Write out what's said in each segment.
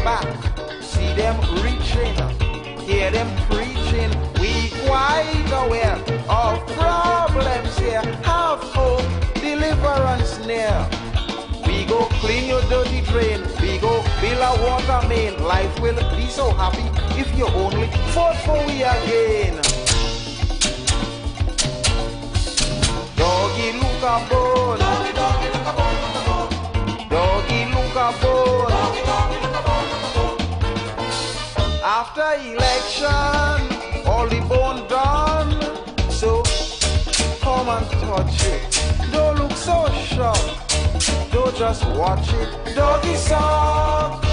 back, see them reaching, hear them preaching. We quite aware of problems here, have hope, deliverance near. We go clean your dirty drain, we go build a water main. Life will be so happy if you only vote for we again. Doggy look a bone, doggy look a bone, doggy look a bone. After election, all the bone done. So come and touch it. Don't look so shocked. Don't just watch it. Doggy sock.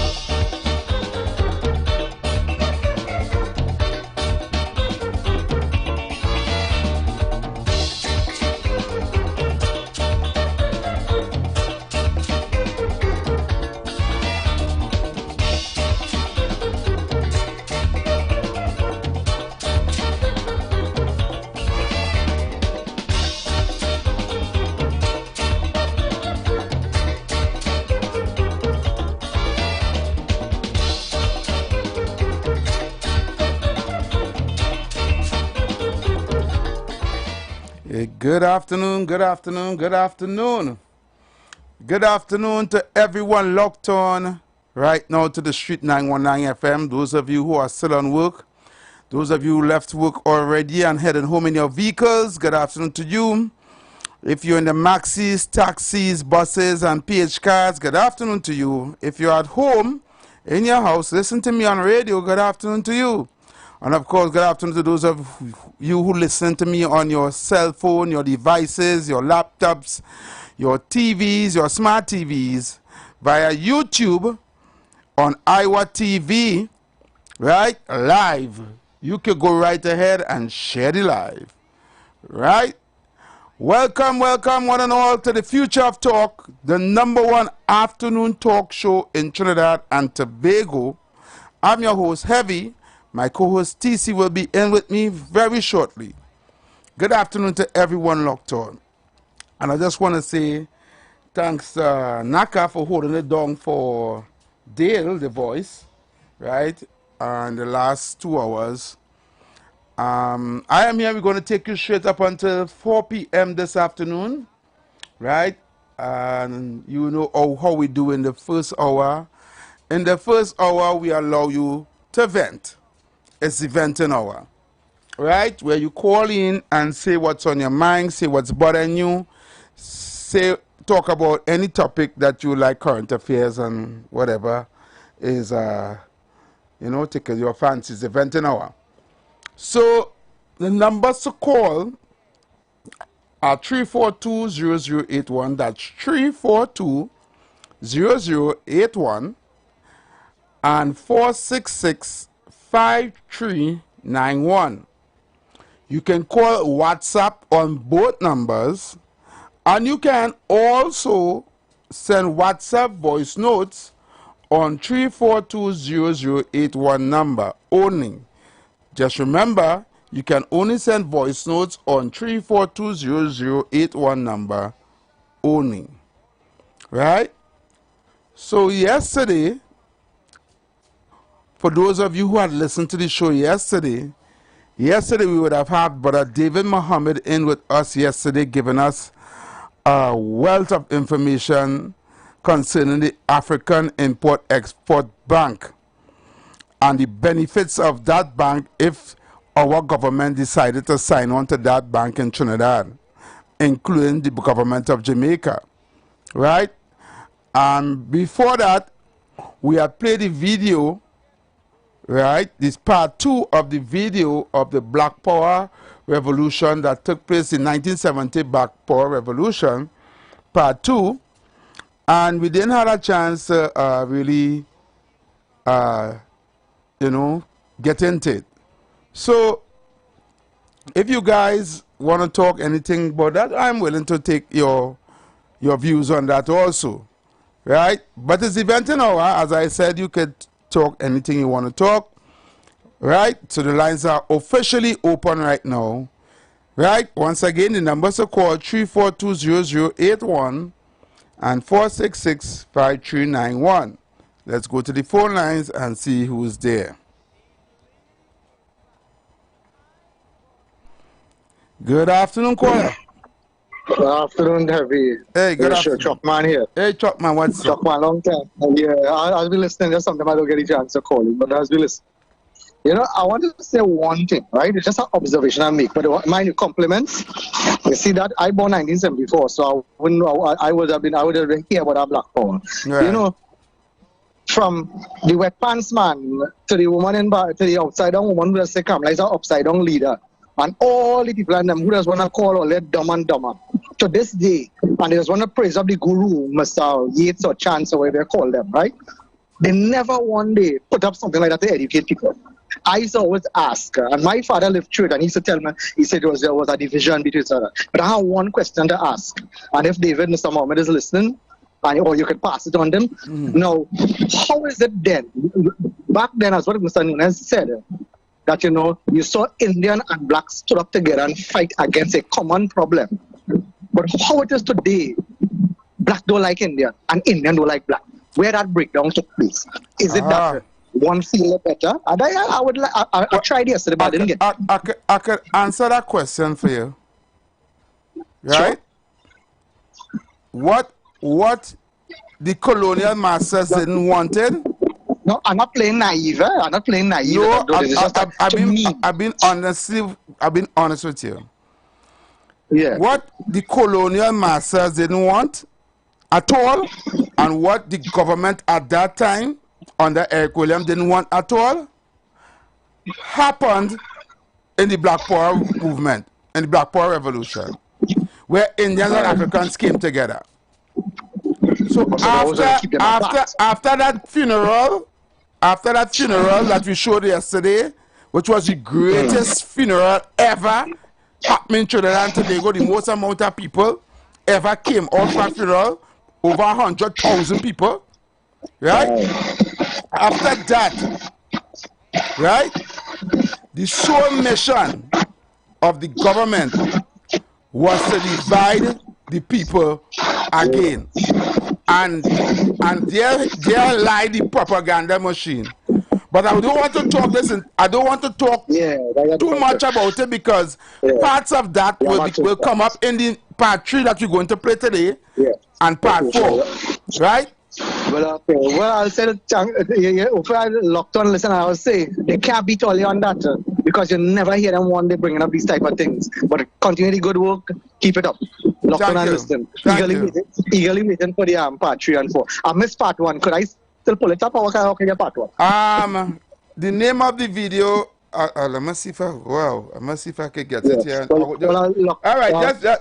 Good afternoon, good afternoon, good afternoon. Good afternoon to everyone locked on right now to the Street 919 FM. Those of you who are still on work, those of you who left work already and heading home in your vehicles, good afternoon to you. If you're in the maxis, taxis, buses, and PH cars, good afternoon to you. If you're at home, in your house, listen to me on radio, good afternoon to you. And of course, good afternoon to those of you who listen to me on your cell phone, your devices, your laptops, your TVs, your smart TVs, via YouTube, on IWER TV, right? Live. You can go right ahead and share the live, right? Welcome, welcome one and all to the Future of Talk, the #1 afternoon talk show in Trinidad and Tobago. I'm your host, Heavy. My co-host TC will be in with me very shortly. Good afternoon to everyone locked on. And I just want to say thanks Naka for holding it down for Dale, the voice, right? And the last 2 hours. I am here. We're going to take you straight up until 4 p.m. this afternoon, right? And you know how we do in the first hour. In the first hour, we allow you to vent. It's the venting hour, right? Where you call in and say what's on your mind, say what's bothering you, talk about any topic that you like, current affairs and whatever is, tickle your fancy. It's the venting hour. So the numbers to call are 342-0081. That's 342-0081 and 466-5391. You can call WhatsApp on both numbers, and you can also send WhatsApp voice notes on 342-0081 number only. Just remember, you can only send voice notes on 342-0081 number only. Right? So yesterday, for those of you who had listened to the show yesterday we would have had Brother David Muhammad in with us yesterday, giving us a wealth of information concerning the African Import-Export Bank and the benefits of that bank if our government decided to sign on to that bank in Trinidad, including the government of Jamaica, right? And before that, we had played the video, right? This part 2 of the video of the Black Power Revolution that took place in 1970, Black Power Revolution, part 2. And we didn't have a chance to really, get into it. So, if you guys want to talk anything about that, I'm willing to take your views on that also, right? But it's eventing hour. As I said, you could talk anything you want to talk, right? So the lines are officially open right now, right? Once again, the numbers are called 342-0081 and 466-5391. Let's go to the phone lines and see who's there. Good afternoon, caller. Good afternoon, Heavy. Hey, good afternoon. Chuckman here. Hey, Chuckman, what's up? Chuckman, long time. Yeah, I'll be listening. There's something I don't get a chance to call you, but I'll be listening. You know, I wanted to say one thing, right? It's just an observation I make, but mind you, compliments. You see that I born 1974, so I would have been here about our Black Power. Right. You know, from the wet pants man to the woman to the upside down woman who just say come like an upside down leader, and all the people and them who just want to call all that dumb and dumber to this day, and they just want to praise up the guru, Mr. Yates or Chance or whatever they call them, right? They never one day put up something like that to educate people. I used to always ask, and my father lived through it, and he used to tell me, he said there was a division between each other. But I have one question to ask, and if David, Mr. Mohammed is listening, or you could pass it on them. Now, how is it then? Back then, as what Mr. Nunes said, that, you know, you saw Indian and black stood up together and fight against a common problem. But how it is today, black don't like Indian, and Indian don't like black. Where that breakdown took place? Is it that one feel better? I tried yesterday, but I didn't get I could answer that question for you. Right? Sure. What the colonial masters didn't wanted? No, I'm not playing naive. I'm not playing naive. No, I've been honest with you. Yeah. What the colonial masters didn't want at all, and what the government at that time under Eric Williams didn't want at all, happened in the Black Power movement, in the Black Power Revolution, where Indians and Africans came together. So after that funeral that we showed yesterday, which was the greatest funeral ever happening in Trinidad and Tobago, the most amount of people ever came out for that funeral, over 100,000 people, right? After that, right, the sole mission of the government was to divide the people again. And there lie the propaganda machine. But I don't want to talk I don't want to talk too much about it, because parts of that will come up in the part 3 that we're going to play today, and part 4, right? Well, I'll say if I locked on, listen, I'll say they can't beat all you on that, because you never hear them one day bringing up these type of things. But continue the good work, keep it up. Locked on and listen. Eagerly waiting for the part 3 and 4. I missed part 1. Could I still pull it up, or can I get part 1? The name of the video. Let me see if I can get it here. All right,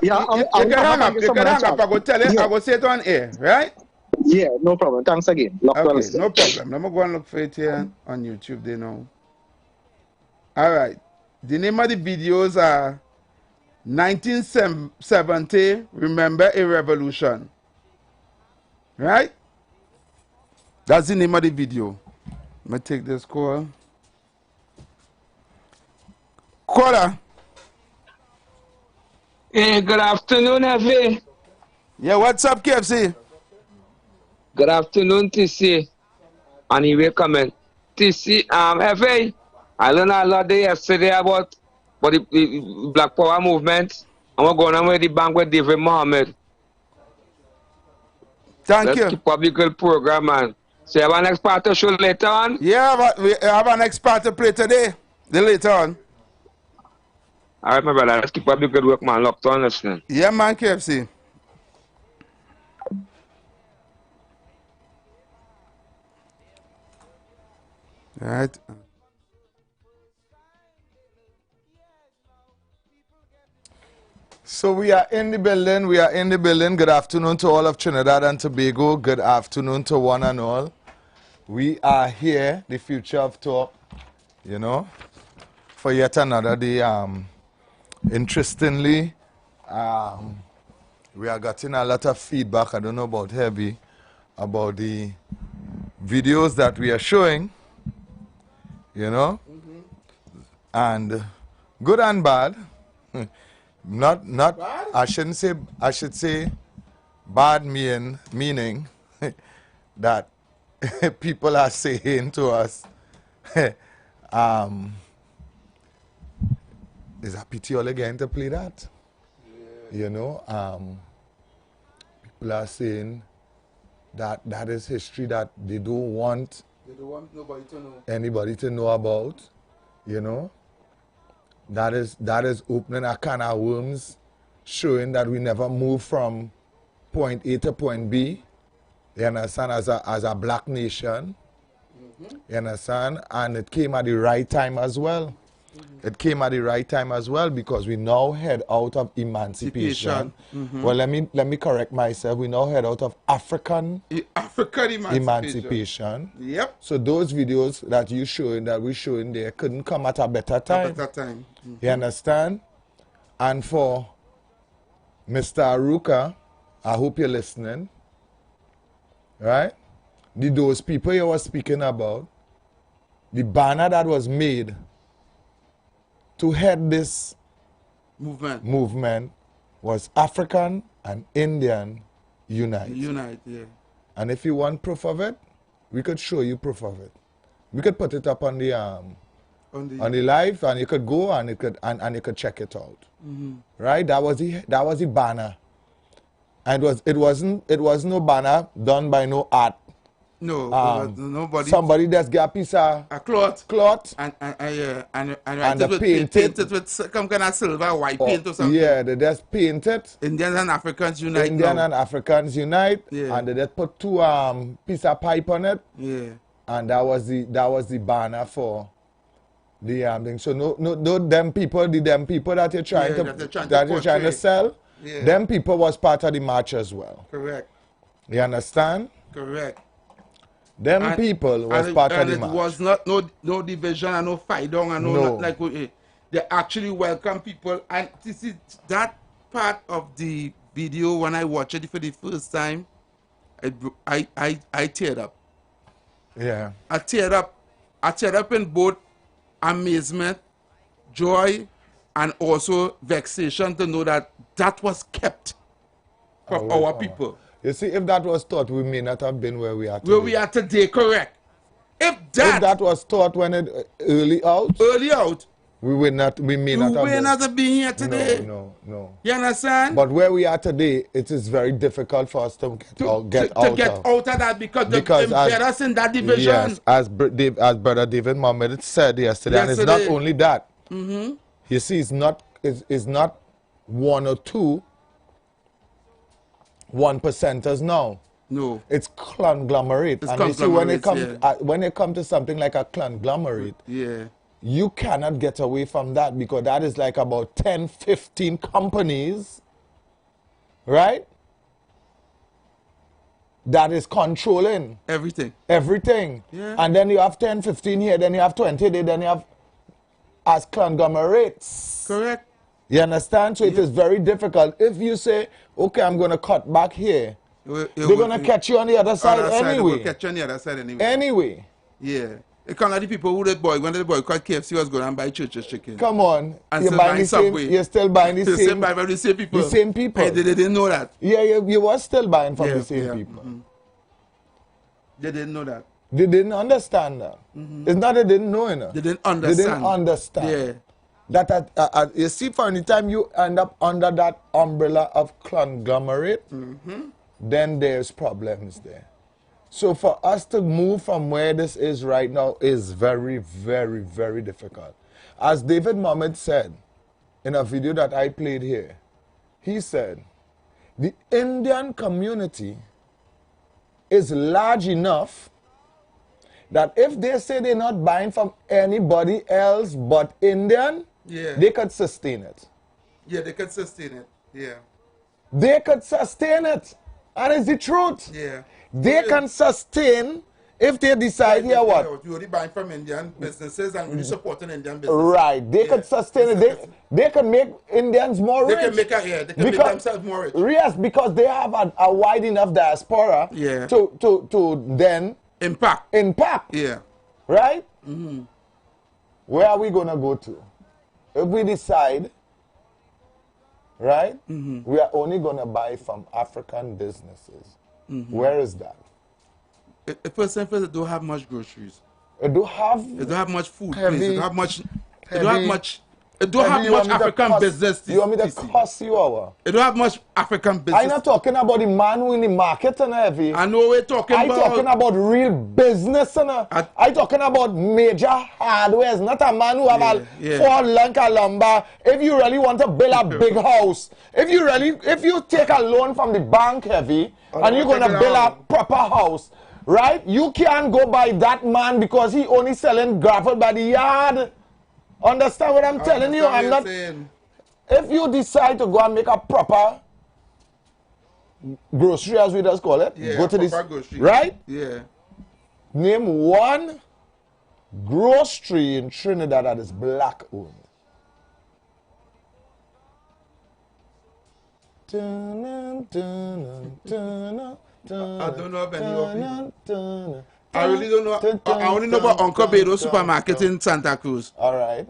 you can hang up. You can hang up. I will tell you. I will say it on air, right? Yeah, no problem. Thanks again. Okay, no problem. Let me go and look for it here on YouTube. They know. All right. The name of the videos are 1970. Remember a Revolution. Right? That's the name of the video. Let me take this call. Caller. Hey, good afternoon, Heavy. Yeah, what's up, KFC? Good afternoon, TC. And you will come in. TC, Heavy, I learned a lot yesterday about the Black Power movement. And we're going on with the bank with David Mohammed. Thank you. Let's keep up the good program, man. So you have an next part to show later on? Yeah, we have an next part to play today. Later on. All right, my brother. Let's keep up the good work, man. Locked on, listening. Yeah, man, KFC. All right. So we are in the building. Good afternoon to all of Trinidad and Tobago. Good afternoon to one and all. We are here, the future of talk, you know, for yet another day. Interestingly, we are getting a lot of feedback. I don't know about Heavy, about the videos that we are showing, you know, and good and bad. Not bad? I should say bad meaning that people are saying to us, is a pity all again to play that? Yeah. You know, people are saying that that is history that they don't want nobody to know. Anybody to know about, you know. That is opening a can of worms, showing that we never move from point A to point B. You understand, as a black nation. You understand? And it came at the right time as well. It came at the right time as well because we now head out of emancipation. Well, let me correct myself. We now head out of African emancipation. Yep. So those videos that we're showing there couldn't come at a better time. You understand? And for Mr. Aruka, I hope you're listening. Right? Those people you were speaking about, the banner that was made to head this movement was African and Indian Unite. Yeah. And if you want proof of it, we could show you proof of it. We could put it up on the live, and you could go and you could check it out. Right? That was the banner. And it wasn't no banner done by no art. No, nobody. Somebody just get a piece of cloth and they paint it with some kind of silver white paint or something. Yeah, they just paint it. Indians and Africans Unite. And Africans Unite. Yeah. And they just put two piece of pipe on it. Yeah. And that was the banner for the thing. So no them people that you're trying to sell. Yeah. Them people was part of the march as well. Correct. You understand? Correct. Them people was part of the march. And it was not no division and no fight down and no. Like they actually welcome people. And this is that part of the video when I watched it for the first time, I teared up. Yeah. I teared up in both amazement, joy, and also vexation to know that was kept from our people. You see, if that was taught, we may not have been where we are today. Where we are today, correct. If that was taught when it early out, we may not have been here today. No. You understand? But where we are today, it is very difficult for us to get out of that because they embed us in that division. Yes, as Brother David Mohammed said yesterday, and it's not only that. You see, it's not one or two 1%ers now. No. It's conglomerate. And you see, when it comes to something like a conglomerate, you cannot get away from that because that is like about 10, 15 companies, right? That is controlling everything. Yeah. And then you have 10, 15 here, then you have 20 there, then you have as conglomerates. Correct. You understand? So it is very difficult. If you say, okay, I'm going to cut back here, they're going to catch you on the other side anyway. Catch you on the other side anyway. Yeah. It can't let the people when the boy called KFC was going and buy church's chicken. Come on. And you're still buying the same people. The same people. Hey, they didn't know that. Yeah, you were still buying from the same people. They didn't know that. They didn't understand that. It's not they didn't know enough. They didn't understand. Yeah. That you see, for any time you end up under that umbrella of conglomerate, then there's problems there. So for us to move from where this is right now is very, very, very difficult. As David Mohammed said in a video that I played here, he said, the Indian community is large enough that if they say they're not buying from anybody else but Indian, they could sustain it. Yeah, they could sustain it. Yeah. They could sustain it. And it's the truth. Yeah. They can sustain if they decide here what. You're only buying from Indian businesses and you're supporting Indian businesses. Right. They could sustain it. They can make Indians more rich. They can make themselves more rich. Yes, because they have a wide enough diaspora to then impact. Yeah. Right? Where are we going to go to? If we decide, right, we are only going to buy from African businesses. Where is that? It first and first, it don't have much groceries. It don't have. It don't have much food. Heavy, Please. It don't have much. It heavy, don't have much. It don't have much African business. You want me to cost you over? It don't have much African business. I'm not talking about the man who in the market and heavy. I know we're talking about. I'm talking about real business and I'm talking about major hardware. Not a man who have a 4 length of lumber. If you really want to build a big house, if you take a loan from the bank heavy and you're gonna build a proper house, right? You can't go by that man because he only selling gravel by the yard. Understand what I'm telling you? I'm not. Saying. If you decide to go and make a proper grocery, as we just call it, go to this, grocery. Right? Yeah. Name one grocery in Trinidad that is black owned. I don't know of any. I really don't know. I only know about Uncle Bedo supermarket in Santa Cruz. All right.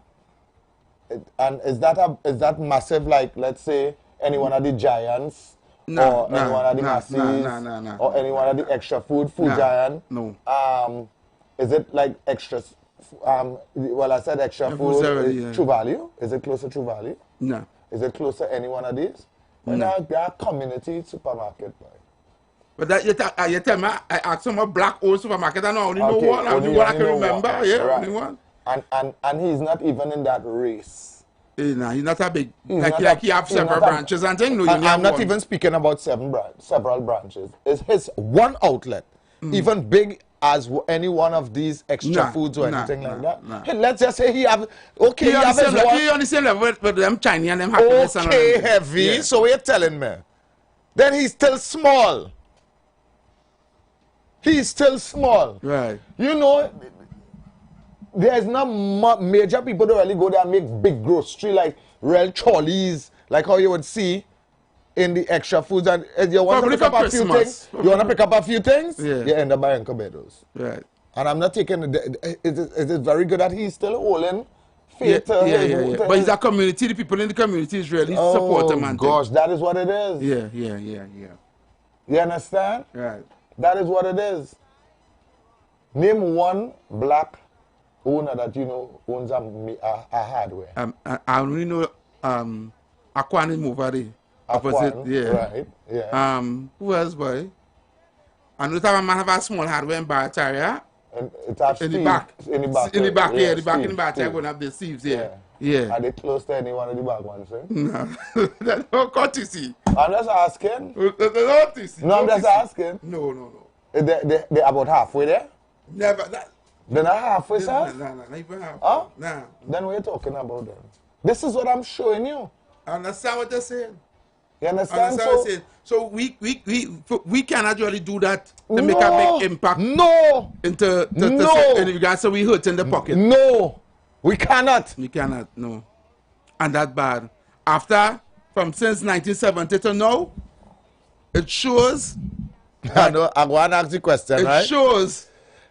And is that massive? Like, let's say any one of the giants, or any one of the Macy's, or any one of the extra food giant? No. Is it like extra? Well, I said extra food. True Value? Is it close to True Value? No. Is it close to any one of these? No. They are community supermarket, boy. But that you tell me, I asked him a black old supermarket, and I only know one. Only one I can remember. One. Yeah, right. Only one. And he's not even in that race. He's not a big. Like he have several branches and things. No, I'm not even speaking about several branches. It's his one outlet, even big as any one of these extra foods or anything like that. Hey, let's just say he have he have his one. He on the same level with them Chinese and them happiness. Okay, heavy. Yeah. So you're telling me, then he's still small. He's still small. Right. You know, there's not major people that really go there and make big grocery like real trolleys, like how you would see in the extra foods. And you want to pick up a few things. You want to pick up a few things. Yeah. You end up buying Cobedos. Right. And I'm not taking. It is very good that he's still holding faith. Yeah. But it's a community. The people in the community is really support him. Oh gosh, that is what it is. Yeah. You understand? Right. That is what it is. Name one black owner that you know owns a hardware. I only know Aquan over there. Opposite, yeah. Right, yeah. Who else, boy? I know that man have a small hardware in Barataria. In the back. In the back, in the back in the Barataria, going to have the thieves, yeah. Are they close to any one of the back ones, eh? No. That's no courtesy. I'm just asking. No, I'm just asking. No. They're about halfway there? Never. They're not halfway, sir? No, not even halfway. Huh? No. Then what are you talking about then? This is what I'm showing you. I understand what they're saying. You understand? So we cannot really do that to make a big impact. No. In regards to we hurt in the pocket. No. We cannot. We cannot, no. And that bad. Since 1970 to now, it shows. I know, I'm going to ask the question, right? It shows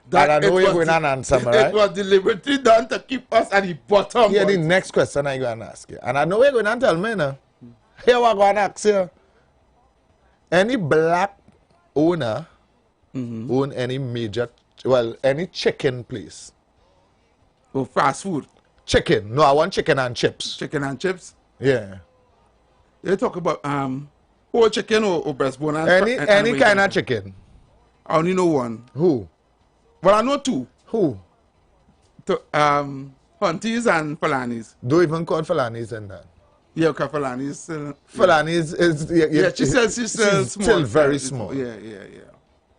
that and I know you're going to answer me, right? It was deliberately done to keep us at the bottom. Yeah, the next question I'm going to ask you. And I know you're going to tell me now. Here we're going to ask you. Any black owner own any major, any chicken place? Oh, fast food. Chicken. No, I want chicken and chips. Chicken and chips? Yeah. You talk about whole chicken or breastbone? Any kind of chicken. I only know one. Who? Well, I know two. Who? Hunties and Falanis. Don't even call Falanis in that. Yeah, okay, Falanis. Falanis is... she says she's still very small. Yeah.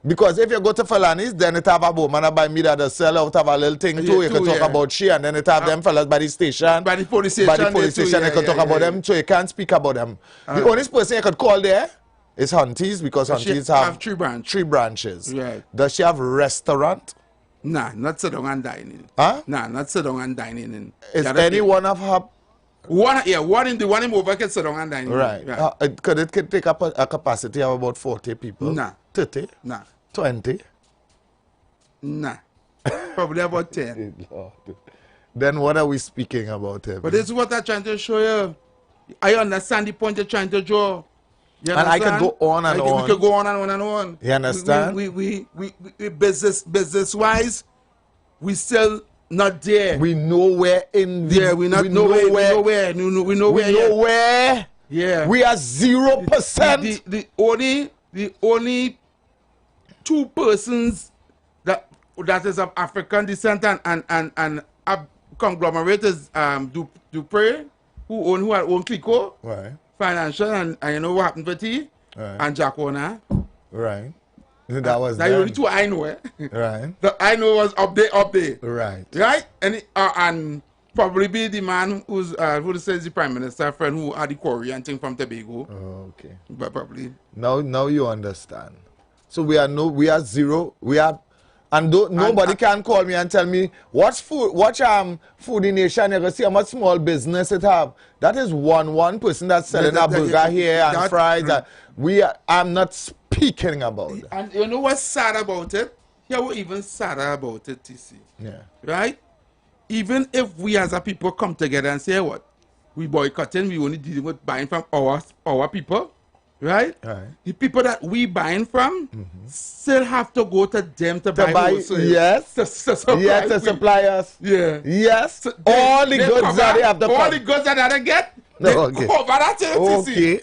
Because if you go to Falanis, then it have a woman by me that the sell out have a little thing too. You can talk about she, and then it have them fellas by the station. By the police station. You can talk about them, so you can't speak about them. The only person you could call there is Hunties, because Hunties have three branches. Right. Does she have restaurant? Nah, not sit down and dining. Huh? Nah, not sit down and dining in. Is any one of her... One in over can sit down and dining. Right. Could it take up a capacity of about 40 people? Nah. 30? Nah. 20? Nah. Probably about 10. Then what are we speaking about here? But this is what I'm trying to show you. I understand the point you're trying to draw. You And I understand? could go on and on. We could go on and on and on. You understand? We business wise, we still not there. We nowhere in the... Yeah, we not nowhere. We nowhere. Yeah. We are 0%. The only two persons that is of African descent and a conglomerate is Dupre, who own Clico, Right. Financial, and you know what happened with he, Right. and Jack Warner. Right. That was That's the only two I know. Right. The I know was up there. Right. Right? And probably be the man who says the Prime Minister friend who had the quarry and thing from Tobago. Oh, okay. But probably. Now you understand. So we are zero. Nobody can call me and tell me watch Foodie Nation. You can see how much small business it have. That is one person that's selling a burger here and fries. I'm not speaking about it. And you know what's sad about it? Yeah, we're even sadder about it, TC. Yeah. Right? Even if we as a people come together and say what? We boycotting, we only dealing with buying from our people. Right? Right. The people that we buying from still have to go to them to buy also. Yes. To supply Yes, the suppliers. Yeah. Yes. So all the goods cover, that they have to all cover. the goods that they get, No, they okay. cover that to Okay.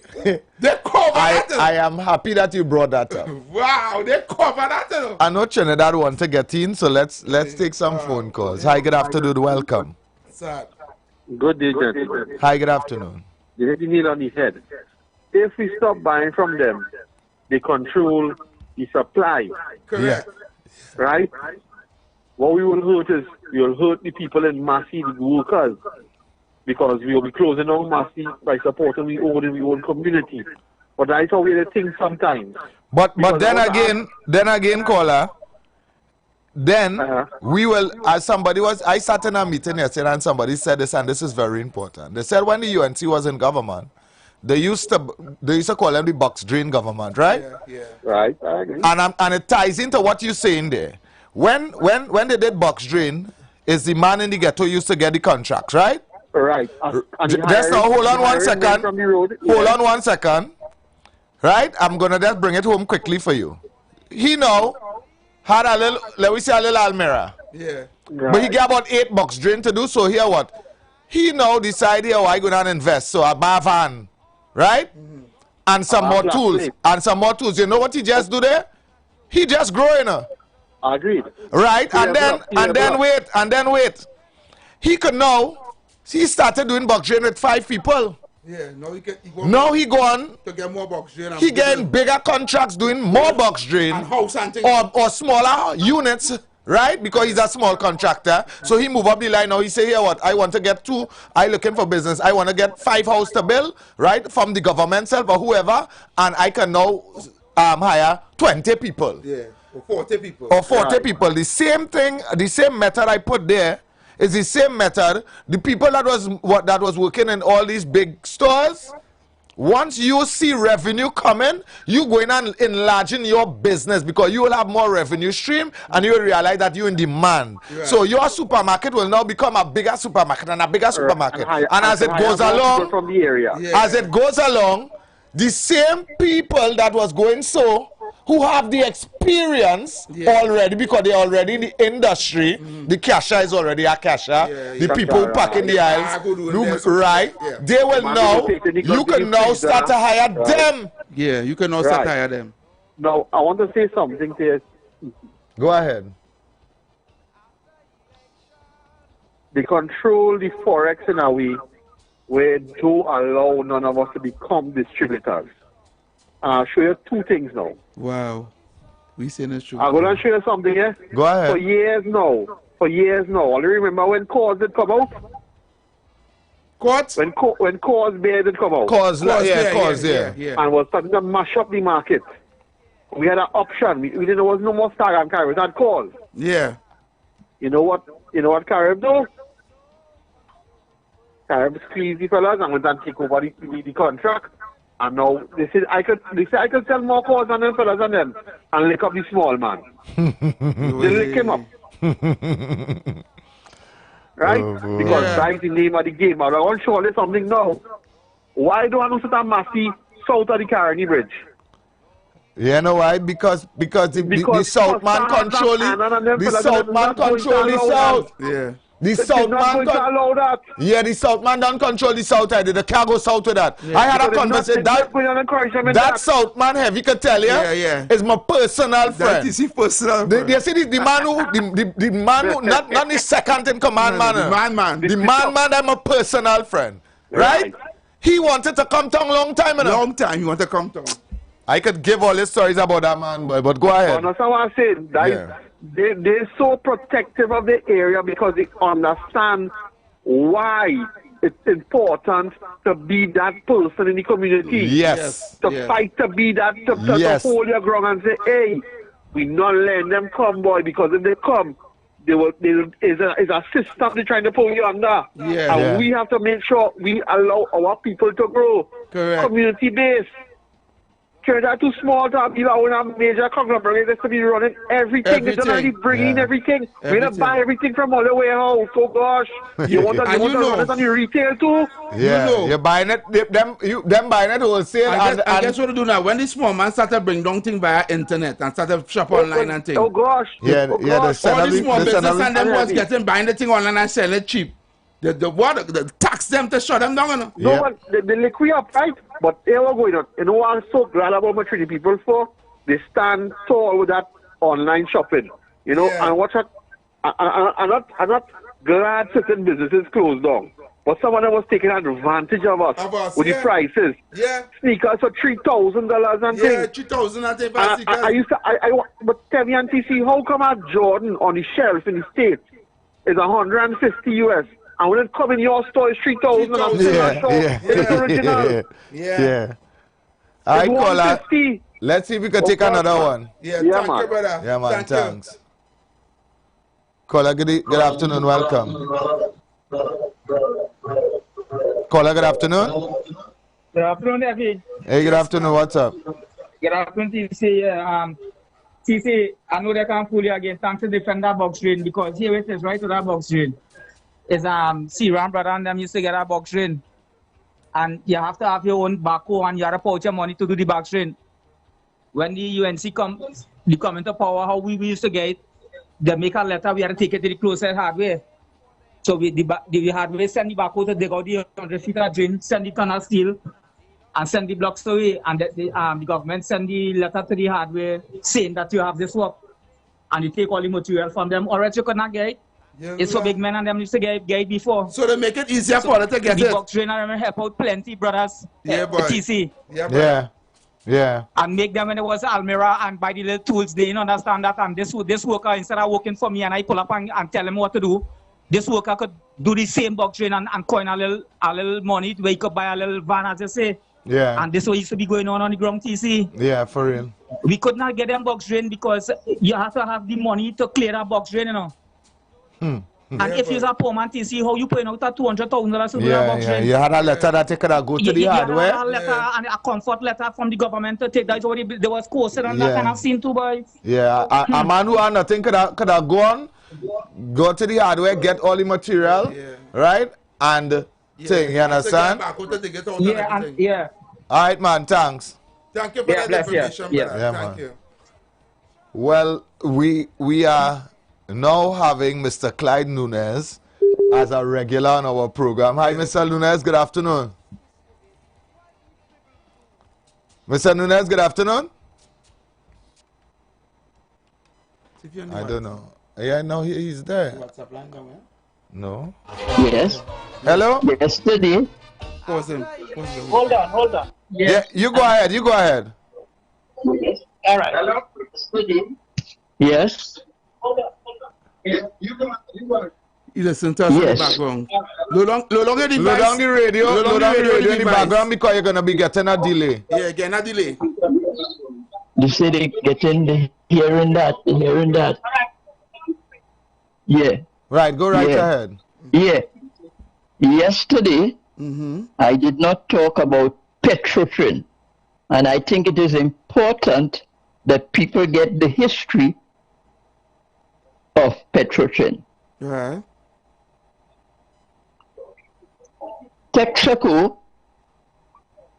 They cover that. I am happy that you brought that up. Wow, they cover that. I know Trinidad want to get in, so let's take some phone calls. Hi, good afternoon. Welcome. Sad. Good day, gentlemen. Hi, good afternoon. You hit the nail on the head. If we stop buying from them, they control the supply, Correct. right? What we will hurt is we will hurt the people in Massey, the workers, because we will be closing down Massey by supporting the own community. But that's how we think sometimes. But then again, caller. Then we will, as I sat in a meeting yesterday and somebody said this, and this is very important. They said when the UNC was in government, they used to call them the box drain government, right? Yeah. Right, I agree. And it ties into what you're saying there. When they did box drain, is the man in the ghetto used to get the contracts, right? Right. Just now, hold on 1 second. Hold on 1 second. Right? I'm going to just bring it home quickly for you. He now had a little, let me say a little Almira. Yeah. Right. But he got about $8 drain to do, so here what? He now decide here I go down and invest. So I buy a van, right? And some more tools. And some more tools. You know what he just do there? He just growing her. Agreed. Right? And then wait. He could now, he started doing box drain with 5 people. Yeah, Now he go on to get more box drain. He getting bigger contracts doing more box drain and house and things. or smaller units, right? Because he's a small contractor. So he move up the line now. He say, here what? I want to get 2. I looking for business. I want to get 5 house to build, right? From the government self or whoever. And I can now hire 20 people. Yeah, or 40 people. Or 40 people. The same thing, the same method I put there is the same method. The people that was working in all these big stores, once you see revenue coming, you go in and enlarging your business because you will have more revenue stream and you will realize that you're in demand. Right. So your supermarket will now become a bigger supermarket and a bigger supermarket. And as it goes along, from the area. as it goes along, the same people that was going who have the experience already because they're already in the industry, the cashier is already a cashier, the people who pack in the aisles, they will now, you can now start to hire them. Yeah, you can now start to hire them. Now, I want to say something to you. Go ahead. They control the Forex in a way where they don't allow none of us to become distributors. I'll show you 2 things now. Wow. We saying it's true. I'm going to show you something here. Go ahead. For years now, I remember when Cause did come out. What? When Cause Bear did come out. Cause, Yeah. And was starting to mash up the market. We had an option. We didn't know there was no more Stag and Carib. We had Cause. Yeah. You know what Carib do? Carib squeeze the fellas and went and take over the contract. And now they say I could sell more cars than them fellas than them and lick up the small man. They lick him up. Right? Because that's the name of the game. I want to show you something now. Why do I not sit a Massey south of the Caroni Bridge. You know why? Because the South man control the South man control the South. Yeah. The South man yeah, the South man don't control the South either. They can't go south with that. Yeah. I had a conversation that South man heavy could tell you. Yeah. Is my personal friend. That is his personal friend. You see the man who the man who not the second in command man. The man I'm a personal friend. Right? He wanted to come down long time. Long time he wanted to come down. I could give all the stories about that man, boy, but go ahead. That's what I'm saying. They're so protective of the area because they understand why it's important to be that person in the community. Yes. To fight to be that, to hold your ground and say, hey, we not letting them come, boy, because if they come, is a system they're trying to pull you under. And we have to make sure we allow our people to grow. Correct. Community based. They're too small to be our own major conglomerate to be running everything. They don't really bring in everything. We don't buy everything from all the way out. Oh gosh. You want to run it on your retail too? Yeah. You're buying it, them buying it wholesale. I guess what to do now. When the small man started bring down things via internet and started shop online and things. Oh gosh. The all the small business and them was getting buying the thing online and selling it cheap. The tax them to shut them down. No, but they liquid up, right? But here we're going on. You know what I'm so glad about my Trinity people for? They stand tall with that online shopping. You know, and watch it. I'm not glad certain businesses closed down. But someone was taking advantage of us with the prices. Yeah. Sneakers for $3,000 and things. Yeah, 3,000 and things for sneakers. But tell me and TC, how come a Jordan on the shelf in the States is 150 US? And when it come in your store, it's 3,000. It's original. Yeah. All right, caller. Let's see if we can take another one. Yeah, thank you, brother. Yeah, man, thanks. Caller, good afternoon. Welcome. Caller, good afternoon. Good afternoon, Effie. Hey, good afternoon. What's up? Good afternoon, TC. TC, I know they can't fool you again. Thanks to defend that box drain because here it is right to that box drain. Is Siran brother and them used to get a box drain. And you have to have your own backhoe and you have to pouch your money to do the box drain. When the UNC come into power, how we used to get it, they make a letter, we have to take it to the closest hardware. So the hardware send the backhoe to dig out the 100 feet of drain, send the tunnel steel, and send the blocks away. And the government send the letter to the hardware saying that you have this work. And you take all the material from them, or else you could not get it. Yeah, it's for big men and them used to get it before. So they make it easier for them to get the it. The box drain and help out plenty, brothers. Yeah, boy. TC. Yeah. And make them when it was Almira and buy the little tools. They didn't understand that. And this worker, instead of working for me and I pull up and tell him what to do, this worker could do the same box drain and coin a little money where he could buy a little van, as you say. Yeah. And this what used to be going on the ground, TC. Yeah, for real. We could not get them box drain because you have to have the money to clear that box drain, you know. And if you're a poor man, TC, how you paying out that $200,000 to do that box drain? You had a letter that you could go to the hardware. You had a letter and a comfort letter from the government to take that. There was courses and that kind of scene too, boy. Yeah, a man who had nothing could have gone, go to the hardware, get all the material, right? And thing, you understand? Yeah. All right, man, thanks. Thank you for that information, brother. Thank you. Well, we are now having Mr. Clyde Nunes as a regular on our program. Hi, Mr. Nunes, good afternoon. Mr. Nunes, good afternoon. I don't know. Yeah, no, he's there. WhatsApp line down, no. Yes. Hello? Yesterday. Pause him. Hold on. Yeah, you go ahead. All right. Hello? Yesterday. Yes. Hold on. You go ahead. You listen to us in the background. Low down the radio in the background because you're going to be getting a delay. Yeah, getting a delay. You say they getting the hearing that. Yeah. Right, go right ahead. Yeah. Yesterday, I did not talk about Petrotrin. And I think it is important that people get the history of Petrotrin. Right. Texaco,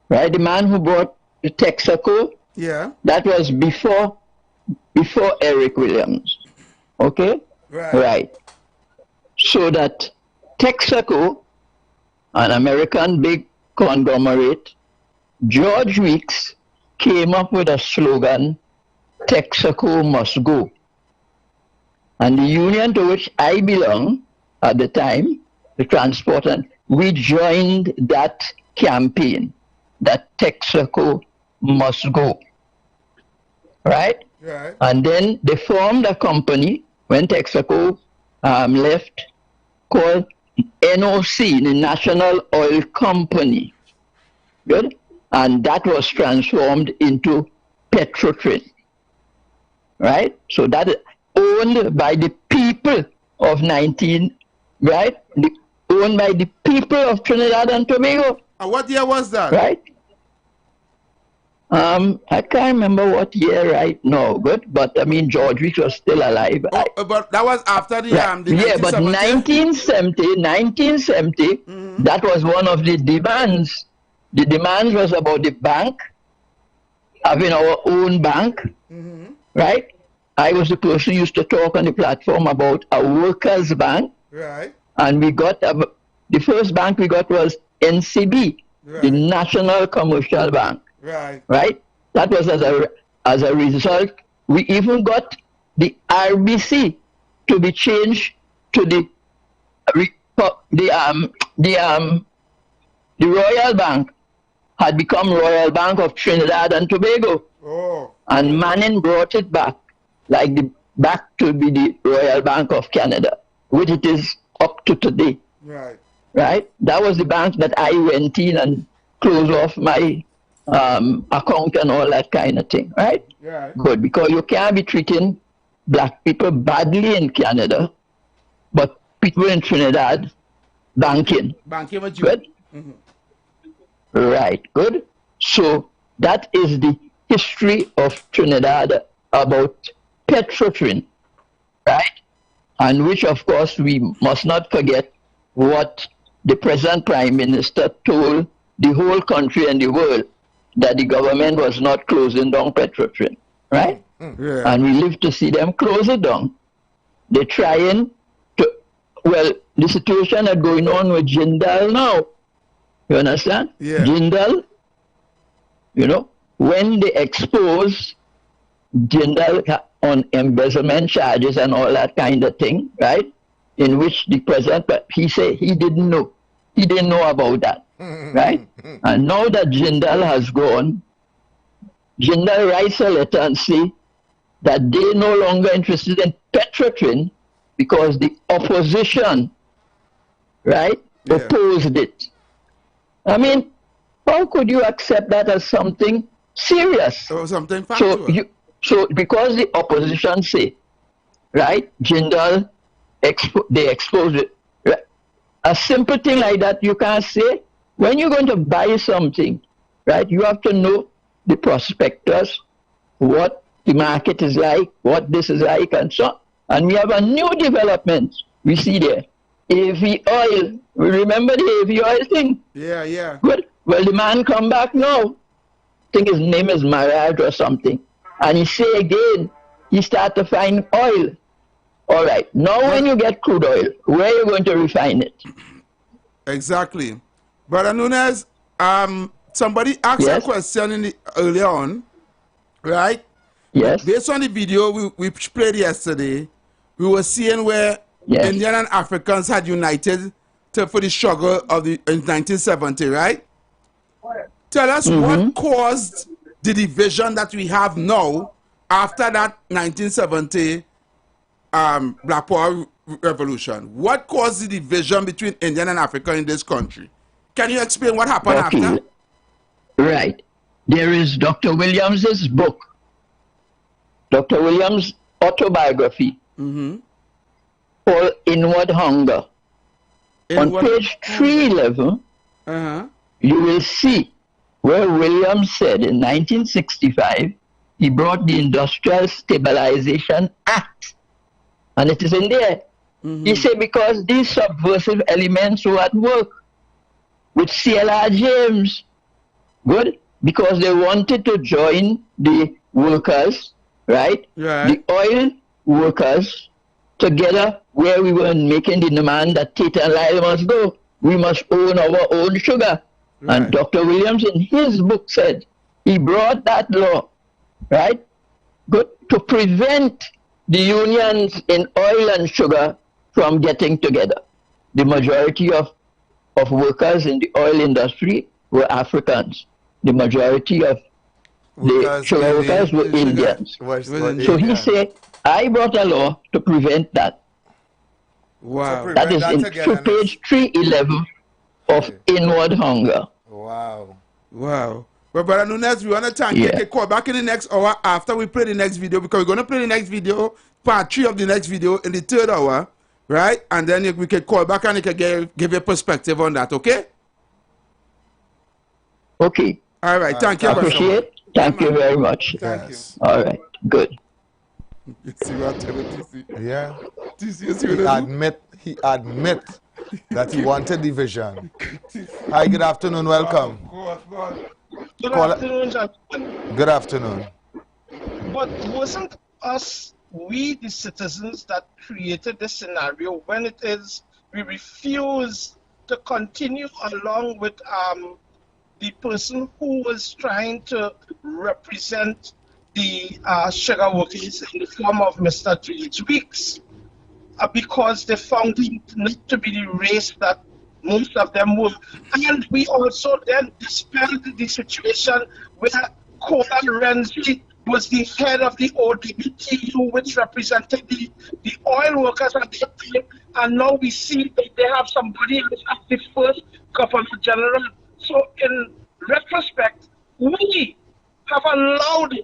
right, the man who brought the Texaco. Yeah. That was before Eric Williams. Okay? Right. So that Texaco, an American big conglomerate, George Weeks came up with a slogan, Texaco must go. And the union to which I belong at the time, the transport, and we joined that campaign, that Texaco must go. Right? Right. And then they formed a company when Texaco left called NOC, the National Oil Company. Good? And that was transformed into Petrotrin. Right? So that is owned by the people of owned by the people of Trinidad and Tobago. And what year was that? Right? I can't remember what year right now, good, but I mean George Weeks was still alive. But that was after the right. the yeah, but 1970, that was one of the demands. The demands was about the bank, having our own bank, right? I was the person who used to talk on the platform about a workers' bank. Right. And we got, the first bank we got was NCB, the National Commercial Bank. Right. Right? That was as a result, we even got the RBC to be changed to the Royal Bank had become Royal Bank of Trinidad and Tobago. Oh. And Manning brought it back, back to be the Royal Bank of Canada, which it is up to today. Right. Right? That was the bank that I went in and closed off my account and all that kind of thing. Right? Yeah. Good, because you can't be treating black people badly in Canada, but people in Trinidad banking. Banking with you. Good? Right, good. So that is the history of Trinidad about Petrotrin, right? And which, of course, we must not forget what the present Prime Minister told the whole country and the world, that the government was not closing down Petrotrin, right? Yeah. And we live to see them close it down. They're trying to, well, the situation that's going on with Jindal now, you understand? Yeah. Jindal, you know, when they expose Jindal on embezzlement charges and all that kind of thing, right? In which the president, he said he didn't know. He didn't know about that, right? And now that Jindal has gone, Jindal writes a letter and say that they're no longer interested in Petrotrin because the opposition, right, opposed it. I mean, how could you accept that as something serious? Or something factual. So because the opposition say, right, Jindal, they exposed it. Right? A simple thing like that, you can't say. When you're going to buy something, right, you have to know the prospectus, what the market is like, what this is like, and so on. And we have a new development. We see there. AV oil. We remember the AV oil thing? Yeah, yeah. Good. Well, the man come back now. I think his name is Maraj or something. And he say again, he start to find oil. All right. Now when you get crude oil, where are you going to refine it? Exactly. Brother Nunez, somebody asked a question earlier on, right? Yes. Based on the video we played yesterday, we were seeing where Indian and Africans had united for the struggle of in 1970, right? Tell us what caused the division that we have now after that 1970 Black Power Revolution. What caused the division between Indian and African in this country? Can you explain what happened after? Right. There is Dr. Williams's book, Dr. Williams' autobiography, called Inward Hunger. On page 311, you will see where Williams said in 1965, he brought the Industrial Stabilization Act. And it is in there. He said because these subversive elements were at work with C.L.R. James, good, because they wanted to join the workers, right? Right. The oil workers together, where we were making the demand that Tata and Lyle must go. We must own our own sugar. Right. And Dr. Williams in his book said he brought that law, right? Good, to prevent the unions in oil and sugar from getting together. The majority of workers in the oil industry were Africans. The majority of the sugar workers were Indians. So he said, I brought a law to prevent that. Wow. That is to page 311 of Inward Hunger. Wow. Wow. But Brother Nunes, we want to thank you. You can call back in the next hour after we play the next video, because we're going to play the next video, part 3 of the next video in the 3rd hour, right? And then we can call back and you can give your perspective on that, okay? Okay. All right. Thank you. Appreciate it. Thank you very much. Thank you. All right. Good. You see what I'm telling TC? Yeah. TC, you see what He admit that he wanted division. Hi, good afternoon. Welcome. Good afternoon, gentlemen. Good afternoon. But wasn't us, we the citizens, that created this scenario when it is we refuse to continue along with the person who was trying to represent the sugar workers in the form of Mr. George Weeks, because they found him not to be the race that most of them were. And we also then dispelled the situation where Kola Renzi was the head of the OWTU, which represented the oil workers at that time. And now we see that they have somebody else as the first Governor General. So in retrospect, we have allowed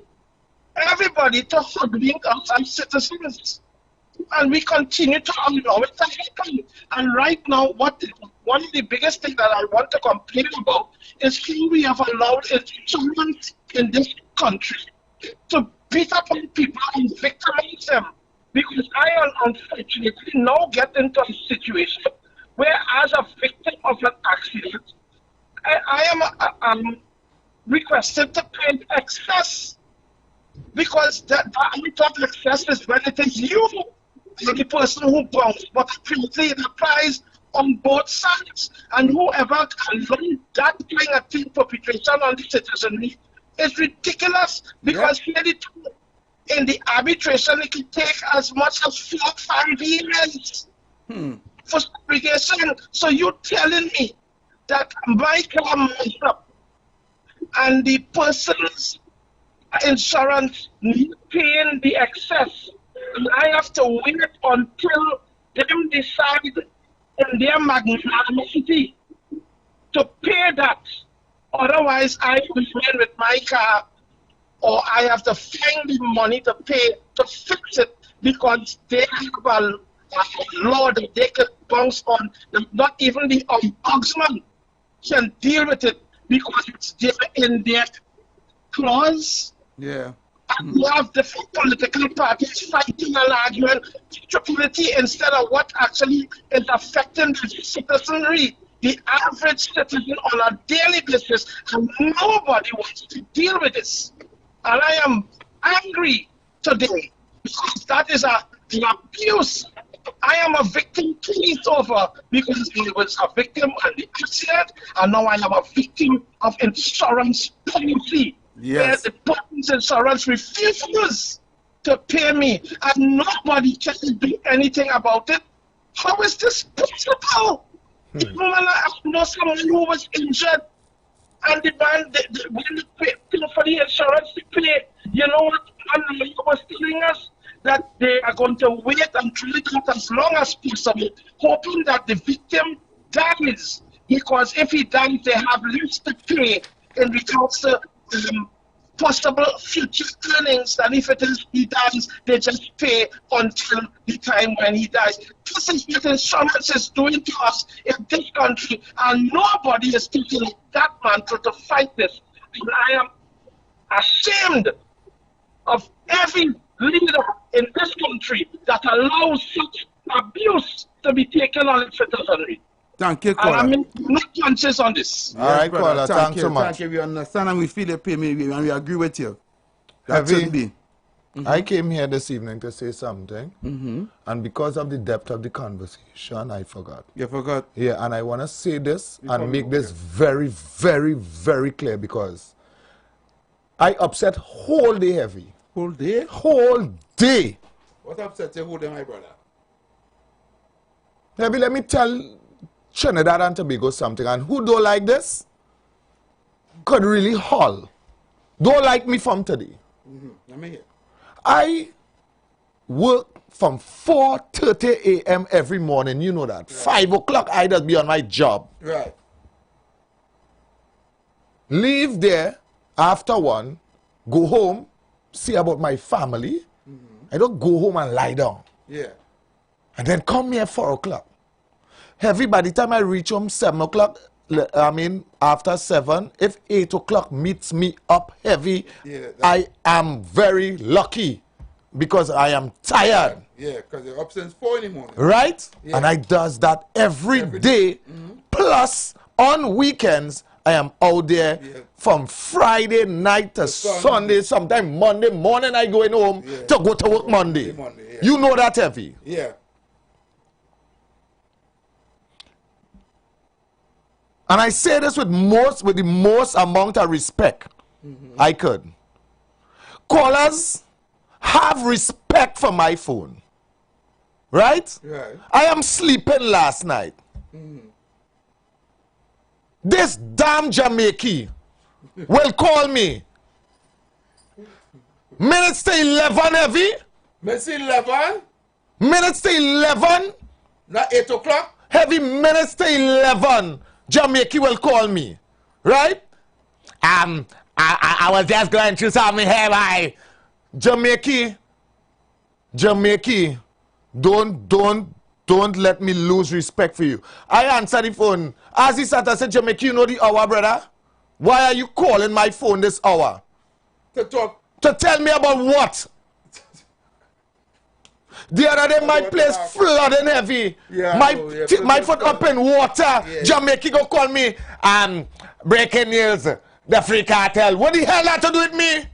everybody to hoodwink us as citizens. And we continue to allow it to happen. And right now, one of the biggest things that I want to complain about is how we have allowed instruments in this country to beat up on people and victimize them. Because I unfortunately now get into a situation where, as a victim of an accident, I am requested to pay excess. Because that excess is when it is you, the person who bounced, but apparently it applies on both sides. And whoever allowed that kind of thing perpetration on the citizenry is ridiculous, because here in the arbitration it can take as much as 4 or 5 years for segregation. So you're telling me that my car messed up and the person's insurance paying the excess, and I have to wait until them decide in their magnanimity to pay that. Otherwise, I will remain with my car, or I have to find the money to pay to fix it, because they have a law that they can bounce on. Not even the ombudsman can deal with it, because it's there in their clause. Yeah. And you have different political parties fighting and arguing stupidity instead of what actually is affecting the citizenry, the average citizen on a daily basis, and nobody wants to deal with this. And I am angry today because that is an abuse. I am a victim twice over, because I was a victim of the accident, and now I am a victim of insurance policy. Yes. Where the person's insurance refuses to pay me, and nobody can do anything about it. How is this possible? Even when I know someone who was injured, and the man, when they pay for the insurance to pay, you know what? And he was telling us that they are going to wait and treat it as long as possible, hoping that the victim dies, because if he dies, they have less to pay in regards to possible future earnings, than if it is he dies, they just pay until the time when he dies. This is what insurance is doing to us in this country, and nobody is taking that mantle to fight this. And I am ashamed of every leader in this country that allows such abuse to be taken on its citizenry. Thank you, And caller. I'm not conscious on this. All right, brother. caller, thanks so much. Thank you. We understand and we feel your pain and we agree with you. That Heavy. shouldn't be. I came here this evening to say something, and because of the depth of the conversation, I forgot. You forgot? Yeah, and I want to say this and make this very, very, very clear because I upset whole day Heavy. Whole day? Whole day. What upset you, whole day, my brother? Heavy, let me tell Trinidad and Tobago something, and who don't like this could really haul. Don't like me from today. Let me hear. I work from 4:30 a.m. every morning. You know that. Right. 5 o'clock, I just be on my job. Right. Leave there after 1, go home, see about my family. I don't go home and lie down. Yeah. And then come here 4 o'clock. Heavy, by the time I reach home 7 o'clock, after 7, if 8 o'clock meets me up Heavy, I am very lucky because I am tired. Yeah, because you're up since 4 in the morning. Right? Yeah. And I does that every day. Plus, on weekends, I am out there from Friday night to Sunday. Sometimes Monday morning I going home to go to work Monday. You know that, Heavy. Yeah. And I say this with the most amount of respect I could. Callers, have respect for my phone. Right? Right. I am sleeping last night. This damn Jamaican will call me. Minutes to 11, Heavy. Minutes to 11? Minutes to 11. Not 8 o'clock? Heavy, minutes to 11. Jamaican will call me, right? I was just going through something here, Jamaican, don't let me lose respect for you. I answer the phone. As he sat, I said, Jamaican, you know the hour, brother? Why are you calling my phone this hour? To talk. To tell me about what? The other day, my place flooding Heavy. Yeah, my foot up in water. Yeah. Jamaican go call me. Breaking news. The Free Cartel. What the hell that to do with me?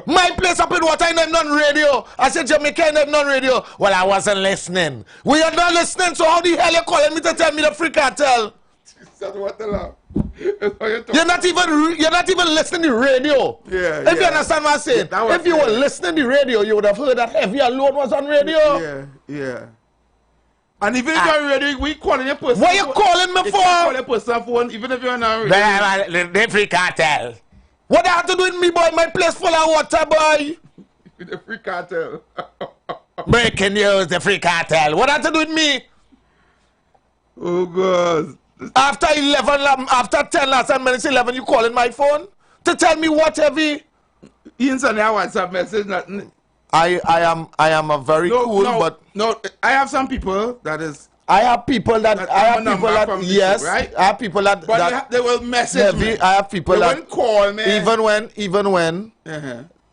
My place up in water. I never done radio. I said Jamaican, I never done radio. Well, I wasn't listening. We are not listening. So how the hell you calling me to tell me the Free Cartel? You're not even listening to radio. Yeah, if you understand what I'm saying, if you were listening to radio, you would have heard that Heavy Alone was on radio. Yeah. And even if you're on radio, we calling your person. What you calling me for? Call your person phone, even if you're not on radio. The Free Cartel. What that have to do with me, boy? My place full of water, boy. The Free Cartel. Breaking news, the Free Cartel. What that have to do with me? Oh God. After 11, after 10 last time, minutes 11, you calling my phone to tell me what, Heavy? You send your WhatsApp message. Nothing. I am a very No, I have some people that is. I have people that yes, right? I have people that But they will message me. I have people they that call me. Even when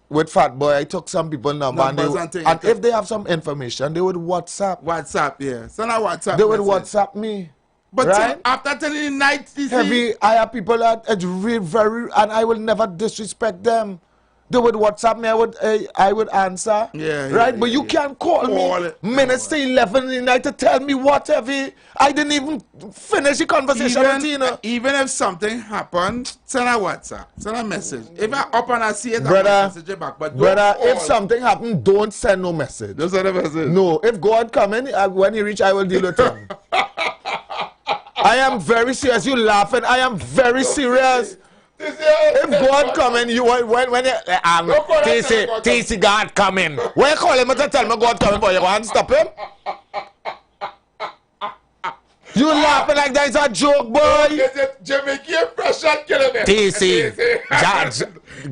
with Fat Boy, I took some people number and if they have some information, they would WhatsApp. Yeah. Send a WhatsApp. They would WhatsApp me. But right? After 10 in the night, Heavy, I have people that very, and I will never disrespect them. They would WhatsApp me, I would answer. Right? But you can't call me minutes to 11 in the night to tell me what, Heavy. I didn't even finish the conversation with you, know. Even if something happened, send a WhatsApp, send a message. If I up and I see it, brother, I message you back. But if something happened, don't send no message. Don't send a message. No, if God come in, when he reach, I will deal with him. I am very serious. You laughing? I am very serious. If God come in, you when TC God come in. When you call him to tell me God come in, but you want to stop him? You laughing like that is a joke, boy. Jamaican pressure killing me. TC,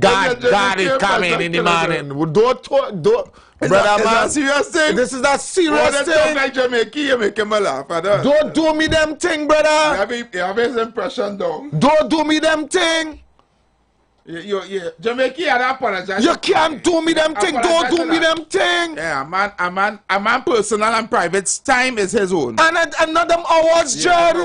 God is coming in the morning. Don't. Brother man, is serious thing? This is a serious thing. Like Jamaican, you make him laugh. Don't do me them thing, brother. You have his impression, though. Don't do me them thing. Yeah. Jamaica, I apologize. You can't do me them thing. Don't do me them thing. Yeah, a man personal and private time is his own. And not them hours, Jed.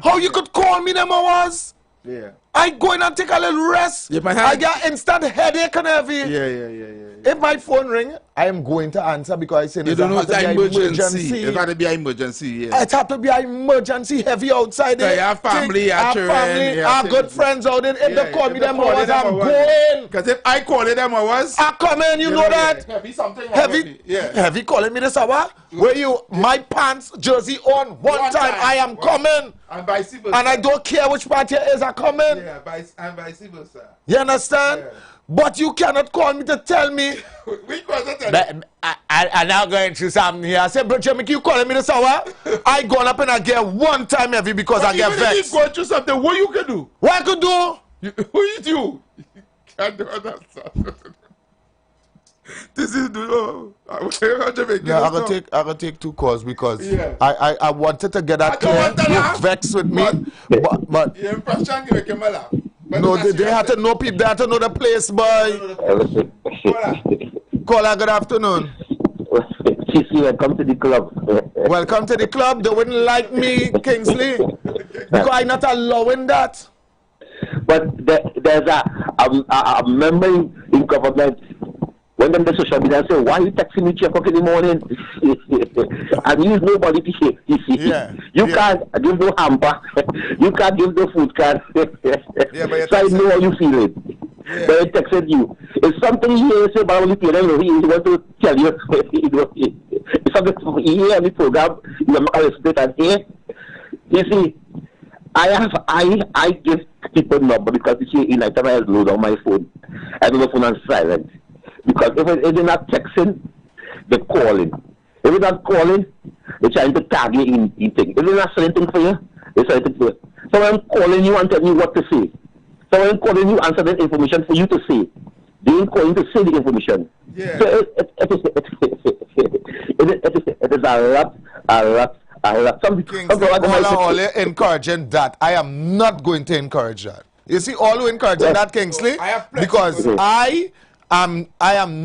How you could call me them hours? Yeah. I go in and take a little rest. Yeah, I get instant headache and everything. Yeah. If my phone ring, I am going to answer because I say you don't know it's an emergency. It's got to be an emergency. Yeah. It have to be an emergency heavy outside there. So you have family, you have children, I have good friends out there. If they call me them hours, I'm going. Because if I call it them hours, I come in, you know that. Heavy something. Heavy calling me this hour. Where you my pants jersey on one time I am coming. And vice versa. And I don't care which party it is I coming. Yeah, and vice versa. You understand? Yeah. But you cannot call me to tell me. I'm now going through something here. I said, bro, Jamaica, you calling me this hour? I gone up and I get one time every because I get vexed. If you going through something, what you can do? What I could do? Who you do? You can't do that. This is I gotta take 2 calls because I wanted to get that clear. You vexed with me, but your impression you make him laugh. No, they had to know people. They had to know the place, boy. Caller, good afternoon. Welcome to the club. Welcome to the club. They wouldn't like me, Kingsley, because I'm not allowing that. But there's a member in government. When them the social media say, why are you texting me 3 o'clock in the morning? And use nobody to hear. You can't give no hamper. You can't give no food card. So I know how you feel it. But I texted you. It's something he hears about only people, he want to tell you. It's something he hears on the program, you are and here. You see, I give people number because you see, in I have load on my phone. I don't know phone on silent. Because if they're not texting, they're calling. If they're not calling, they're trying to tag you in things. If they're not saying anything for you, they're saying anything for you. So when I'm calling you and telling you what to say. So when I'm calling you, answer the information for you to say. They ain't calling to say the information. Yeah. So it is a lot. All encouraging that. I am not going to encourage that. You see, all who encouraging that, Kingsley, because I am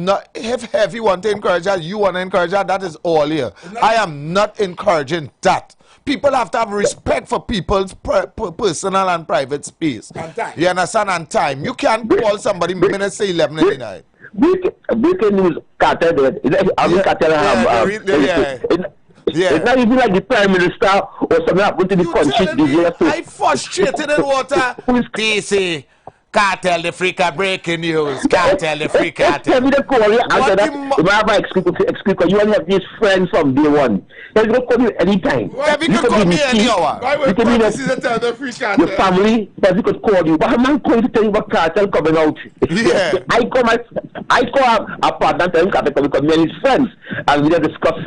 not, if you want to encourage that, you want to encourage that, that is all here. I am not encouraging that. People have to have respect for people's personal and private space. You understand? And time. You can't call somebody minutes say 11 in the night. Breaking news, Cartel, it's not even like the Prime Minister or something happened to the country. I frustrated in water. DC. Cartel the freaker breaking news. Cartel the free cartel. Tell me the call you answer that. Explain, you only have these friends from day one. They will call you anytime. You could call me any hour. You could be the free cartel. Your family, they could call you. But I'm not going to tell you what cartel coming out. Yeah. I call a partner and tell him cartel coming because me and his friends and we discuss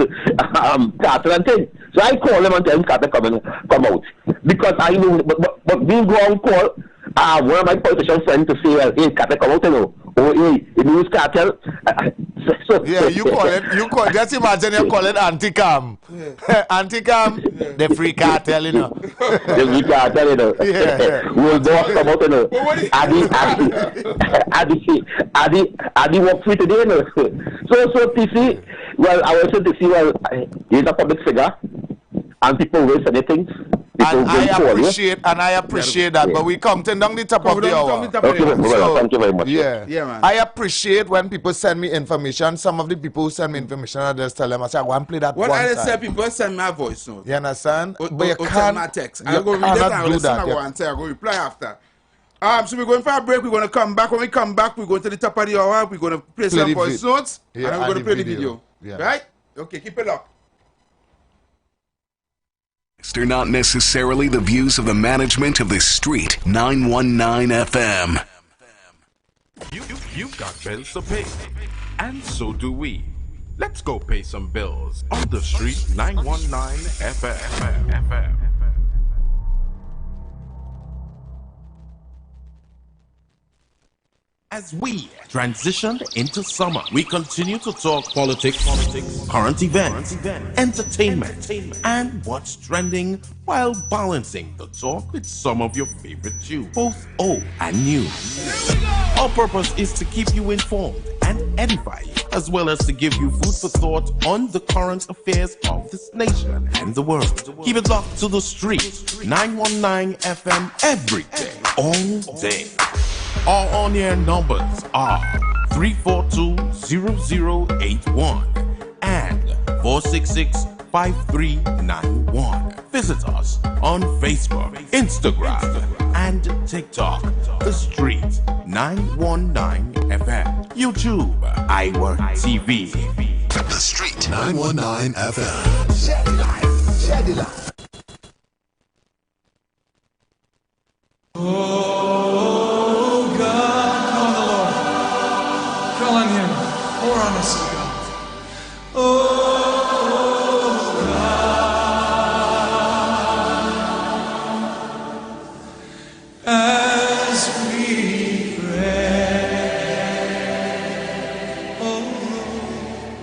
cartel and things. So I call him and tell him cartel come out. Because I know, but being go on call, one of my politician friends to say, hey, cartel come out, you know. Oh, hey, the news cartel. Yeah, you call it, just imagine you call it anti-cam. Anti-cam, the free cartel, you know. The free cartel, you know. Yeah. We'll boss come out, you know. Adi work free today, you know. So TC, well, I was saying to see, well, he's a public figure, and people waste anything. And I appreciate that, but we counting down the top of the hour. Thank you very much. Yeah, man. I appreciate when people send me information. Some of the people who send me information, I just tell them, I say, I want to play that one time. What I say, people send me a voice note. You understand? But you can't my text. I'll go read it and I'll listen. I'll go reply after. So we're going for a break. We're going to come back. When we come back, we're going to the top of the hour. We're going to play some voice notes. And we're going to play the video. Right? Okay, keep it up. They're not necessarily the views of the management of the Street 919 FM. You've got bills to pay, and so do we. Let's go pay some bills on the Street 919 FM. As we transition into summer, we continue to talk politics, current events, entertainment, and what's trending while balancing the talk with some of your favorite tunes, both old and new. Our purpose is to keep you informed and edify you, as well as to give you food for thought on the current affairs of this nation and the world. Keep it locked to the street. 919 FM every day, all day. Our on-air numbers are 342-0081 and 466-5391. Visit us on Facebook, Instagram, and TikTok. The Street 919 FM. YouTube, IWER TV. The Street 919 FM. Shed it live. Shed it live. Oh God, call on the Lord. Call on Him. Pour on us, oh God. Oh God, as we pray, oh Lord.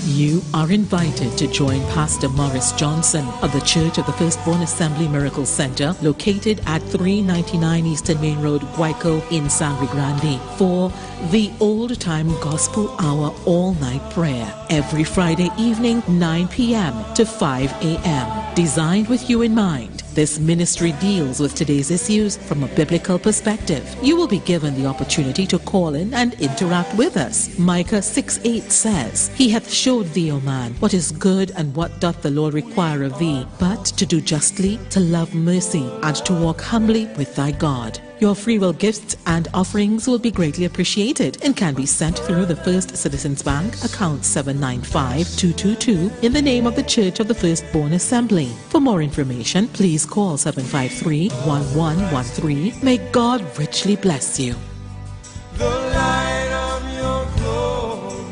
You are invited to join Pastor Morris Johnson of the Church of the Firstborn Assembly Miracle Center, located at 399 Eastern Main Road, Guayco in Sangre Grande, for the Old Time Gospel Hour all-night prayer every Friday evening, 9 p.m. to 5 a.m. Designed with you in mind, this ministry deals with today's issues from a biblical perspective. You will be given the opportunity to call in and interact with us. Micah 6:8 says, He hath showed thee, O man, what is good and what doth the Lord require of thee, but to do justly, to love mercy, and to walk humbly with thy God. Your free will gifts and offerings will be greatly appreciated and can be sent through the First Citizens Bank, account 795-222, in the name of the Church of the Firstborn Assembly. For more information, please call 753-1113. May God richly bless you. The light of your glory.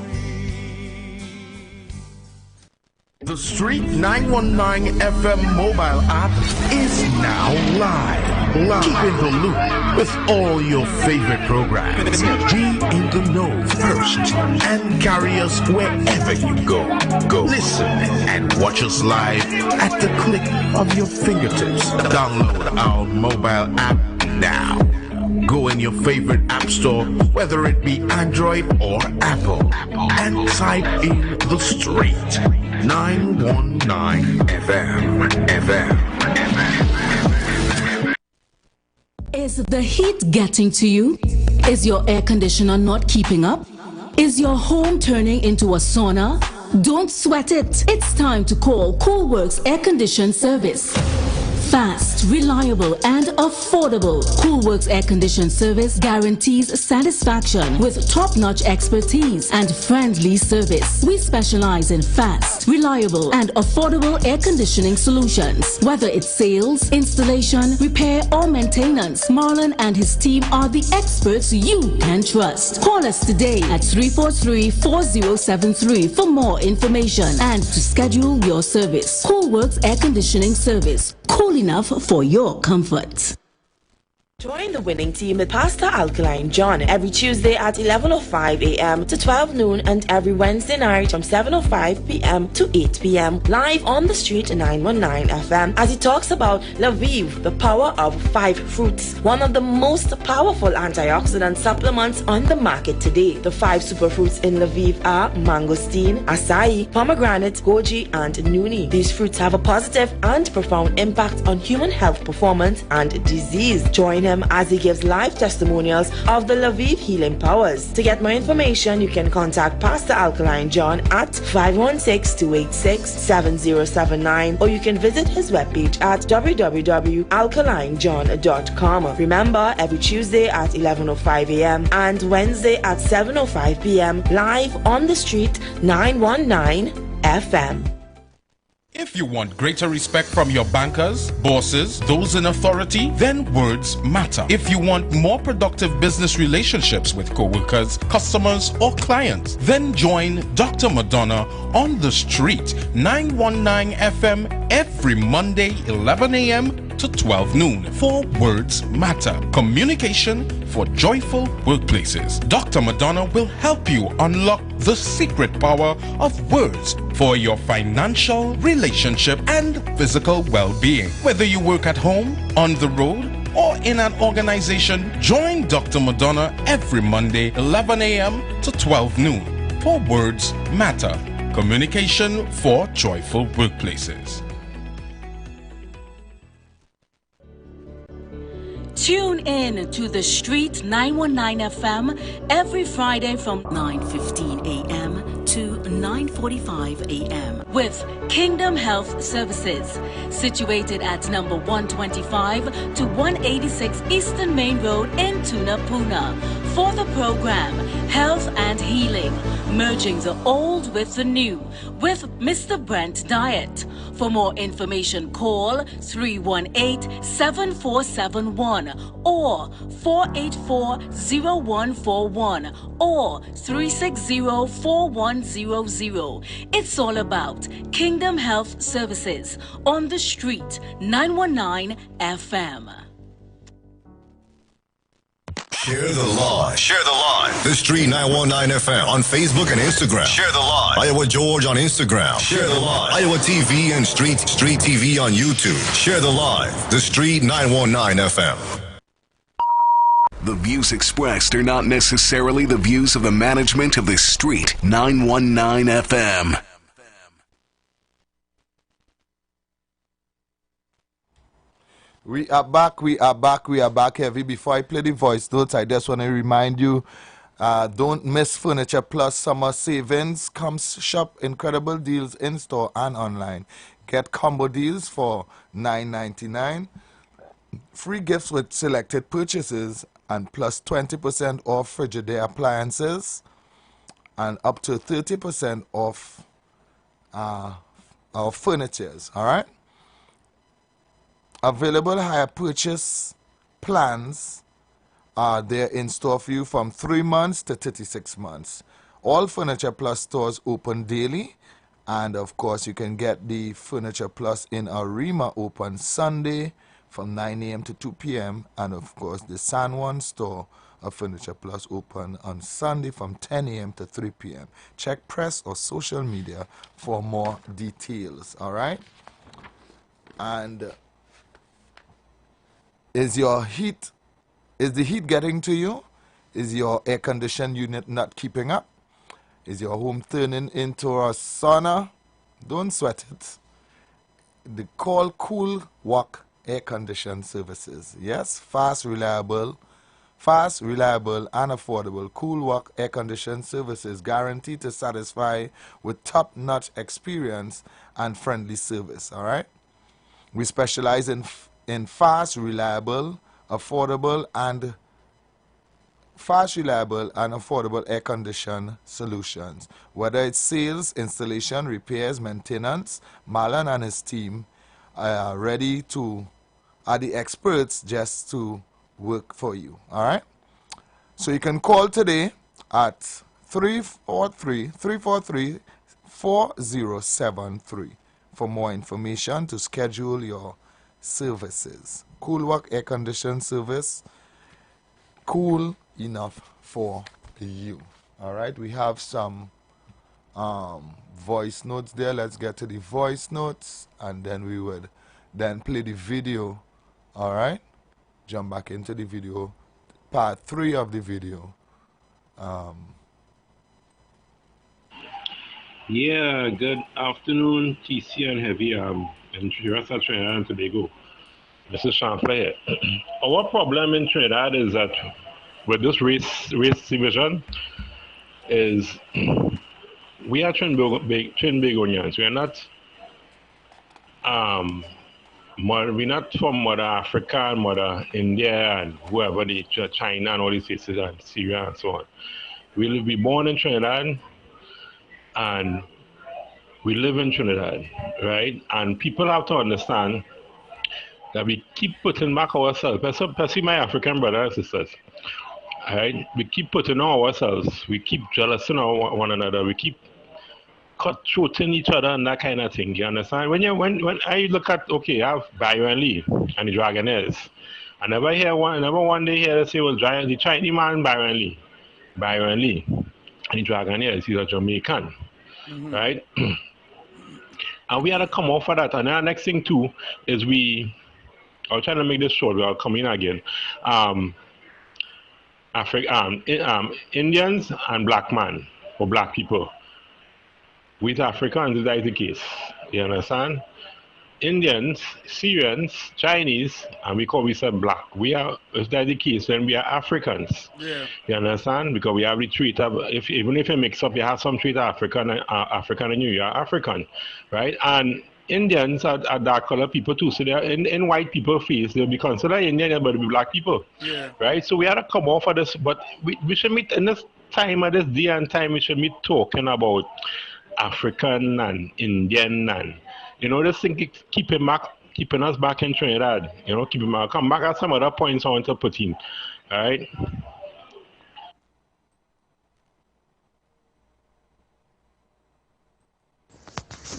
The Street 919 FM mobile app is now live. Keep in the loop with all your favorite programs. Be in the know first and carry us wherever you go. Listen and watch us live at the click of your fingertips. Download our mobile app now. Go in your favorite app store, whether it be Android or Apple, and type in The Street 919 FM. Is the heat getting to you? Is your air conditioner not keeping up? Is your home turning into a sauna? Don't sweat it. It's time to call Coolworks Air Condition Service. Fast, reliable, and affordable. Coolworks Air Condition Service guarantees satisfaction with top-notch expertise and friendly service. We specialize in fast, reliable, and affordable air conditioning solutions. Whether it's sales, installation, repair, or maintenance, Marlon and his team are the experts you can trust. Call us today at 343-4073 for more information and to schedule your service. Coolworks Air Conditioning Service. Cool enough for your comfort. Join the winning team with Pastor Alkaline John every Tuesday at 11:05 a.m. to 12 noon and every Wednesday night from 7:05 p.m. to 8 p.m. live on the Street 919 FM as he talks about Lviv, the power of 5 fruits, one of the most powerful antioxidant supplements on the market today. The 5 superfruits in Lviv are mangosteen, acai, pomegranate, goji, and nuni. These fruits have a positive and profound impact on human health performance and disease. Join him as he gives live testimonials of the Lviv healing powers. To get more information, you can contact Pastor Alkaline John at 516-286-7079 or you can visit his webpage at www.alkalinejohn.com. Remember, every Tuesday at 11:05 a.m. and Wednesday at 7:05 p.m. live on the Street 919 FM. If you want greater respect from your bankers, bosses, those in authority, then words matter. If you want more productive business relationships with co-workers, customers, or clients, then join Dr. Madonna on the Street 919 FM every Monday 11 a.m. to 12 noon for Words Matter. Communication for joyful workplaces. Dr. Madonna will help you unlock the secret power of words for your financial, relationship, and physical well-being. Whether you work at home, on the road, or in an organization, join Dr. Madonna every Monday, 11 a.m. to 12 noon for Words Matter, communication for joyful workplaces. Tune in to The Street 919 FM every Friday from 9:15 a.m. to 9:45 a.m. with Kingdom Health Services, situated at number 125 to 186 Eastern Main Road in Tunapuna, for the program Health and Healing, merging the old with the new, with Mr. Brent Diet. For more information, call 318-7471 or 484-0141 or 360-4100. It's all about Kingdom Health Services on The Street 919 FM. Share the live. Share the live. The Street 919 FM on Facebook and Instagram. Share the live. Iowa George on Instagram. Share the live. Iowa TV and Street TV on YouTube. Share the live. The Street 919 FM. The views expressed are not necessarily the views of the management of the Street 919 FM. We are back heavy. Before I play the voice notes, I just want to remind you, don't miss Furniture Plus summer savings. Come shop incredible deals in store and online. Get combo deals for $9.99. Free gifts with selected purchases and plus 20% off Frigidaire appliances and up to 30% off our furnitures. All right. Available hire purchase plans are there in store for you from 3 months to 36 months. All Furniture Plus stores open daily, and of course you can get the Furniture Plus in Arima open Sunday from 9 a.m. to 2 p.m. and of course the San Juan store of Furniture Plus open on Sunday from 10 a.m. to 3 p.m. Check press or social media for more details. All right. And is the heat getting to you? Is your air conditioning unit not keeping up? Is your home turning into a sauna? Don't sweat it. They call Cool Walk Air Condition Services. Yes, fast, reliable, and affordable. Cool Walk Air Condition Services, guaranteed to satisfy with top-notch experience and friendly service. All right. We specialize in fast, reliable, affordable, and air condition solutions. Whether it's sales, installation, repairs, maintenance, Marlon and his team are the experts just to work for you. All right. So you can call today at 343-4073 for more information to schedule your services. Cool Walk Air Condition Service, cool enough for you. All right, we have some voice notes there. Let's get to the voice notes, and then we would then play the video. All right, jump back into the video, part 3 of the video. Yeah, good afternoon, TC and Heavy, and the rest of Trinidad and Tobago. This is Sean Flair. Our problem in Trinidad is that with this race division is we are Trinbagonians. We are not we're not from Mother Africa and Mother India and whoever, China and all these places and Syria and so on. We born in Trinidad and we live in Trinidad, right? And people have to understand that we keep putting back ourselves, especially my African brothers and sisters, right? We keep putting on ourselves, we keep jealousing one another, we keep shooting each other and that kind of thing, you understand? When I look at, okay, I have Byron Lee and the Dragonaires, I never one day hear they say, well, the Chinese man Byron Lee and the Dragonaires, he's a Jamaican, right? And we had to come off of that. And the next thing too is we I'll try to make this short. I'll come in again. Indians and black man or black people. With Africans, that is the case. You understand? Indians, Syrians, Chinese, and we say black. We are, is that the case when we are Africans? Yeah. You understand? Because we have the trait of, even if you mix up, you have some trait of African and you are African, right? And Indians are dark color people too, so they are in white people's face, they'll be considered Indian, but they'll be black people, yeah, right? So we have to come off of this, but we should meet in this time, at this day and time, we should be talking about African and Indian and, you know, this thing keeping us back in Trinidad, you know, come back at some other points I want to put in, all right?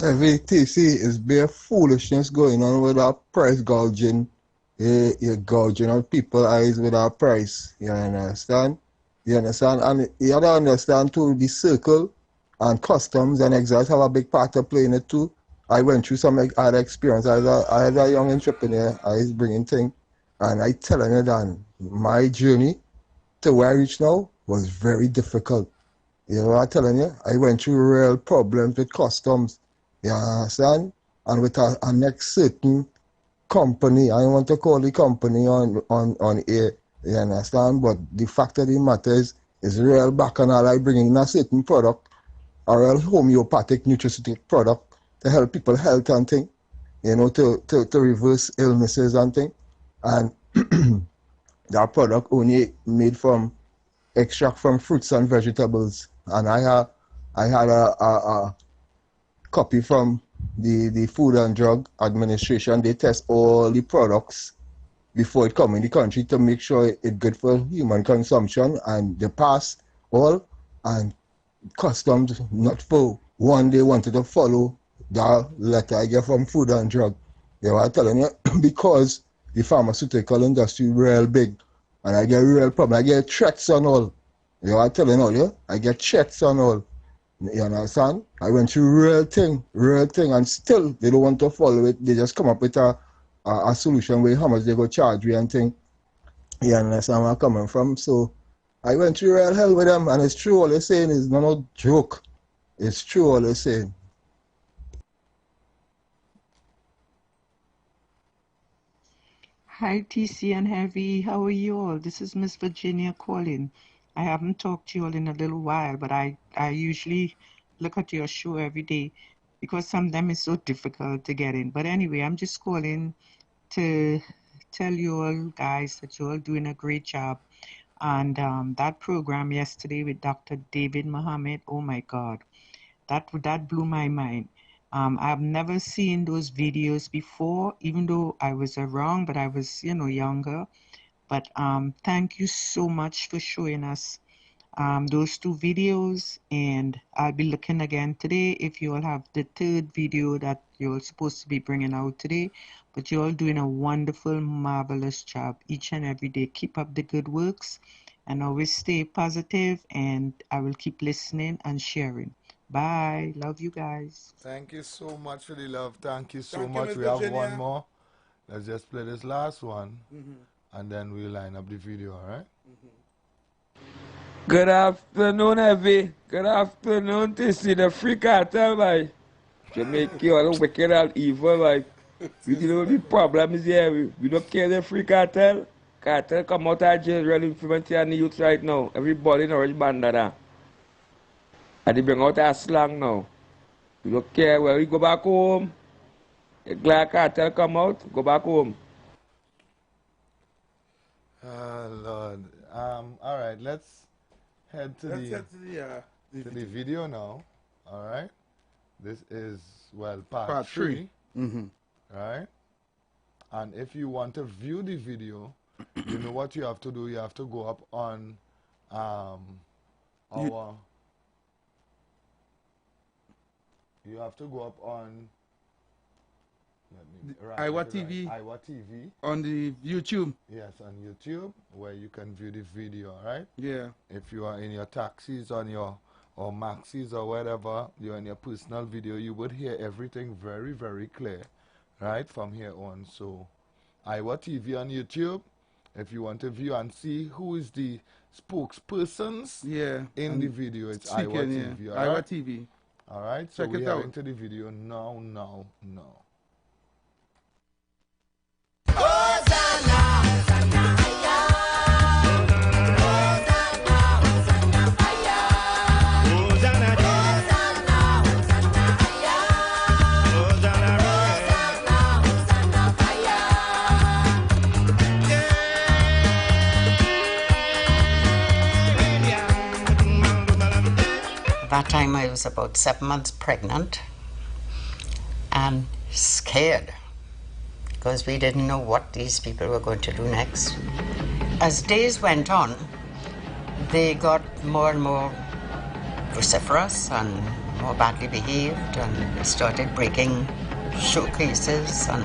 Every TC is bare foolishness going on with our price gouging. You're gouging on people's eyes with our price. You understand? You understand? And you have to understand too, the circle and customs and exile have a big part to play in it too. I went through some other experience. I had a young entrepreneur, I was bringing things, and I telling you that my journey to where I reach now was very difficult. You know what I'm telling you? I went through real problems with customs. You understand? And with a next certain company, I don't want to call the company on air, you understand? But the fact of the matter is real bacchanal. I bring in a certain product, a real homeopathic nutraceutic product to help people health and thing, you know, to reverse illnesses and thing. And that product only made from extract from fruits and vegetables. And I had a copy from the Food and Drug Administration. They test all the products before it come in the country to make sure it's good for human consumption, and they pass all, and customs not for one they wanted to follow that letter I get from Food and Drug. They were telling you because the pharmaceutical industry real big, and I get real problem. I get threats on all. They were telling all you, I get checks on all. You understand? I went through real thing, and still they don't want to follow it. They just come up with a solution where how much they go charge me and thing. You understand where I'm coming from? So I went through real hell with them, and it's true all they're saying is no joke. It's true all they're saying. Hi TC and Heavy, how are you all? This is Miss Virginia calling. I haven't talked to you all in a little while, but I usually look at your show every day because sometimes it's so difficult to get in. But anyway, I'm just calling to tell you all guys that you're all doing a great job. And that program yesterday with Dr. David Muhammad, oh my God, that blew my mind. I've never seen those videos before, even though I was around, but I was, you know, younger. But thank you so much for showing us those two videos, and I'll be looking again today if you all have the third video that you're supposed to be bringing out today. But you're all doing a wonderful, marvelous job each and every day. Keep up the good works and always stay positive, and I will keep listening and sharing. Bye. Love you guys. Thank you so much for the love. Thank you so Thank you, much. Miss We have Virginia. one more. Let's just play this last one, Mhm. and then we'll line up the video, all right? Good afternoon, Heavy. Good afternoon, TC. The free cartel, like, to make you all wicked and evil, like, we deal with the problems here. We don't care the free cartel. Cartel come out of jail, really implementing the youth right now. Everybody in orange bandana. And they bring out a slang now. We don't care where we go back home. The glad cartel come out, go back home. Lord. All right, let's head to the video now. All right. This is, well, part three. Mhm. Right? And if you want to view the video, you know what you have to do. You have to go up on you have to go up on IWER TV. IWER TV. On the YouTube. Yes, on YouTube, where you can view the video, right? Yeah. If you are in your taxis, or maxis or whatever, you're in your personal video, you would hear everything very, very clear, right, from here on. So IWER TV on YouTube. If you want to view and see who is the spokespersons in the video, it's IWER TV. Yeah. All right? IWER TV. All right, so Check we it are out. into the video now. That time I was about 7 months pregnant and scared because we didn't know what these people were going to do next. As days went on, they got more and more vociferous and more badly behaved, and they started breaking showcases and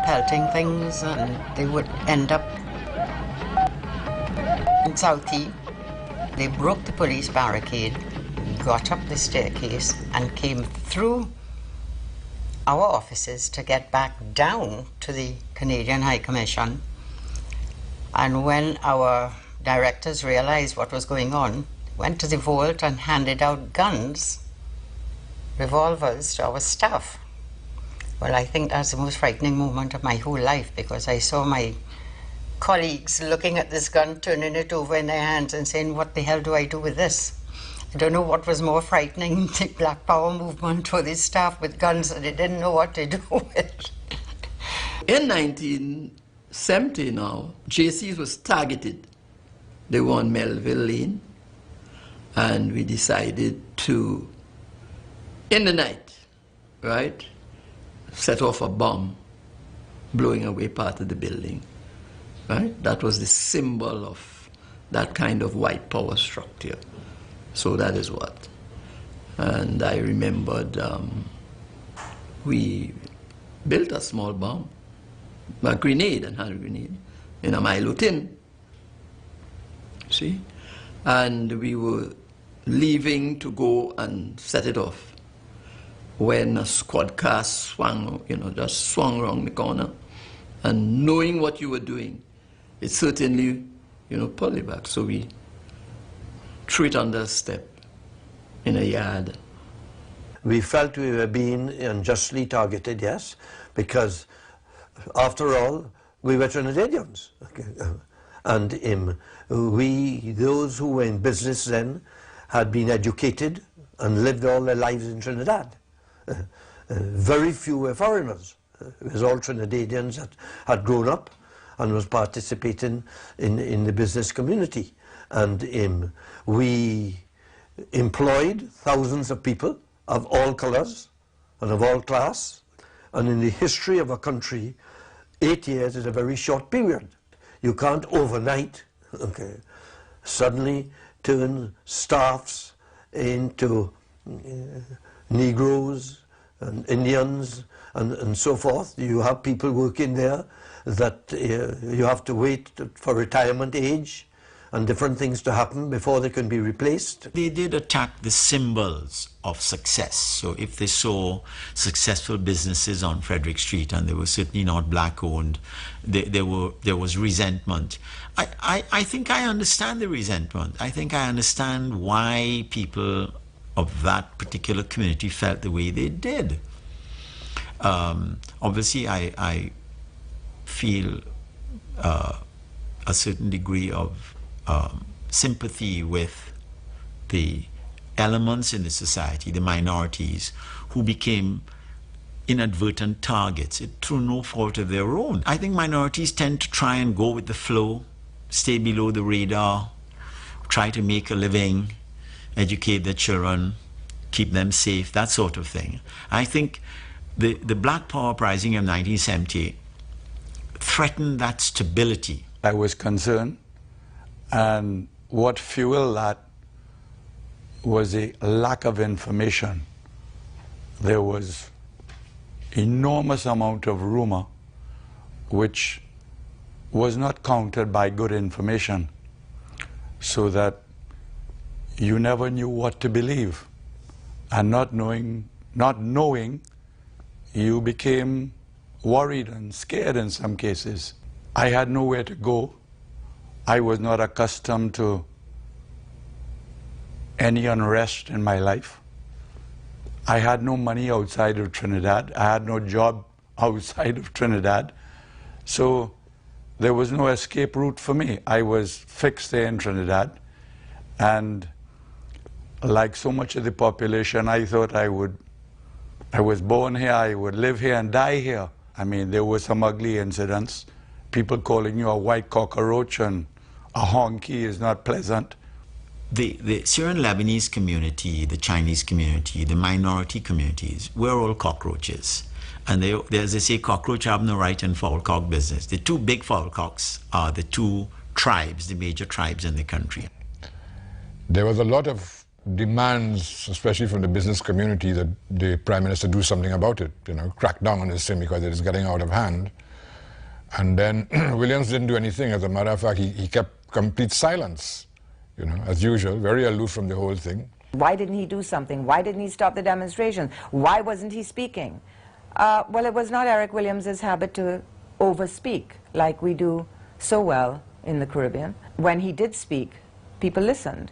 pelting things, and they would end up in Southie. They broke the police barricade, got up the staircase and came through our offices to get back down to the Canadian High Commission. And when our directors realized what was going on, went to the vault and handed out guns, revolvers to our staff. Well, I think that's the most frightening moment of my whole life, because I saw my colleagues looking at this gun, turning it over in their hands and saying, what the hell do I do with this? I don't know what was more frightening, the Black Power movement or the staff with guns that they didn't know what to do with. In 1970 now, JCs was targeted. They were on Melville Lane, and we decided to, in the night, right, set off a bomb, blowing away part of the building. Right? That was the symbol of that kind of white power structure. So that is what. And I remembered we built a small bomb, a grenade, and hand grenade, in a Milo tin. See? And we were leaving to go and set it off when a squad car swung, just swung around the corner. And knowing what you were doing, it certainly, pulled it back. So we threw it under a step in a yard. We felt we were being unjustly targeted, yes, because after all, we were Trinidadians. Okay. And those who were in business then, had been educated and lived all their lives in Trinidad. Very few were foreigners. It was all Trinidadians that had grown up and was participating in the business community. And we employed thousands of people of all colours and of all class. And in the history of a country, 8 years is a very short period. You can't overnight, suddenly turn staffs into Negroes and Indians and so forth. You have people working there that you have to wait for retirement age and different things to happen before they can be replaced. They did attack the symbols of success. So if they saw successful businesses on Frederick Street and they were certainly not black owned, there was resentment. I think I understand the resentment. I think I understand why people of that particular community felt the way they did. Obviously, I feel a certain degree of sympathy with the elements in the society, the minorities, who became inadvertent targets through no fault of their own. I think minorities tend to try and go with the flow, stay below the radar, try to make a living, educate their children, keep them safe, that sort of thing. I think the Black Power uprising of 1970 threatened that stability. I was concerned, and what fueled that was a lack of information. There was enormous amount of rumor which was not countered by good information, so that you never knew what to believe, and not knowing you became worried and scared in some cases. I had nowhere to go. I was not accustomed to any unrest in my life. I had no money outside of Trinidad. I had no job outside of Trinidad. So there was no escape route for me. I was fixed there in Trinidad. And like so much of the population, I thought I was born here, I would live here and die here. I mean, there were some ugly incidents. People calling you a white cockroach and a honky is not pleasant. The Syrian Lebanese community, the Chinese community, the minority communities, we're all cockroaches. And as they say, cockroach have no right in foul cock business. The two big foul cocks are the two tribes, the major tribes in the country. There was a lot of demands, especially from the business community, that the Prime Minister do something about it, you know, crack down on this thing because it is getting out of hand. And then Williams didn't do anything. As a matter of fact, he kept complete silence, you know, as usual, very aloof from the whole thing. Why didn't he do something? Why didn't he stop the demonstrations? Why wasn't he speaking? Well, it was not Eric Williams's habit to overspeak like we do so well in the Caribbean. When he did speak, people listened.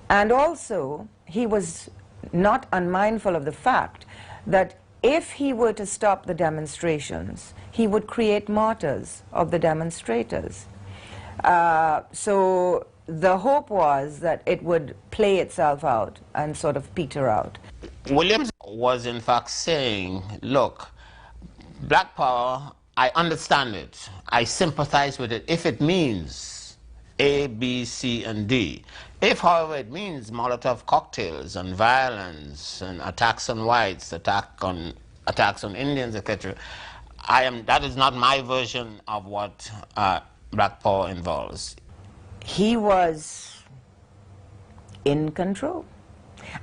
And also, he was not unmindful of the fact that if he were to stop the demonstrations, he would create martyrs of the demonstrators. So the hope was that it would play itself out and sort of peter out. Williams was in fact saying, look, Black Power, I understand it, I sympathize with it if it means A, B, C, and D. If, however, it means Molotov cocktails and violence and attacks on whites, attacks on Indians, etc., that is not my version of what Black Power involves. He was in control.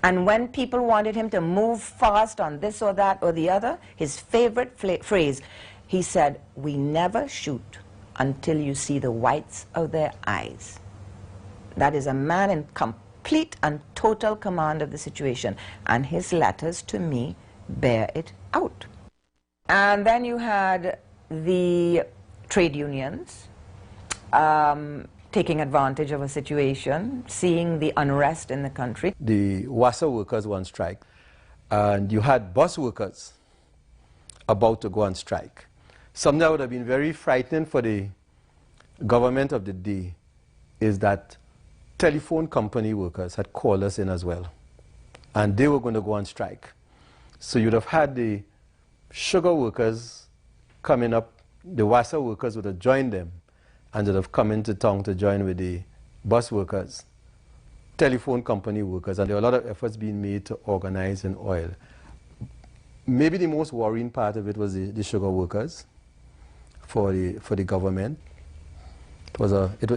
And when people wanted him to move fast on this or that or the other, his favorite phrase, he said, "We never shoot until you see the whites of their eyes." That is a man in complete and total command of the situation. And his letters to me bear it out. And then you had the trade unions taking advantage of a situation, seeing the unrest in the country. The WASA workers were on strike, and you had bus workers about to go on strike. Something that would have been very frightening for the government of the day is that telephone company workers had called us in as well, and they were going to go on strike. So you'd have had the sugar workers coming up, the WASA workers would have joined them, and would have come into town to join with the bus workers, telephone company workers, and there were a lot of efforts being made to organize in oil. Maybe the most worrying part of it was the sugar workers for the government. It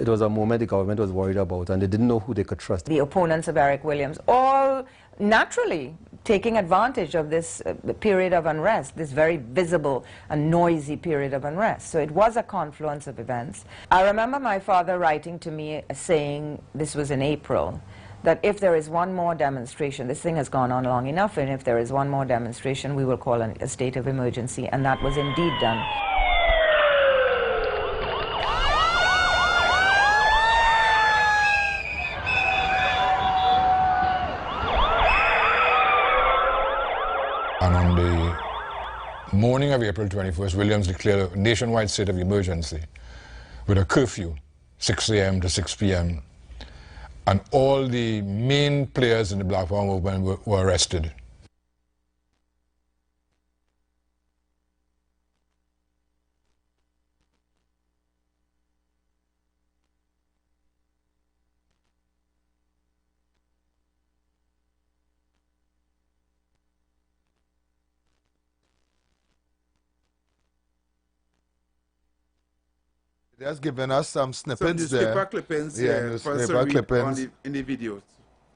was a moment the government was worried about, and they didn't know who they could trust. The opponents of Eric Williams, all naturally taking advantage of this period of unrest, this very visible and noisy period of unrest. So it was a confluence of events. I remember my father writing to me saying, this was in April, that if there is one more demonstration, this thing has gone on long enough, and if there is one more demonstration, we will call a state of emergency, and that was indeed done. And on the morning of April 21st, Williams declared a nationwide state of emergency with a curfew, 6 a.m. to 6 p.m. And all the main players in the Black Power movement were arrested. They has given us some snippets some newspaper there. clippings, Yeah, for us to newspaper read clippings. in the videos.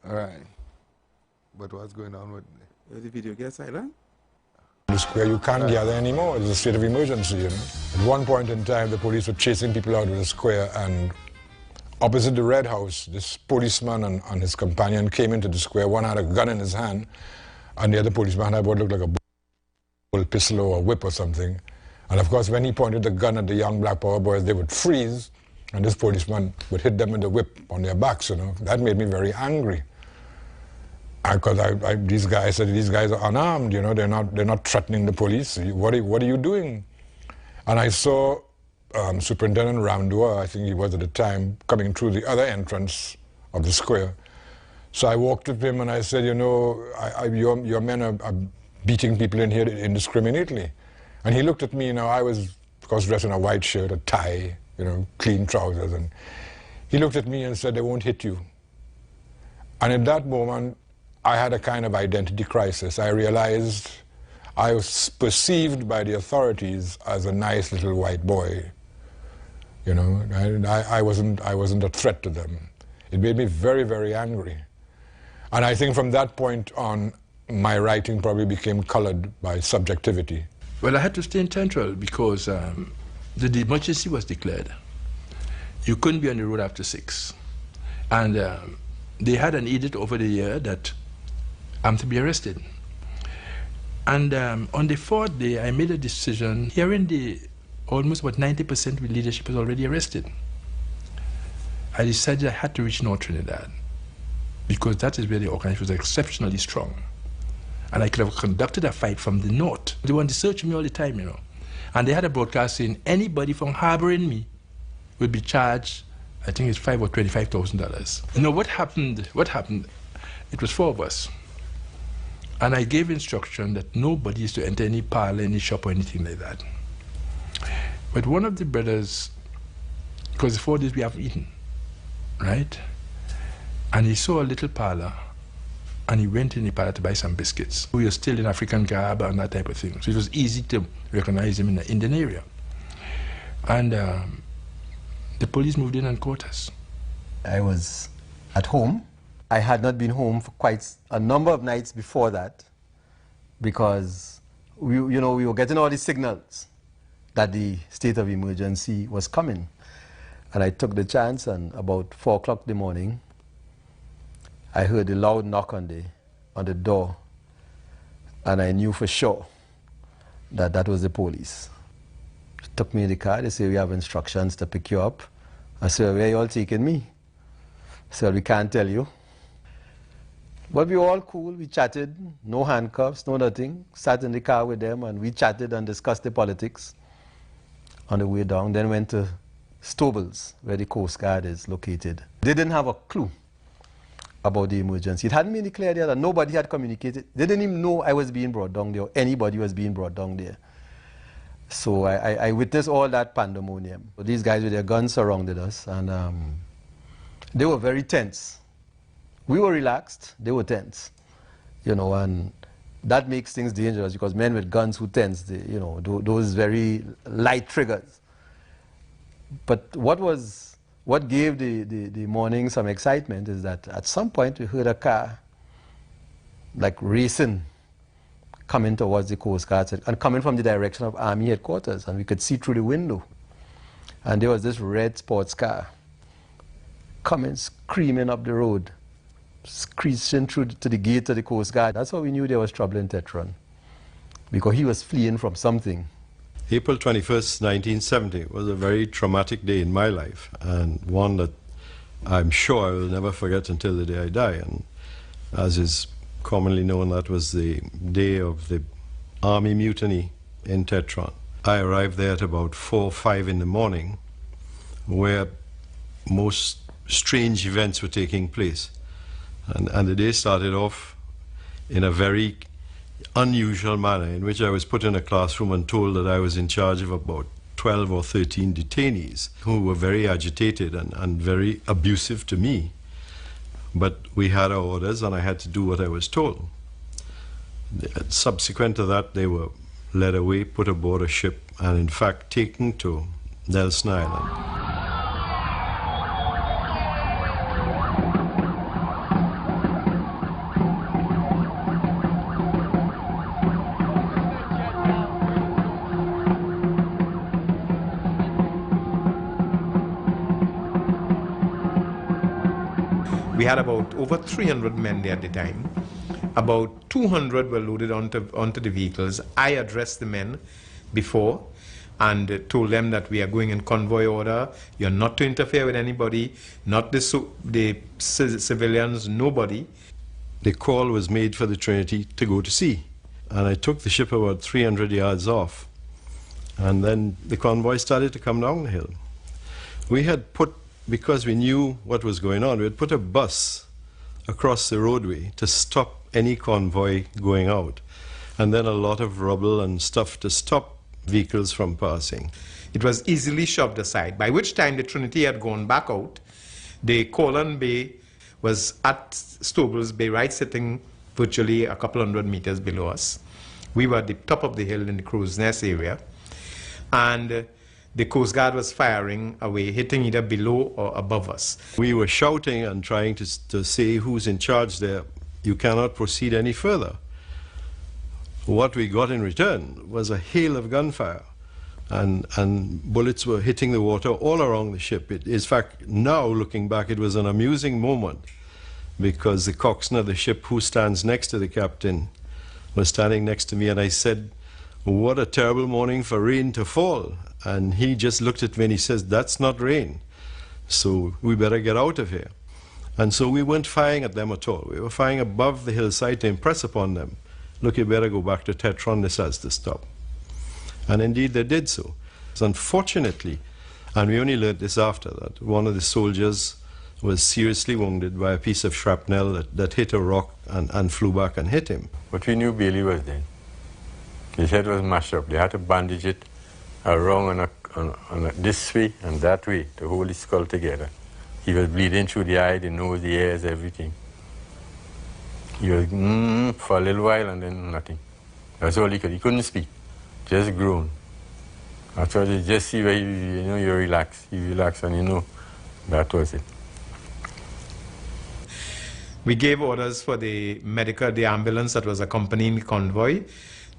All right. But what's going on with the video get silent? The square you can't gather anymore. It's a state of emergency, you know. At one point in time, the police were chasing people out of the square, and opposite the Red House, this policeman and his companion came into the square. One had a gun in his hand, and the other policeman had what looked like a bull pistol or a whip or something. And of course, when he pointed the gun at the young Black Power boys, they would freeze, and this policeman would hit them with the whip on their backs, you know. That made me very angry. Because these guys are unarmed, you know, they're not threatening the police. What are you doing? And I saw Superintendent Ramdua, I think he was at the time, coming through the other entrance of the square. So I walked with him and I said, you know, your men are beating people in here indiscriminately. And he looked at me, you know, I was, of course, dressed in a white shirt, a tie, you know, clean trousers. And he looked at me and said, they won't hit you. And at that moment, I had a kind of identity crisis. I realized I was perceived by the authorities as a nice little white boy. You know, I wasn't a threat to them. It made me very, very angry. And I think from that point on, my writing probably became colored by subjectivity. Well, I had to stay in Central because the emergency was declared. You couldn't be on the road after 6. And they had an edict over the year that I'm to be arrested. And on the 4th day, I made a decision, hearing almost about 90% of the leadership was already arrested. I decided I had to reach North Trinidad because that is where the organization was exceptionally strong. And I could have conducted a fight from the north. They wanted to search me all the time, you know. And they had a broadcast saying anybody from harboring me would be charged, I think it's $5,000 or $25,000. You know, what happened? It was 4 of us. And I gave instruction that nobody is to enter any parlor, any shop, or anything like that. But one of the brothers, because 4 days we have eaten, right? And he saw a little parlor, and he went in the parlor to buy some biscuits. We were still in African garb and that type of thing, so it was easy to recognize him in the Indian area. And the police moved in and caught us. I was at home. I had not been home for quite a number of nights before that because we were getting all these signals that the state of emergency was coming. And I took the chance, and about 4 o'clock in the morning, I heard a loud knock on the door, and I knew for sure that that was the police. They took me in the car. They said, we have instructions to pick you up. I said, where are you all taking me? I said, we can't tell you. But we were all cool. We chatted, no handcuffs, no nothing. Sat in the car with them, and we chatted and discussed the politics on the way down. Then went to Stobles, where the Coast Guard is located. They didn't have a clue about the emergency. It hadn't been declared yet, and nobody had communicated. They didn't even know I was being brought down there, or anybody was being brought down there. So I witnessed all that pandemonium. So these guys with their guns surrounded us, and they were very tense. We were relaxed, they were tense, you know, and that makes things dangerous because men with guns who tense, those very light triggers. But what gave the morning some excitement is that at some point we heard a car like racing coming towards the Coast Guard and coming from the direction of Army headquarters, and we could see through the window. And there was this red sports car coming screaming up the road, screeching through to the gate of the Coast Guard. That's how we knew there was trouble in Tetron, because he was fleeing from something. April 21st, 1970 was a very traumatic day in my life, and one that I'm sure I will never forget until the day I die. And as is commonly known, that was the day of the Army mutiny in Tetron. I arrived there at about 4 or 5 in the morning, where most strange events were taking place. And the day started off in a very unusual manner, in which I was put in a classroom and told that I was in charge of about 12 or 13 detainees who were very agitated and very abusive to me. But we had our orders, and I had to do what I was told. Subsequent to that, they were led away, put aboard a ship, and in fact taken to Nelson Island. We had about over 300 men there at the time. About 200 were loaded onto the vehicles. I addressed the men before, and told them that we are going in convoy order. You're not to interfere with anybody, not the civilians, nobody. The call was made for the Trinity to go to sea, and I took the ship about 300 yards off, and then the convoy started to come down the hill. We had put, because we knew what was going on, we had put a bus across the roadway to stop any convoy going out, and then a lot of rubble and stuff to stop vehicles from passing. It was easily shoved aside, by which time the Trinity had gone back out. The Colon Bay was at Stoble's Bay, right sitting virtually a couple 100 meters below us. We were at the top of the hill in the Crow's Nest area, and the Coast Guard was firing away, hitting either below or above us. We were shouting and trying to say who's in charge there. You cannot proceed any further. What we got in return was a hail of gunfire, and bullets were hitting the water all around the ship. It is, in fact, now looking back, it was an amusing moment, because the coxswain of the ship, who stands next to the captain, was standing next to me, and I said, "What a terrible morning for rain to fall." And he just looked at me and he says, "That's not rain, so we better get out of here." And so we weren't firing at them at all. We were firing above the hillside to impress upon them, "Look, you better go back to Tetron, this has to stop." And indeed they did so. Unfortunately, and we only learned this after, that one of the soldiers was seriously wounded by a piece of shrapnel that hit a rock and flew back and hit him. But we knew Bailey was dead. His head was mashed up. They had to bandage it around on this way and that way to hold his skull together. He was bleeding through the eye, the nose, the ears, everything. He was for a little while and then nothing. That's all he could. He couldn't speak, just groan. After you just see where you relax. You relax and you know that was it. We gave orders for the ambulance that was accompanying the convoy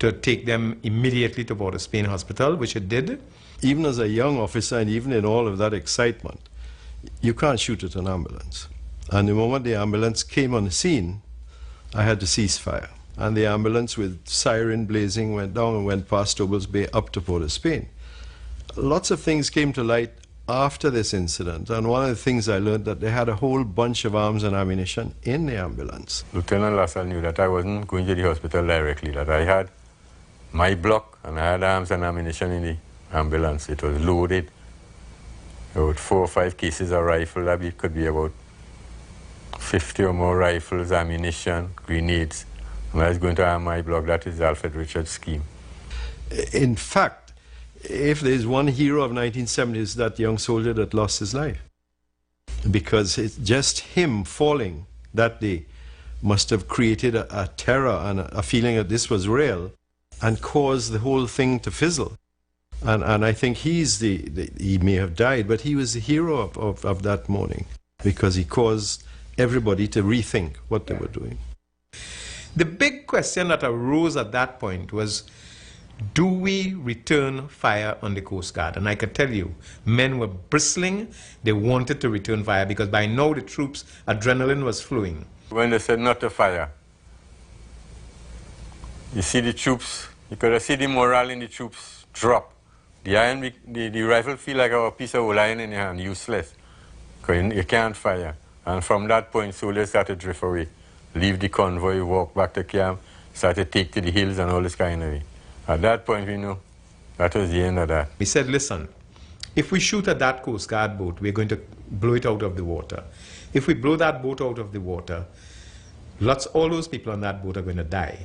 to take them immediately to Port of Spain Hospital, which it did. Even as a young officer, and even in all of that excitement, you can't shoot at an ambulance. And the moment the ambulance came on the scene, I had to cease fire. And the ambulance, with siren blazing, went down and went past Stoble's Bay up to Port of Spain. Lots of things came to light after this incident, and one of the things I learned, that they had a whole bunch of arms and ammunition in the ambulance. Lieutenant Lasalle knew that I wasn't going to the hospital directly, that I had my block and I had arms and ammunition in the ambulance. It was loaded. About 4 or 5 cases of rifle, that could be about 50 or more rifles, ammunition, grenades. And I was going to arm my block. That is Alfred Richards' scheme. In fact, if there's one hero of 1970s, that young soldier that lost his life. Because it's just him falling that day must have created a terror and a feeling that this was real, and caused the whole thing to fizzle. And I think he may have died, but he was the hero of that morning, because he caused everybody to rethink what they were doing. The big question that arose at that point was, do we return fire on the Coast Guard? And I could tell you, men were bristling. They wanted to return fire, because by now the troops' adrenaline was flowing. When they said not to fire, you see the troops, you could see the morale in the troops drop. The rifle feel like a piece of old iron in your hand, useless, because you can't fire. And from that point, soldiers started to drift away, leave the convoy, walk back to camp, started to take to the hills and all this kind of way. At that point, we knew that was the end of that. We said, listen, if we shoot at that Coast Guard boat, we're going to blow it out of the water. If we blow that boat out of the water, all those people on that boat are going to die.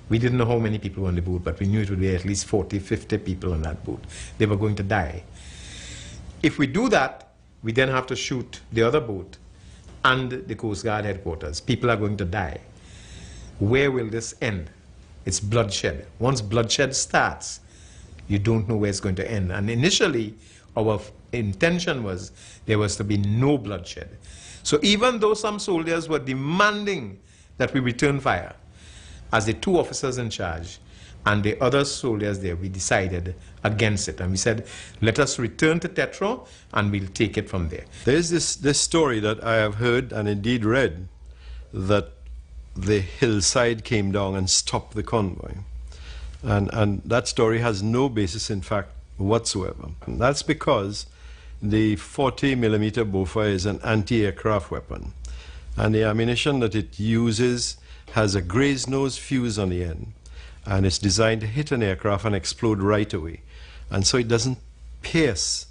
We didn't know how many people were on the boat, but we knew it would be at least 40, 50 people on that boat. They were going to die. If we do that, we then have to shoot the other boat and the Coast Guard headquarters. People are going to die. Where will this end? It's bloodshed. Once bloodshed starts, you don't know where it's going to end. And initially, our intention was there was to be no bloodshed. So even though some soldiers were demanding that we return fire, as the 2 officers in charge and the other soldiers there, we decided against it. And we said, let us return to Tetro and we'll take it from there. There's this story that I have heard and indeed read, that the hillside came down and stopped the convoy. And that story has no basis in fact whatsoever. And that's because the 40mm Boffa is an anti-aircraft weapon, and the ammunition that it uses has a grazed nose fuse on the end, and it's designed to hit an aircraft and explode right away, and so it doesn't pierce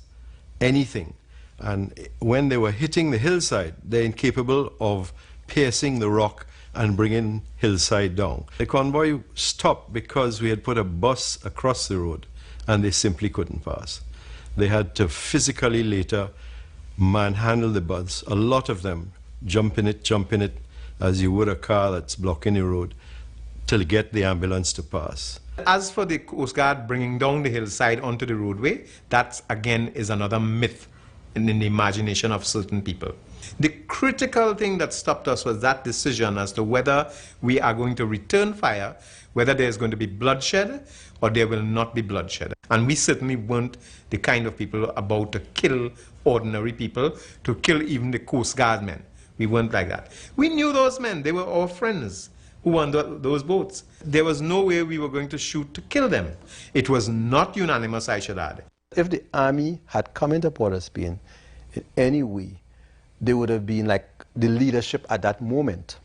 anything. And when they were hitting the hillside, they're incapable of piercing the rock and bringing hillside down. The convoy stopped because we had put a bus across the road and they simply couldn't pass. They had to physically later manhandle the bus. A lot of them jump in it, as you would a car that's blocking the road, to get the ambulance to pass. As for the Coast Guard bringing down the hillside onto the roadway, that again is another myth in the imagination of certain people. The critical thing that stopped us was that decision as to whether we are going to return fire, whether there's going to be bloodshed or there will not be bloodshed. And we certainly weren't the kind of people about to kill ordinary people, to kill even the Coast Guard men. We weren't like that. We knew those men. They were our friends who were on those boats. There was no way we were going to shoot to kill them. It was not unanimous, I should add. If the army had come into Port of Spain in any way, they would have been like the leadership at that moment,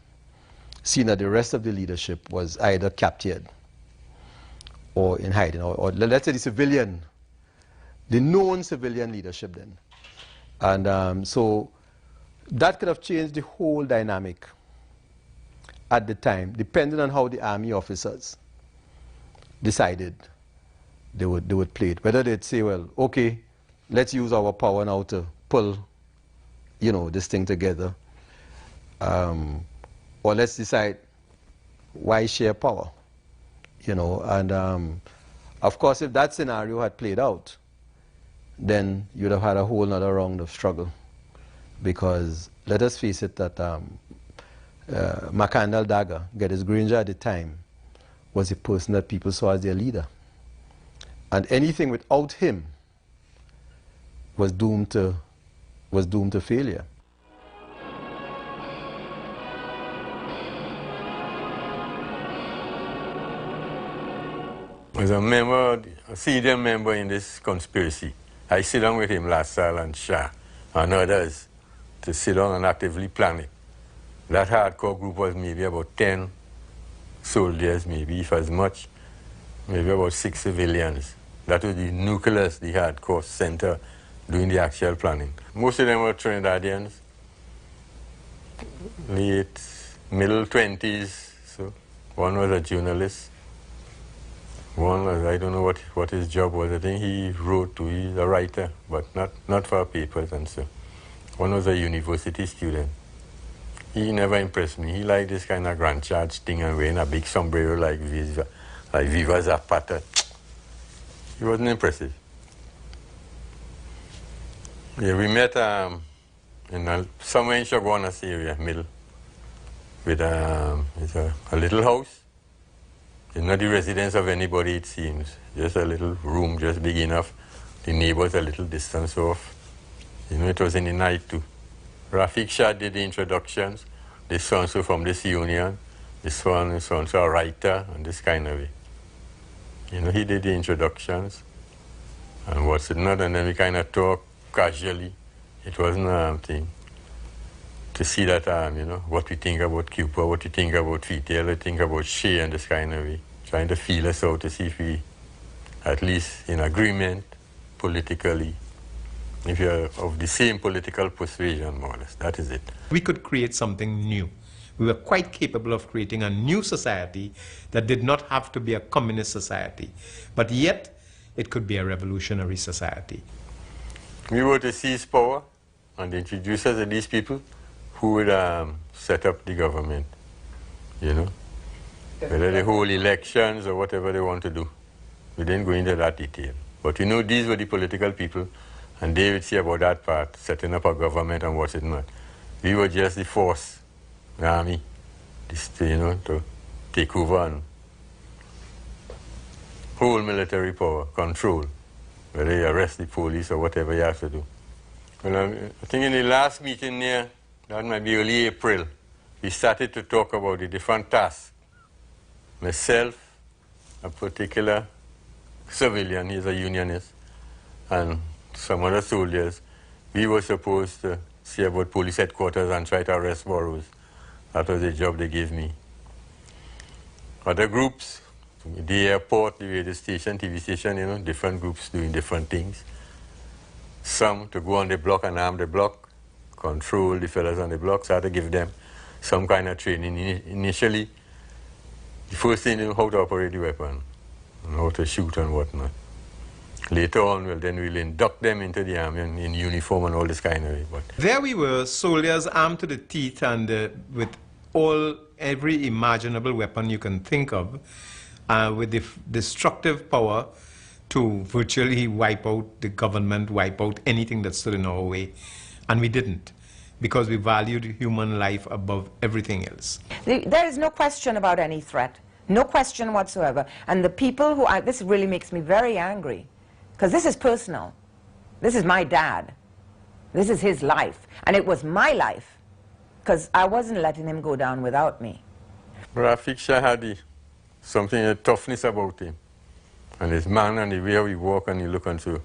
seeing that the rest of the leadership was either captured or in hiding, or let's say the known civilian leadership then. And so that could have changed the whole dynamic at the time, depending on how the army officers decided they would play it. Whether they'd say, well, okay, let's use our power now to pull, this thing together. Or let's decide why share power, And of course, if that scenario had played out, then you'd have had a whole other round of struggle. Because let us face it that Macandal Dagger, Geddes Granger at the time, was a person that people saw as their leader. And anything without him was doomed to failure. As a member, a senior member in this conspiracy, I sit down with him, LaSalle and Shah and others to sit down and actively plan it. That hardcore group was maybe about 10 soldiers, maybe if as much, maybe about 6 civilians. That was the nucleus, the hardcore center doing the actual planning. Most of them were Trinidadians, late, middle 20s. So one was a journalist. One was, I don't know what his job was. I think he wrote too. He's a writer, but not for papers and so. One was a university student. He never impressed me. He liked this kind of grand charge thing and wearing a big sombrero like Viva Zapata. He wasn't impressive. Yeah, we met somewhere in Chaguanas area, middle, with a little house. It's not the residence of anybody, it seems. Just a little room, just big enough. The neighbors a little distance off. It was in the night too. Rafiq Shah did the introductions. This so-and-so from this union, this one is so-and-so a writer, and this kind of way. He did the introductions. And what's it not? And then we kind of talk casually. It wasn't a thing. To see that, what we think about Cuba, what we think about Fidel, what we think about Shea and this kind of way. Trying to feel us out to see if we, at least in agreement, politically, if you're of the same political persuasion, more or less. That is it. We could create something new. We were quite capable of creating a new society that did not have to be a communist society, but yet it could be a revolutionary society. We were to seize power and introduce us to these people who would set up the government, whether they hold elections or whatever they want to do. We didn't go into that detail. But these were the political people, and they would see about that part, setting up a government and what's it not. We were just the force, the army, to take over and hold military power, control, whether you arrest the police or whatever you have to do. Well, I think in the last meeting there, that might be early April, we started to talk about the different tasks. Myself, a particular civilian, he's a unionist, and some other soldiers, we were supposed to see about police headquarters and try to arrest borrowers. That was the job they gave me. Other groups, the airport, the radio station, TV station, you know, different groups doing different things. Some to go on the block and arm the block, control the fellas on the block, so I had to give them some kind of training. Initially, the first thing, how to operate the weapon, and how to shoot and whatnot. Later on, well, then we'll induct them into the army in uniform and all this kind of way. But there we were, soldiers armed to the teeth and with every imaginable weapon you can think of, with the destructive power to virtually wipe out the government, wipe out anything that stood in our way. And we didn't, because we valued human life above everything else. There is no question about any threat, no question whatsoever. And the people who, this really makes me very angry, because this is personal. This is my dad. This is his life. And it was my life, because I wasn't letting him go down without me. Rafiq Shah had something, a toughness about him. And his man and the way he walk and he look and so.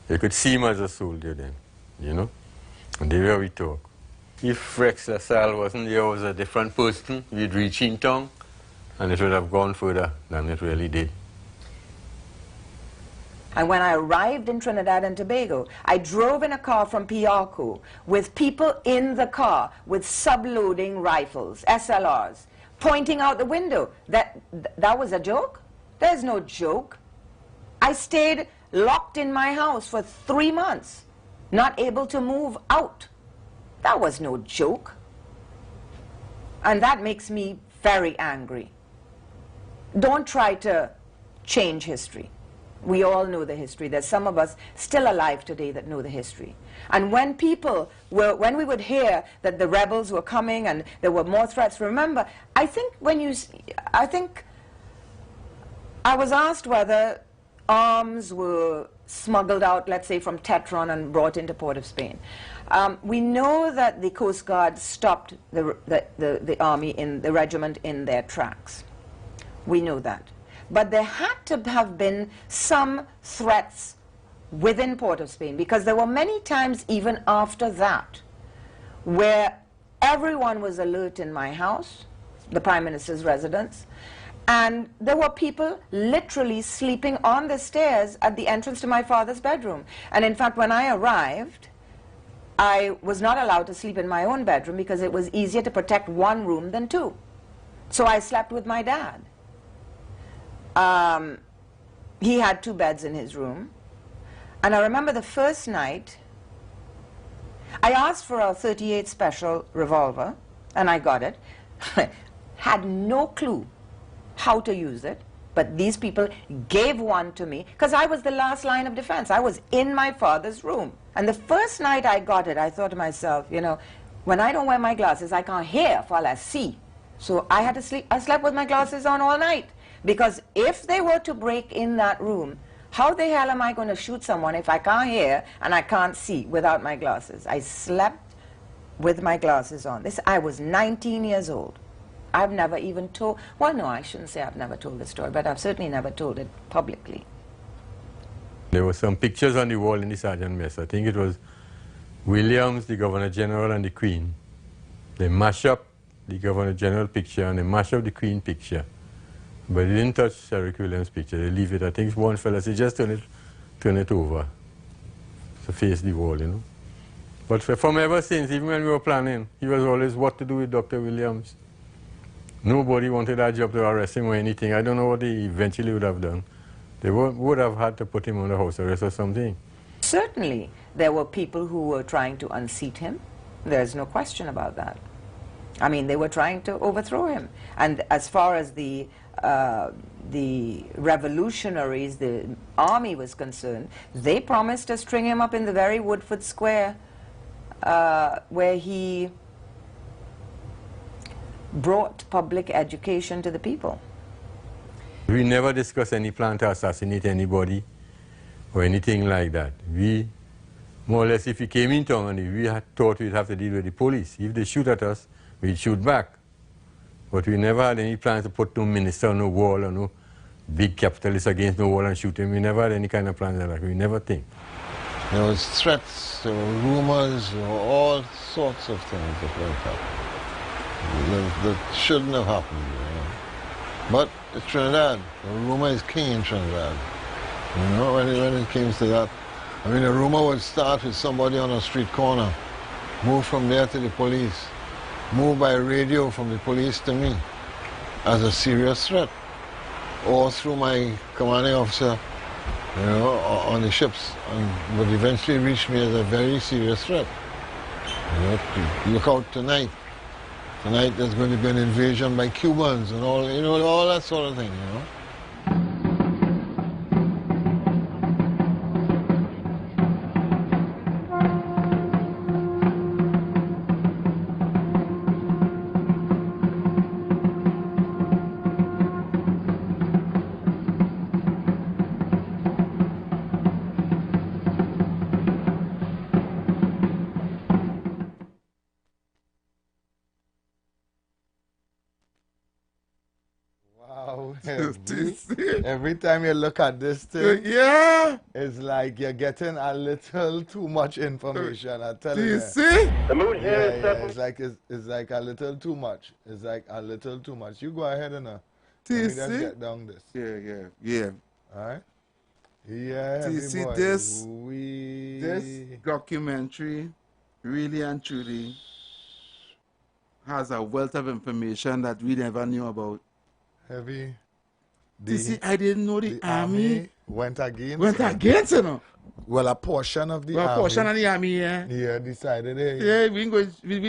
You could see him as a soldier then, you know, and the way we talk. If Rex LaSalle wasn't there, was a different person, we'd reach in town, and it would have gone further than it really did. And when I arrived in Trinidad and Tobago, I drove in a car from Piarco with people in the car with subloading rifles, SLRs, pointing out the window. That was a joke? There's no joke. I stayed locked in my house for 3 months, not able to move out. That was no joke. And that makes me very angry. Don't try to change history. We all know the history. There's some of us still alive today that know the history. And when when we would hear that the rebels were coming and there were more threats, remember, I think I was asked whether arms were smuggled out, let's say, from Tetron and brought into Port of Spain. We know that the Coast Guard stopped the army, the regiment in their tracks. We know that. But there had to have been some threats within Port of Spain, because there were many times even after that where everyone was alert in my house, the Prime Minister's residence, and there were people literally sleeping on the stairs at the entrance to my father's bedroom. And in fact, when I arrived, I was not allowed to sleep in my own bedroom because it was easier to protect one room than two. So I slept with my dad. He had 2 beds in his room. And I remember the first night, I asked for a .38 special revolver, and I got it. Had no clue how to use it, but these people gave one to me, because I was the last line of defense. I was in my father's room. And the first night I got it, I thought to myself, you know, when I don't wear my glasses, I can't hear while I see. So I had to sleep. I slept with my glasses on all night. Because if they were to break in that room, how the hell am I going to shoot someone if I can't hear and I can't see without my glasses? I slept with my glasses on. I was 19 years old. I've never even told, well, no, I shouldn't say I've never told the story, but I've certainly never told it publicly. There were some pictures on the wall in the Sergeant Mess. I think it was Williams, the Governor General, and the Queen. They mash up the Governor General picture and they mash up the Queen picture. But they didn't touch Sheriff Williams' picture. They leave it. I think one fella said, just turn it over to face the wall, you know. But from ever since, even when we were planning, he was always what to do with Dr. Williams. Nobody wanted that job to arrest him or anything. I don't know what they eventually would have done. They would have had to put him under house arrest or something. Certainly, there were people who were trying to unseat him. There's no question about that. I mean, they were trying to overthrow him. And as far as the revolutionaries, the army was concerned, they promised to string him up in the very Woodford Square where he brought public education to the people. We never discussed any plan to assassinate anybody or anything like that. We, more or less, if we came in town and we had thought we'd have to deal with the police, if they shoot at us, we'd shoot back. But we never had any plans to put no minister on no wall or no big capitalist against no wall and shoot him. We never had any kind of plans like that. We never think. There was threats, there were rumors, there were all sorts of things that went up that shouldn't have happened. You know. But it's Trinidad. The rumor is king in Trinidad. You know, when it comes to that. I mean, a rumor would start with somebody on a street corner, move from there to the police, move by radio from the police to me as a serious threat, or through my commanding officer, you know, on the ships, and would eventually reach me as a very serious threat. You know, look out tonight. Tonight there's going to be an invasion by Cubans and all, you know, all that sort of thing, you know. Every time you look at this thing, yeah, it's like you're getting a little too much information. I tell you. Do you see? The moon here is it's like a little too much. It's like a little too much. You go ahead and do you just see? get down this. Yeah. All right. Yeah. Do you see boy. this? This documentary really and truly has a wealth of information that we never knew about. Heavy. You see, I didn't know the army went against. You know. Well, a portion of the army. A portion of the army, yeah. Yeah, decided. Yeah, we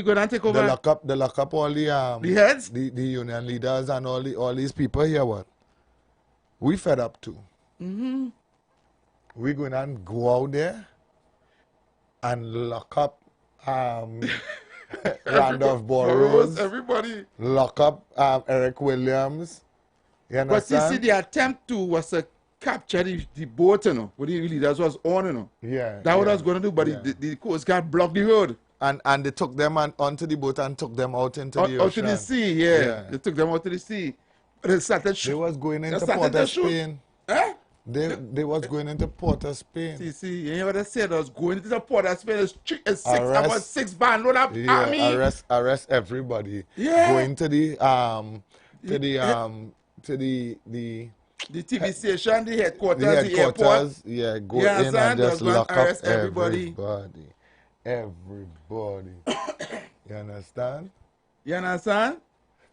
go and take over. They lock up all the heads, the union leaders and all these people here. What? We fed up too. We going and go out there and lock up Randolph Burroughs, everybody. Lock up Eric Williams. You understand? But you see, the attempt to was to capture the boat, you know, what the leaders was on, you know. Yeah. That what I was going to do, but the Coast Guard blocked the road. And they took them onto the boat and took them out into the ocean. Out to the sea, yeah. They took them out to the sea. But they started They was going into Port of Spain. Eh? They was going into Port of Spain. See, you know what I said? I was going into the Port of Spain. About 6 band load of army. Arrest everybody. Yeah. Going to the TV station, the headquarters, the airport. Yeah, go in and just lock up everybody. Everybody. You understand? You understand?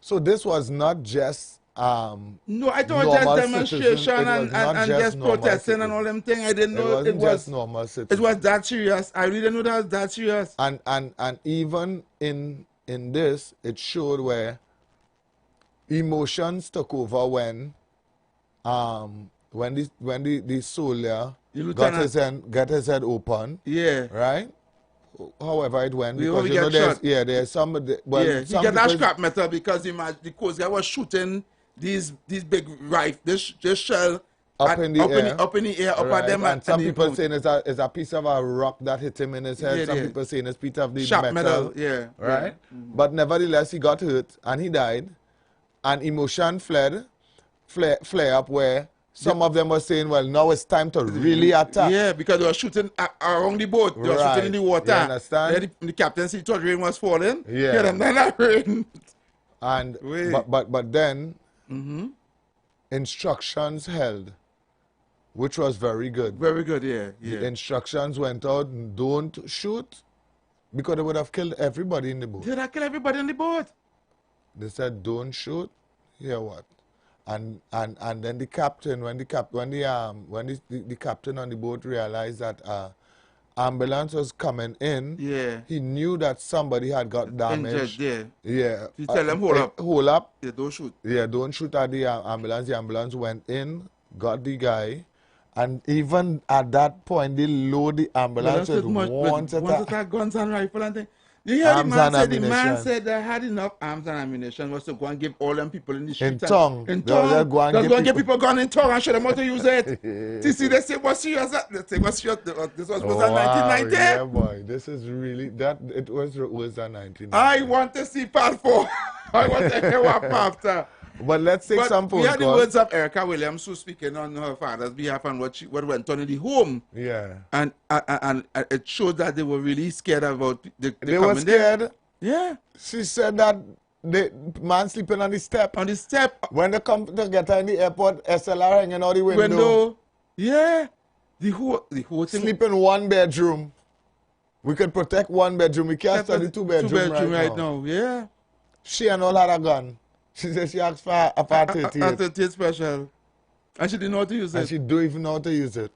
So this was not just no, I thought just demonstration and just protesting and all them things. I didn't know it was just normal citizens. It was that serious. I really didn't know that was that serious. And even in this, it showed where emotions took over when the soldier got his head open. Yeah. Right? However it went, because you know there's some he got that scrap metal because the Coast Guard was shooting these big rifles, this shell up in the air, up at them, and some people saying it's a piece of a rock that hit him in his head. Some people saying it's a piece of the sharp metal. Right. But nevertheless, he got hurt and he died, and emotion flare up where some of them were saying, well, now it's time to really attack. Yeah, because they were shooting around the boat. They were shooting in the water. You understand? The captain see thought rain was falling. Yeah. And then that rain. And but then instructions held, which was very good. Very good, yeah. The instructions went out, don't shoot, because they would have killed everybody in the boat. Did I kill everybody in the boat? They said, don't shoot. Hear what? And then the captain, when the captain on the boat realized that ambulance was coming in, he knew that somebody had got damaged. Yeah. He tell them, hold up. Hold up. Yeah, don't shoot. Yeah, don't shoot at the ambulance. The ambulance went in, got the guy, and even at that point, they load the ambulance with one attack guns and rifle and things. You hear the man said they had enough arms and ammunition was to go and give all them people in the street. In tongue. They'll go and give people gun in tongue and show them how to use it. You see, they say, what's serious? They say, what's serious? This was 1990. Yeah, boy. This is really, it was 1990. I want to see part 4. I want to hear what after. But let's take some phone We had the calls. words of Erica Williams, who speaking on her father's behalf and what went on in the home. Yeah. And it showed that they were really scared about They were coming there. scared. Yeah. She said that the man sleeping on the step. On the step. When they come to get her in the airport, SLR hanging out the window. Yeah. The whole thing. Sleep in one bedroom. We could protect one bedroom. We can't study two bedroom right now. Yeah. She and all had a gun. She said she asked for a 38. A 38 special. And she didn't know how to use it. And she don't even know how to use it.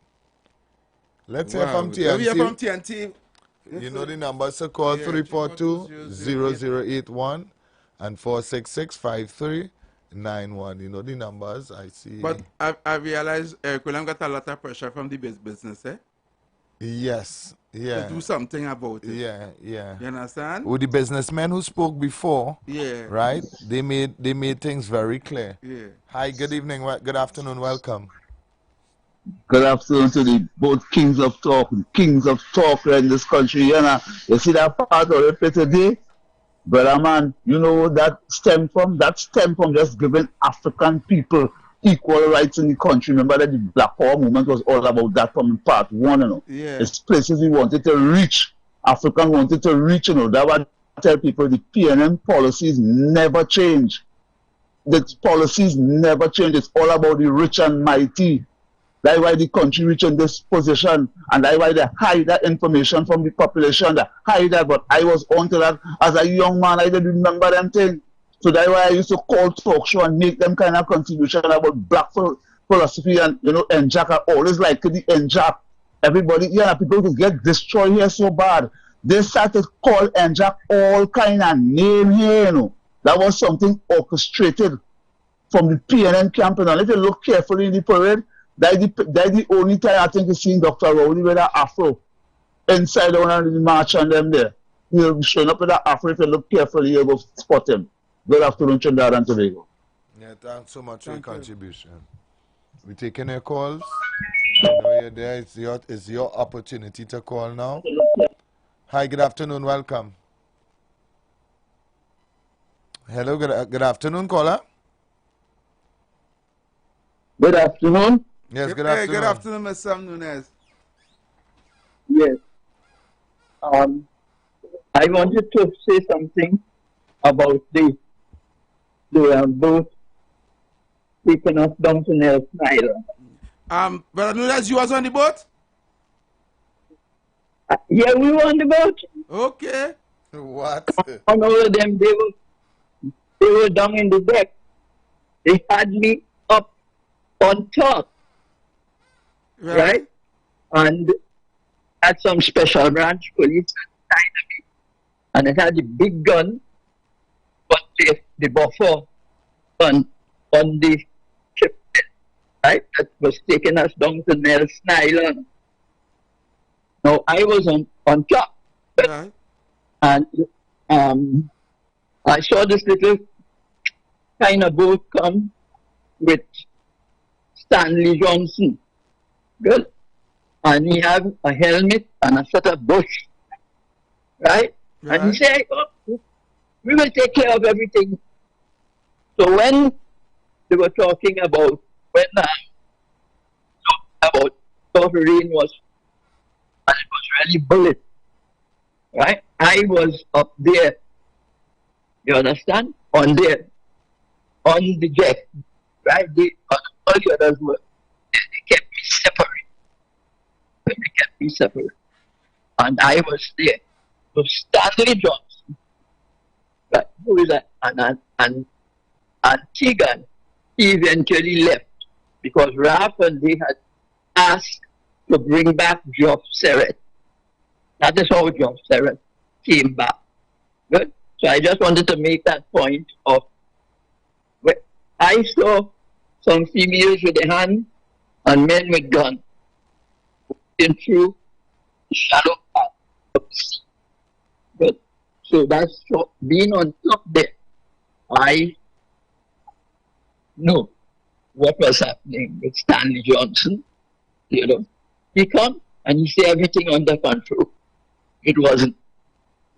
Let's hear Wow. from TNT. We hear from TNT. You know the numbers, so call 342-0081 and 466-5391. You know the numbers, I see. But I realize Eric William got a lot of pressure from the business, eh? Yes, yeah. To do something about it. Yeah. You understand? With the businessmen who spoke before, yeah, right? They made things very clear. Yeah. Hi, good evening, good afternoon, welcome. Good afternoon to the both kings of talk in this country. You see that part of it today? Brother man, you know what that stem from? That stem from just giving African people equal rights in the country. Remember that the Black Power movement was all about that from part one, you know. Yeah. It's places we wanted to reach. African wanted to reach, you know. That's why I tell people the PNM policies never change. The policies never change. It's all about the rich and mighty. That's why the country reached in this position, and that's why they hide that information from the population. They hide that, but I was onto that as a young man. I didn't remember them things. So that's why I used to call talk show and make them kind of contribution about black philosophy and, you know, NJAC. I always like the NJAC. Everybody, people could get destroyed here so bad. They started to call NJAC all kind of name here, you know. That was something orchestrated from the PNN camp. And if you look carefully in the parade, that's the only time I think you seen Dr. Rowley with that afro inside one of the march and them there. He'll be showing up with that afro. If you look carefully, you'll go spot him. Good afternoon, Trinidad and Tobago. Yeah, thanks so much for your contribution. We're taking your calls. I know you're there. It's your opportunity to call now. Hi, good afternoon. Welcome. Hello, good afternoon, caller. Good afternoon. Yes, good afternoon. Good afternoon, Ms. Sam Nunez. Yes. I wanted to say something about the boat taking us down to Nelson Island. Brother Nunez, you was on the boat? Yeah, we were on the boat. Okay. What? And all of them, they were down in the deck. They had me up on top. Right? And had some special branch police inside of me. And it had the big gun, but the buffer on the ship, right? That was taking us down to Nelson Island. Now I was on top. Right. And I saw this little kind of boat come with Stanley Johnson. Good. And he had a helmet and a set of bush. Right? And he said, oh, we will take care of everything. So when they were talking about rain was, and it was really bullet, right? I was up there, you understand? On the deck, right? All the others were, they kept me separate. And I was there. So Stanley Johnson, right, who is that? And Tegan, he eventually left because Ralph and they had asked to bring back Geoff Serrett. That is how Geoff Serrett came back. Good. So I just wanted to make that point of where I saw some females with a hand and men with guns walking through the shallow part of the sea. Good. So that's being on top there. I know what was happening with Stanley Johnson. You know, he come and he said everything under control. It wasn't.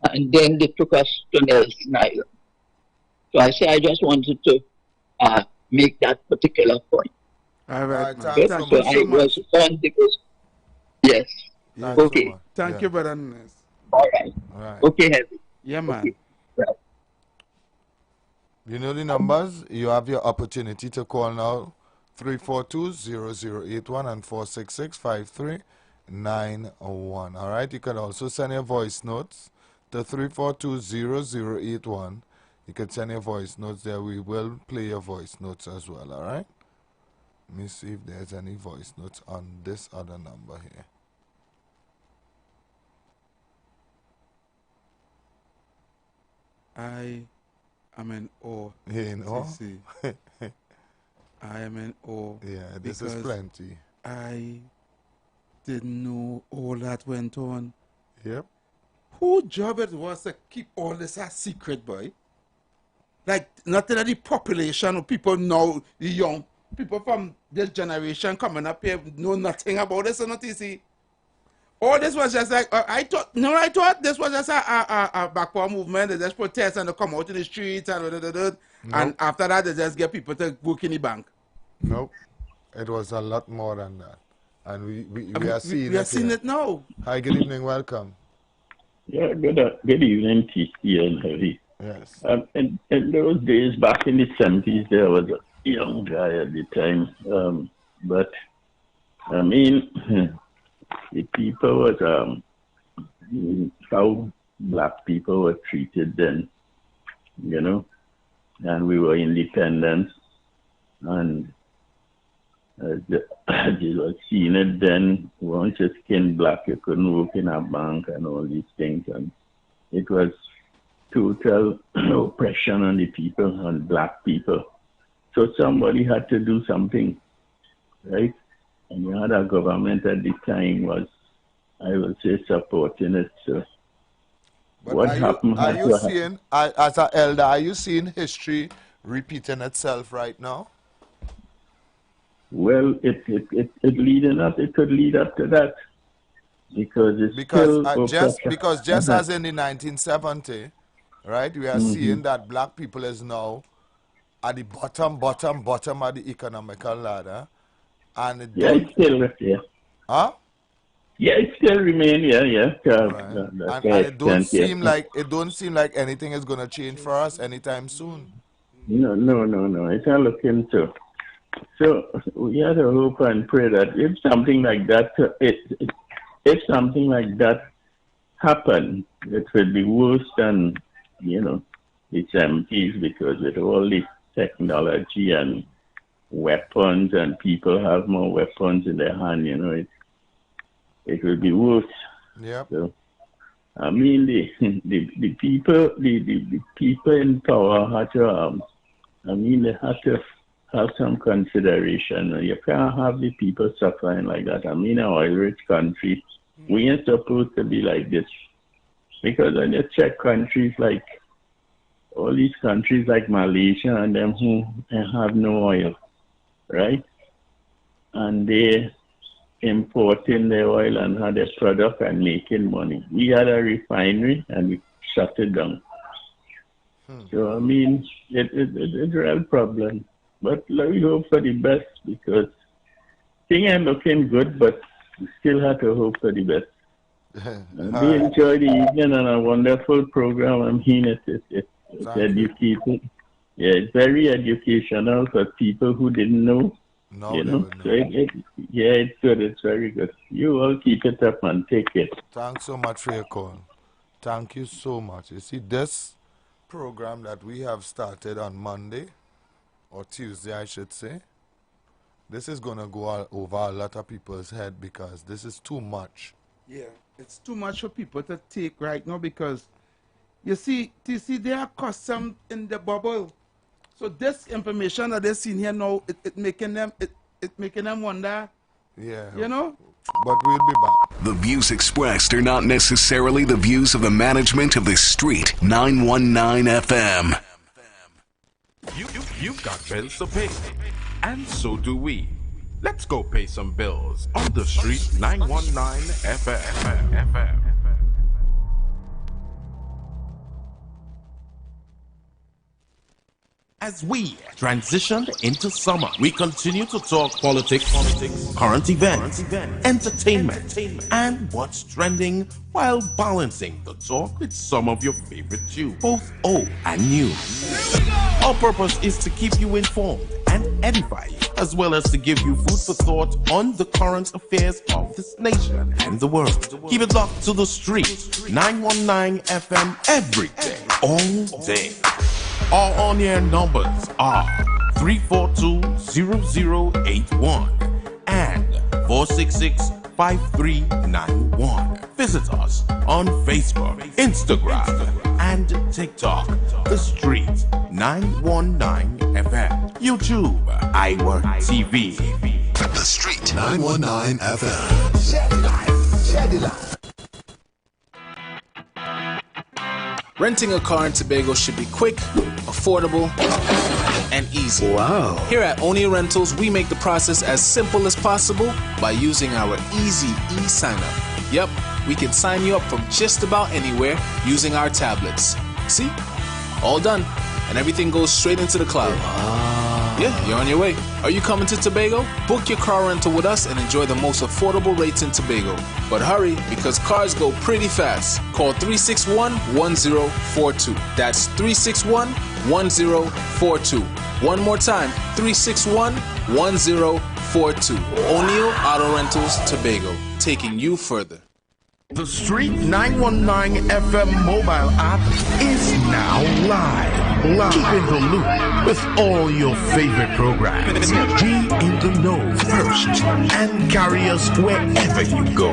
And then they took us to Nelson Island. So I say I just wanted to make that particular point. All right, man. Good? Thank So you I so much. respond because, yes. Yes. Okay. Thank you, brother. Ernest. All right. Okay, Heavy. Yeah, man. Okay. Right. You know the numbers? You have your opportunity to call now. 342-0081 and 466-5391. All right. You can also send your voice notes to 342-0081. You can send your voice notes there. We will play your voice notes as well. All right. Let me see if there's any voice notes on this other number here. I am in awe. In awe? CC. I am in awe. Yeah, this is because plenty. I didn't know all that went on. Yep. Whose job it was to keep all this a secret, boy? Like, nothing of the population of people now, the young people from this generation coming up here know nothing about this, or not, you see? All this was just like, I thought this was just a backward movement. They just protest and they come out in the streets and and after that they just get people to work in the bank. Nope. It was a lot more than that. And we are seeing it. We are seeing it now. Hi, good evening, welcome. Yeah, good evening, TC and Heavy. Yes. In those days, back in the 70s, there was a young guy at the time. But, I mean, the people was, how black people were treated then, you know, and we were independent. And you were seeing it then, once you skin black, you couldn't work in a bank and all these things. And it was total oppression on the people, on black people. So somebody had to do something, right? And you had a government at the time was, I would say, supporting it. So But what happened? Are you seeing, as an elder, are you seeing history repeating itself right now? Well, it leading up. It could lead up to that because it's still because just as in the 1970, right, we are seeing that black people is now at the bottom of the economical ladder, and it's still huh? Yeah, it still remain. Yeah. And it don't seem like anything is gonna change for us anytime soon. No. It's not looking so. So we have to hope and pray that if something like that, if something like that happened, it would be worse than the 70s, because with all the technology and weapons and people have more weapons in their hand, it will be worse. Yeah. So, I mean, the people in power had to, they had to have some consideration. You can't have the people suffering like that. I mean, our rich country, we ain't supposed to be like this. Because when you check countries like, all these countries like Malaysia and them who have no oil, right? And they importing their oil and had their product and making money. We had a refinery and we shut it down. So, I mean, it's a real problem. But we hope for the best, because things are looking good, but we still have to hope for the best. We enjoy the evening and a wonderful program. I mean, it's educating. Yeah, it's very educational for people who didn't know. So it's good. It's very good. You all keep it up and take it. Thanks so much for your call. Thank you so much. You see, this program that we have started on Monday, or Tuesday, I should say, this is going to go over a lot of people's head, because this is too much. Yeah, it's too much for people to take right now, because you see, they are accustomed in the bubble. So this information that they're seeing here now, it making them wonder. Yeah. You know? But we'll be back. The views expressed are not necessarily the views of the management of The Street 919 FM. You've got bills to pay, and so do we. Let's go pay some bills on The Street 919 FM. As we transition into summer, we continue to talk politics, current events, entertainment, and what's trending while balancing the talk with some of your favorite tunes, both old and new. Our purpose is to keep you informed and edify you, as well as to give you food for thought on the current affairs of this nation and the world. Keep it locked to the street, 919 FM every day, all day. Our on-air numbers are 342-0081 and 466-5391. Visit us on Facebook, Instagram, and TikTok. The Street 919 FM. YouTube, IWER TV. The Street 919 FM. Share the life. Renting a car in Tobago should be quick, affordable, and easy. Wow. Here at Onia Rentals, we make the process as simple as possible by using our easy e-sign-up. Yep, we can sign you up from just about anywhere using our tablets. See? All done. And everything goes straight into the cloud. Wow. Yeah, you're on your way. Are you coming to Tobago? Book your car rental with us and enjoy the most affordable rates in Tobago. But hurry, because cars go pretty fast. Call 361-1042. That's 361-1042. One more time, 361-1042. O'Neill Auto Rentals, Tobago, taking you further. The Street 919 FM mobile app is now live. Keep in the loop with all your favorite programs. Be in the know first and carry us wherever you go.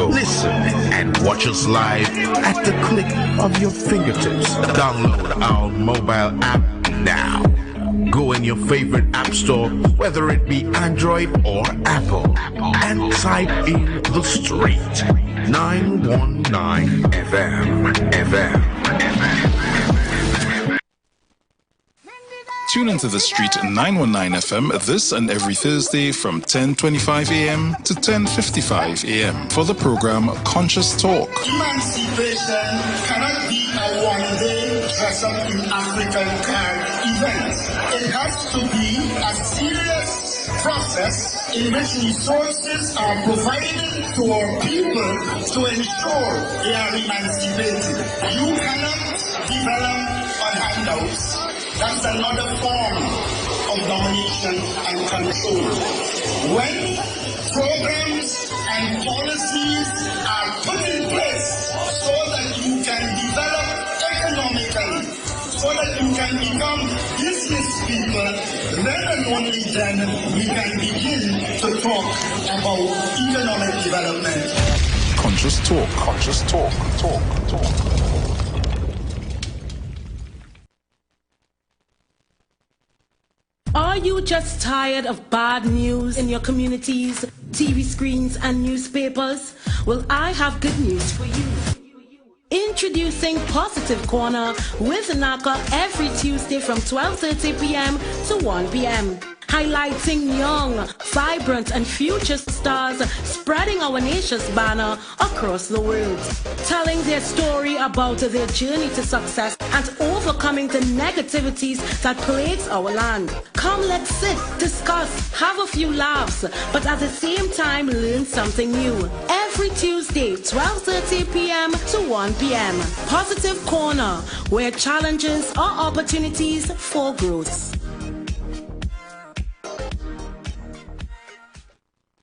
Listen and watch us live at the click of your fingertips. Download our mobile app now. Go in your favorite app store, whether it be Android or Apple, and type in The Street 919 FM. Tune into The Street 919 FM this and every Thursday from 10:25 a.m. to 10:55 a.m. for the program Conscious Talk. Emancipation cannot be a one-day dress-up in African card event. It has to be a serious process in which resources are provided to our people to ensure they are emancipated. You cannot develop on handouts. That's another form of domination and control. When programs and policies are put in place so that you can develop economically, so that you can become business people, then and only then we can begin to talk about economic development. Conscious Talk. Are you just tired of bad news in your communities, TV screens, and newspapers? Well, I have good news for you. Introducing Positive Corner with Naka every Tuesday from 12:30 p.m. to 1 p.m. Highlighting young, vibrant, and future stars spreading our nation's banner across the world. Telling their story about their journey to success and overcoming the negativities that plagues our land. Come, let's sit, discuss, have a few laughs, but at the same time learn something new. Every Tuesday, 12:30 p.m. to 1 p.m. Positive Corner, where challenges are opportunities for growth.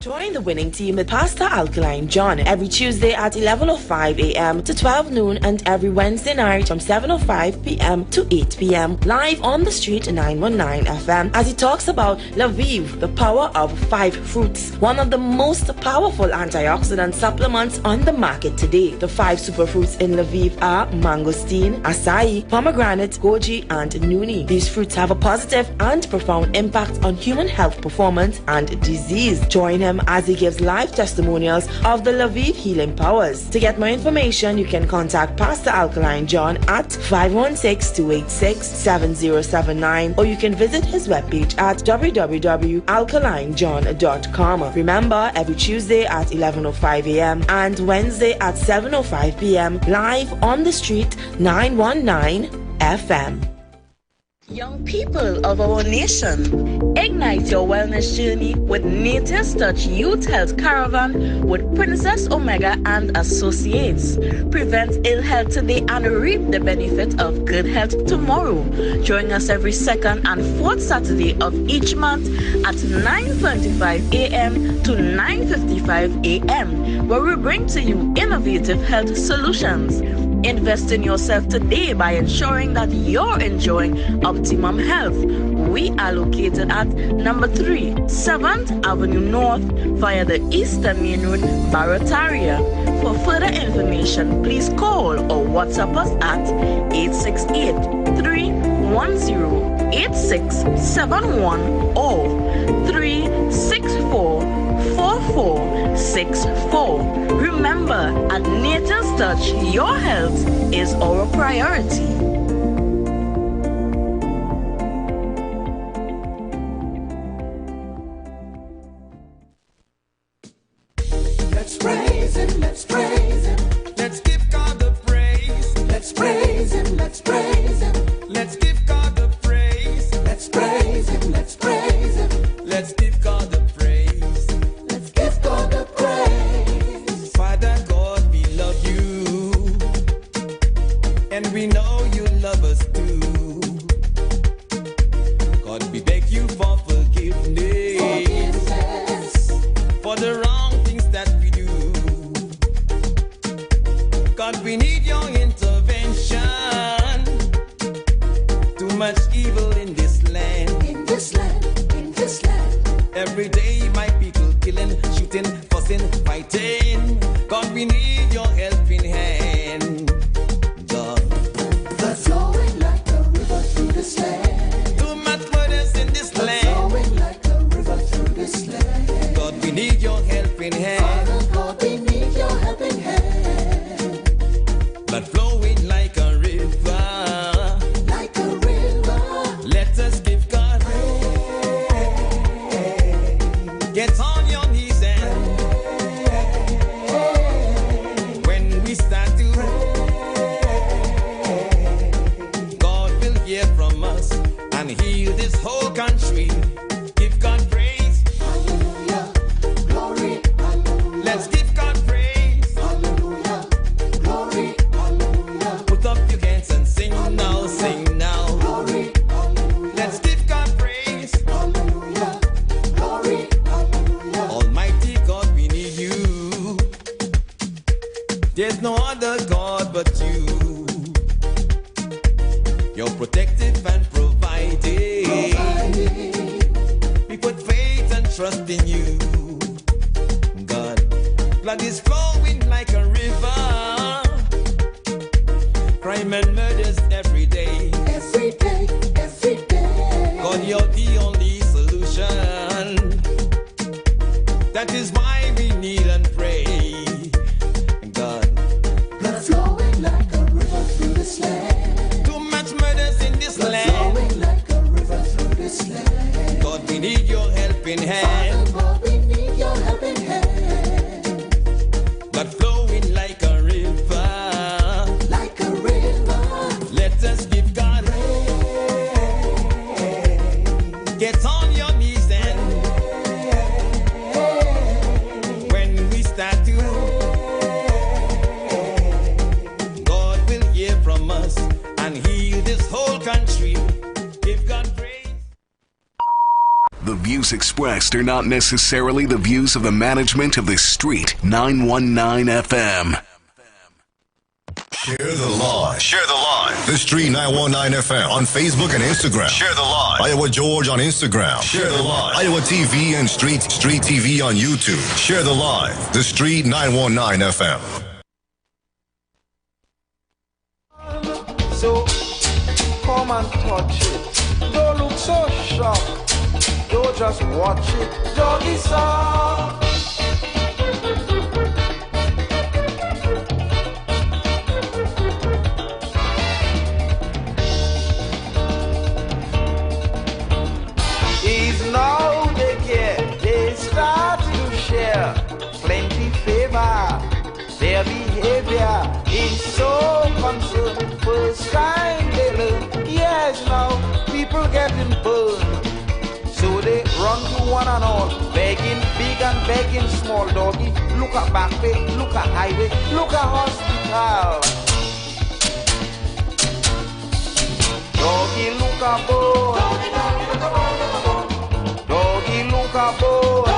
Join the winning team with Pastor Alkaline John every Tuesday at 11:05 a.m. to 12 noon and every Wednesday night from 7:05 p.m. to 8 p.m. live on the Street 919 FM as he talks about Lviv, the power of 5 fruits, one of the most powerful antioxidant supplements on the market today. The 5 superfruits in Lviv are mangosteen, acai, pomegranate, goji, and nuni. These fruits have a positive and profound impact on human health performance and disease. Join him as he gives live testimonials of the Lviv healing powers. To get more information, you can contact Pastor Alkaline John at 516-286-7079 or you can visit his webpage at www.alkalinejohn.com. Remember, every Tuesday at 11:05 a.m. and Wednesday at 7:05 p.m. live on the Street 919 FM. Young people of our nation, ignite your wellness journey with Nature's Touch Youth Health Caravan with Princess Omega and Associates. Prevent ill health today and reap the benefit of good health tomorrow. Join us every second and fourth Saturday of each month at 9:25 a.m. to 9:55 a.m., where we bring to you innovative health solutions. Invest in yourself today by ensuring that you're enjoying optimum health. We are located at number 3, 7th Avenue North via the Eastern Main Road, Barataria. For further information, please call or WhatsApp us at 868-310-8671 or 364-4464. Remember, at Nature's Touch, your health is our priority. Let's praise Him, let's praise Him. Let's give God the praise. Let's praise Him, let's praise Him. Let's give God the praise. Let's praise Him, let's praise Him. Let's give God the praise. Let's give God the praise. Father God, we love you, and we know you love us too. God, we beg you for forgiveness for the wrong things that we do. God, we need your intervention. Too much evil in this land. In this land, in this land. Every day my people killing, shooting, fussing, fighting. God, we need your helping hand. God, that's flowing like a river through this land. Too much murders in this land. Flowing like a river through this land. God, we need your helping hand. Father God, we need your helping hand. But flowing like a river. Like a river. Let us give God praise. Get on your knees and when we start to God will hear from us and heal this whole country. Give God praise. Hallelujah. Glory. Hallelujah. Let's give God praise. Hallelujah. Glory. Hallelujah. Put up your hands and sing now, sing now. Glory. Hallelujah. Let's give God praise. Hallelujah. Glory. Hallelujah. Almighty God, we need you. There's no other God but you. You're protective and providing. We put faith and trust in you. God, blood is flowing like a river. Crime and murders every day. Every day, every day. God, you're the only solution. That is why we kneel and pray. God, blood flowing like a river through this land. Too much murders in this land. Flowing like a river through this land. God, we need your helping hand. Father God, we need your helping hand. Blood flowing like a river. Like a river. Let us give God praise. Get on your knees and when we start to God will hear from us and heal this whole country. Give God praise. The views expressed are not necessarily the views of the management of the Street 919 FM. Share the live. Share the live. The Street 919 FM on Facebook and Instagram. Share the live. Iowa George on Instagram. Share the live. Iowa TV and Street TV on YouTube. Share the live. The Street 919 FM. So come and touch it. Don't look so shocked. Don't just watch it. Doggy song. Is now they get, they start to share plenty favor. Their behavior is so concerned. First time they learn, yes now we people getting burned. So they run to one and all, begging big and begging small. Doggy, look at back way, look at highway, look at hospital. Doggy, look at boat. Doggy, look at boat.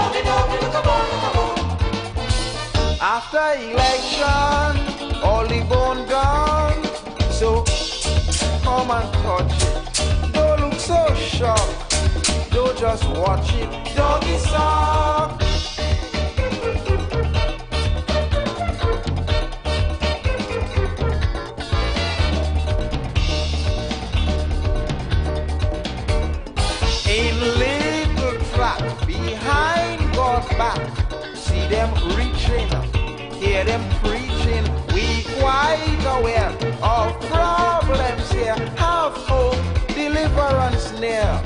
After election, all the bone gone. So come and touch it. Don't look so shocked. Don't just watch it. Doggy sock. In little track behind God's back, see them reaching, hear them preaching. We quite aware of problems here. Have hope, deliverance near.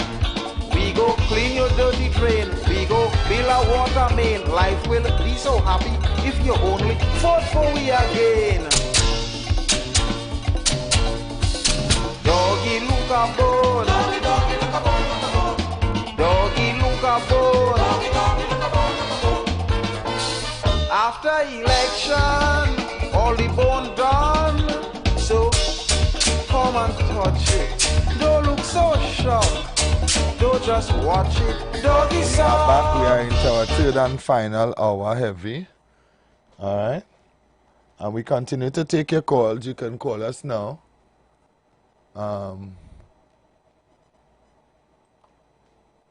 We go clean your dirty drain. We go build a water main. Life will be so happy if you only fought for we again. Doggy look a bone. Doggy, doggy look a bone. Doggy look a bone. After election, all the bone done. So come and touch it. Don't look so shocked. Don't just watch it. Doggy sock. Back, we are into our third and final hour heavy. Alright. And we continue to take your calls. You can call us now.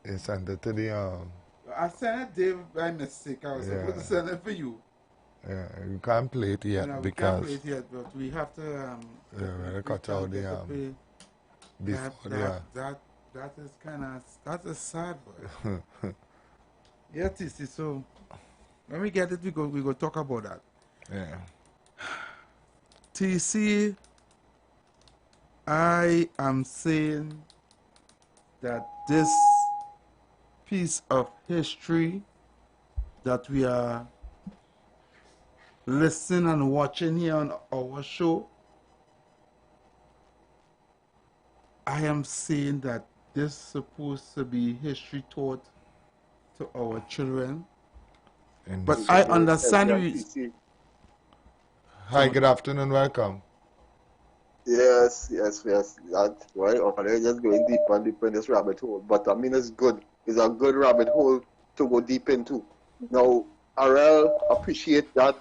It's sent it to the I sent it Dave by mistake. I was supposed to send it for you. Yeah, you can't play it yet we because can't play it yet, but we have to yeah, we cut out the before that is kind of, that is sad, boy. Yeah, TC, so when we get it, we go talk about that. Yeah. TC, I am saying that this piece of history that we are listening and watching here on our show, I am saying that this is supposed to be history taught to our children. But I understand you. Hi, good afternoon, welcome. Yes. That's well, I'm just going deeper and deeper in this rabbit hole. But I mean, it's good. It's a good rabbit hole to go deep into. Now, Arel appreciate that.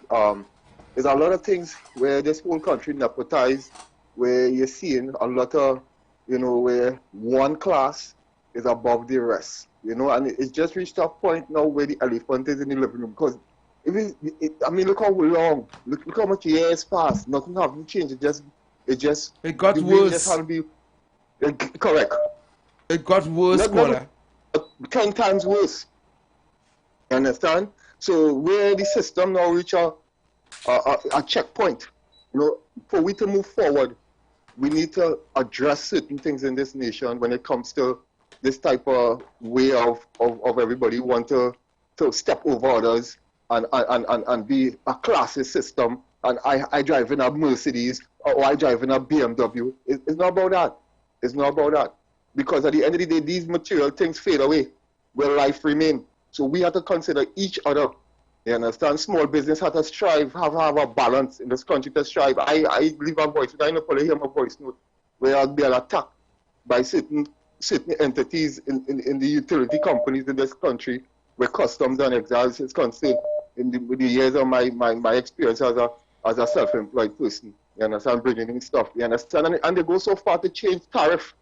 There's a lot of things where this whole country nepotized, where you're seeing a lot of, where one class is above the rest, and it's just reached a point now where the elephant is in the living room. Because look how long, look how much years passed, nothing hasn't changed. It got worse. Just had to be, correct. It got worse, Kola. 10 times worse. You understand? So where the system now reach a checkpoint, for we to move forward, we need to address certain things in this nation when it comes to this type of way of everybody want to step over others and be a classist system. And I drive in a Mercedes or I drive in a BMW. It's not about that. It's not about that. Because at the end of the day, these material things fade away where life remains. So we have to consider each other. You understand? Small business have to strive, have a balance in this country to strive. I leave a voice, I know probably hear my voice note, where I'll be attacked by certain entities in the utility companies in this country, where customs and exiles is concerned. In the years of my experience as a self-employed person, you understand, bringing in stuff, you understand, and they go so far to change tariff.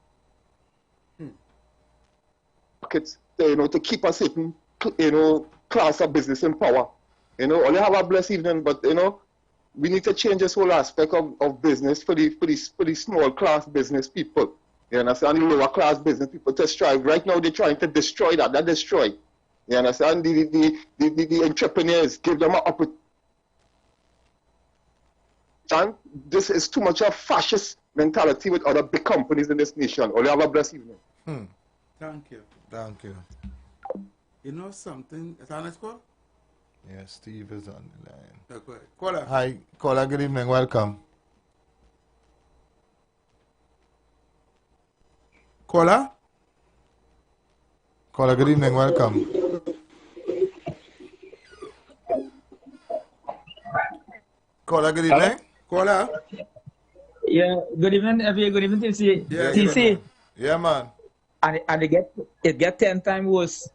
Markets, to keep a certain, class of business in power. Only have a blessed evening, but we need to change this whole aspect of business for the small class business people. You understand? The lower class business people to strive. Right now they're trying to destroy that. That destroy. You understand? The entrepreneurs, give them an opportunity. This is too much of fascist mentality with other big companies in this nation. Only have a blessed evening. Thank you. Thank you. You know something? Is that next call? Yes, Steve is on the line. Okay. Caller. Hi, caller, good evening, welcome. Caller? Caller, good evening, welcome. Caller, good evening. Caller. Yeah, good evening, good evening, TC. Yeah, TC. Yeah, man. And it get 10 times worse.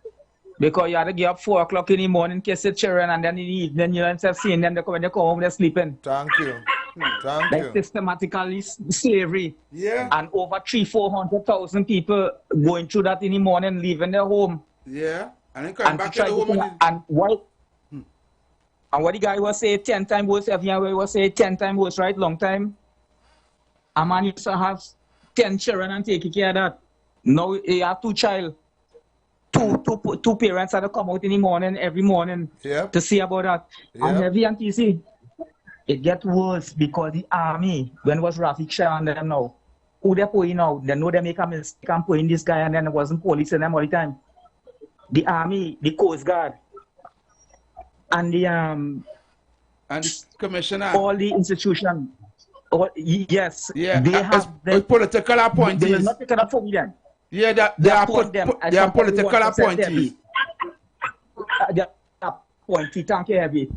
Because you have to get up 4 o'clock in the morning, kiss the children, and then in the evening you instead of seeing them, when they come home, they're sleeping. Thank you. Thank like you. Systematically slavery. Yeah. And over 300,000-400,000 people going through that in the morning, leaving their home. Yeah. And then coming back to the home. And what the guy was saying 10 times worse, everyone was saying 10 times worse, right? Long time. A man used to have 10 children and take care of that. Now he have 2 children. Two parents had to come out in the morning, every morning, to see about that. And heavy and TC, it gets worse because the army, when it was Rafik Shah and them now, who they're pulling out, they know they make a mistake and pulling this guy, and then it wasn't police and them all the time. The army, the Coast Guard, and the commissioner, all the institutions, yes, yeah, they have political appointees. They will not take it up for me then. Yeah, they are political appointees. They are appointees, thank you, Heavy,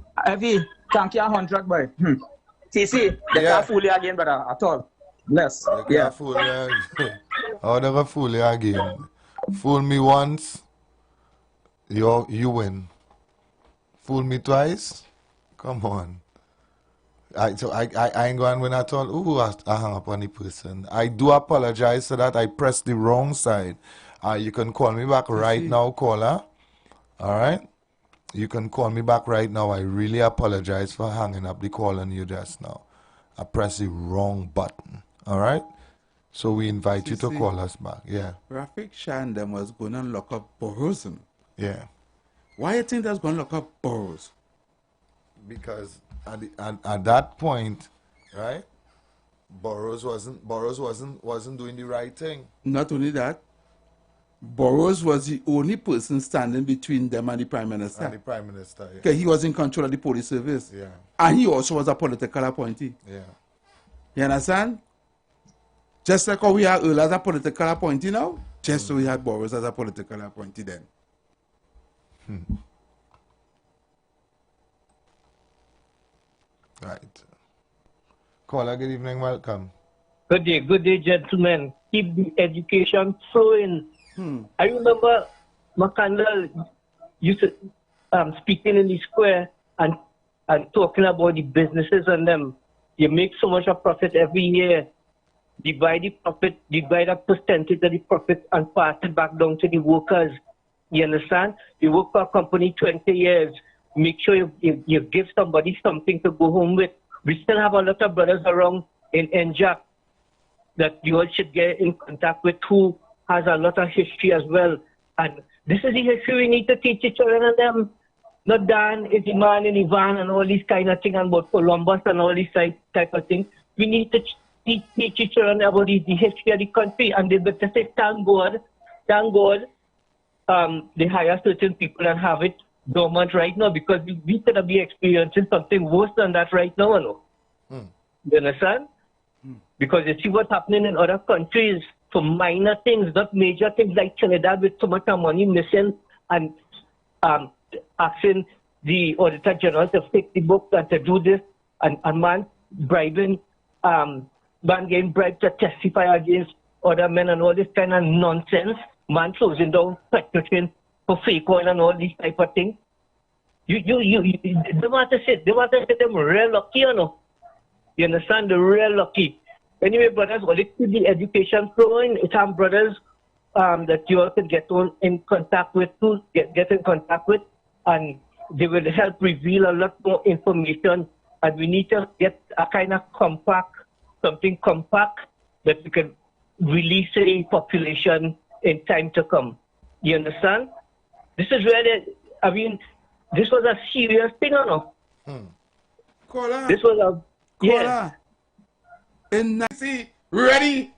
thank you 100, boy. TC, they can't fool you again, brother, at all. Bless. They can't fool you again. I'll never fool you again. Fool me once, you win. Fool me twice, come on. I ain't going when I told, I hung up on the person. I do apologize for that. I pressed the wrong side. You can call me back right now, caller. All right? You can call me back right now. I really apologize for hanging up the call on you just now. I pressed the wrong button. All right? So we invite you to call us back. Yeah. Rafik Shah and them was going to lock up Burroughs. Yeah. Why you think that's going to lock up Burroughs? Because at that point, right? Burroughs wasn't doing the right thing. Not only that, Burroughs was the only person standing between them and the Prime Minister. And the Prime Minister, yeah. Because he was in control of the police service. Yeah. And he also was a political appointee. Yeah. You understand? Just like how we had Earl as a political appointee now, just so we had Burroughs as a political appointee then. Right. Caller, good evening, welcome. Good day, gentlemen. Keep the education flowing. I remember McCandle used to speaking in the square and talking about the businesses and them. You make so much of profit every year. Divide the profit, divide a percentage of the profit and pass it back down to the workers. You understand? You work for a company 20 years. Make sure you give somebody something to go home with. We still have a lot of brothers around in NJAC that you all should get in contact with who has a lot of history as well. And this is the history we need to teach each other and them. Not Dan, is the man in Ivan and all these kind of things and about Columbus and all these type of things. We need to teach each other about the history of the country. And they better say, thank God, they hire certain people and have it dormant right now because we could be experiencing something worse than that right now. No? You understand? Because you see what's happening in other countries for minor things, not major things like Trinidad with so much money missing and asking the Auditor General to fix the book and to do this and man bribing, man getting bribed to testify against other men and all this kind of nonsense. Man closing down petrol for fake oil and all these type of things. They want to say them real lucky, you know. You understand? The real lucky. Anyway, brothers, well, it could be education flowing. It's some brothers that you all can get in contact with, get in contact with, and they will help reveal a lot more information. And we need to get a kind of something compact that we can release a population in time to come. You understand? This is where this was a serious thing, or no? Caller. This was a caller. Ready?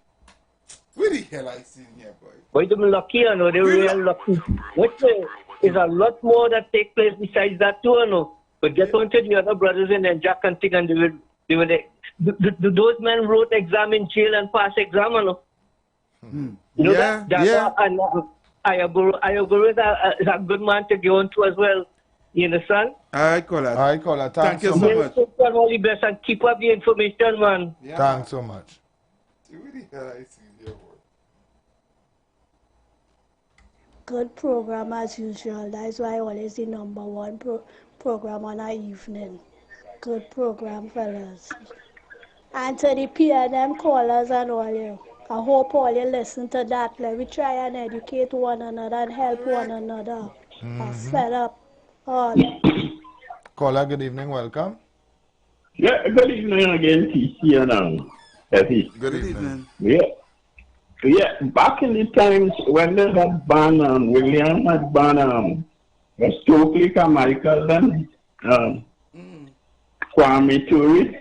Where the hell I seen here, boy? Boy, they're lucky, you know. They're real lucky. What is a lot more that take place besides that too, you know. But get on to the other brothers in NJAC and thing, and those men wrote exam in jail and passed exam, you know. You know that? Ayogoro is a good man to go on to as well. You understand? I call that. I call that. Thank you so much. God only bless and keep up the information, man. Yeah, thanks so much. Good program as usual. That's why always the number one program on our evening. Good program, fellas. And to the PNM callers and all you. I hope all you listen to that. Let me try and educate one another and help one another. I'm fed up. All. Caller, good evening. Welcome. Yeah, good evening again, TC and Effie. Good evening. Yeah, back in the times when they had banned, William had banned Stokely Carmichael and Kwame Ture.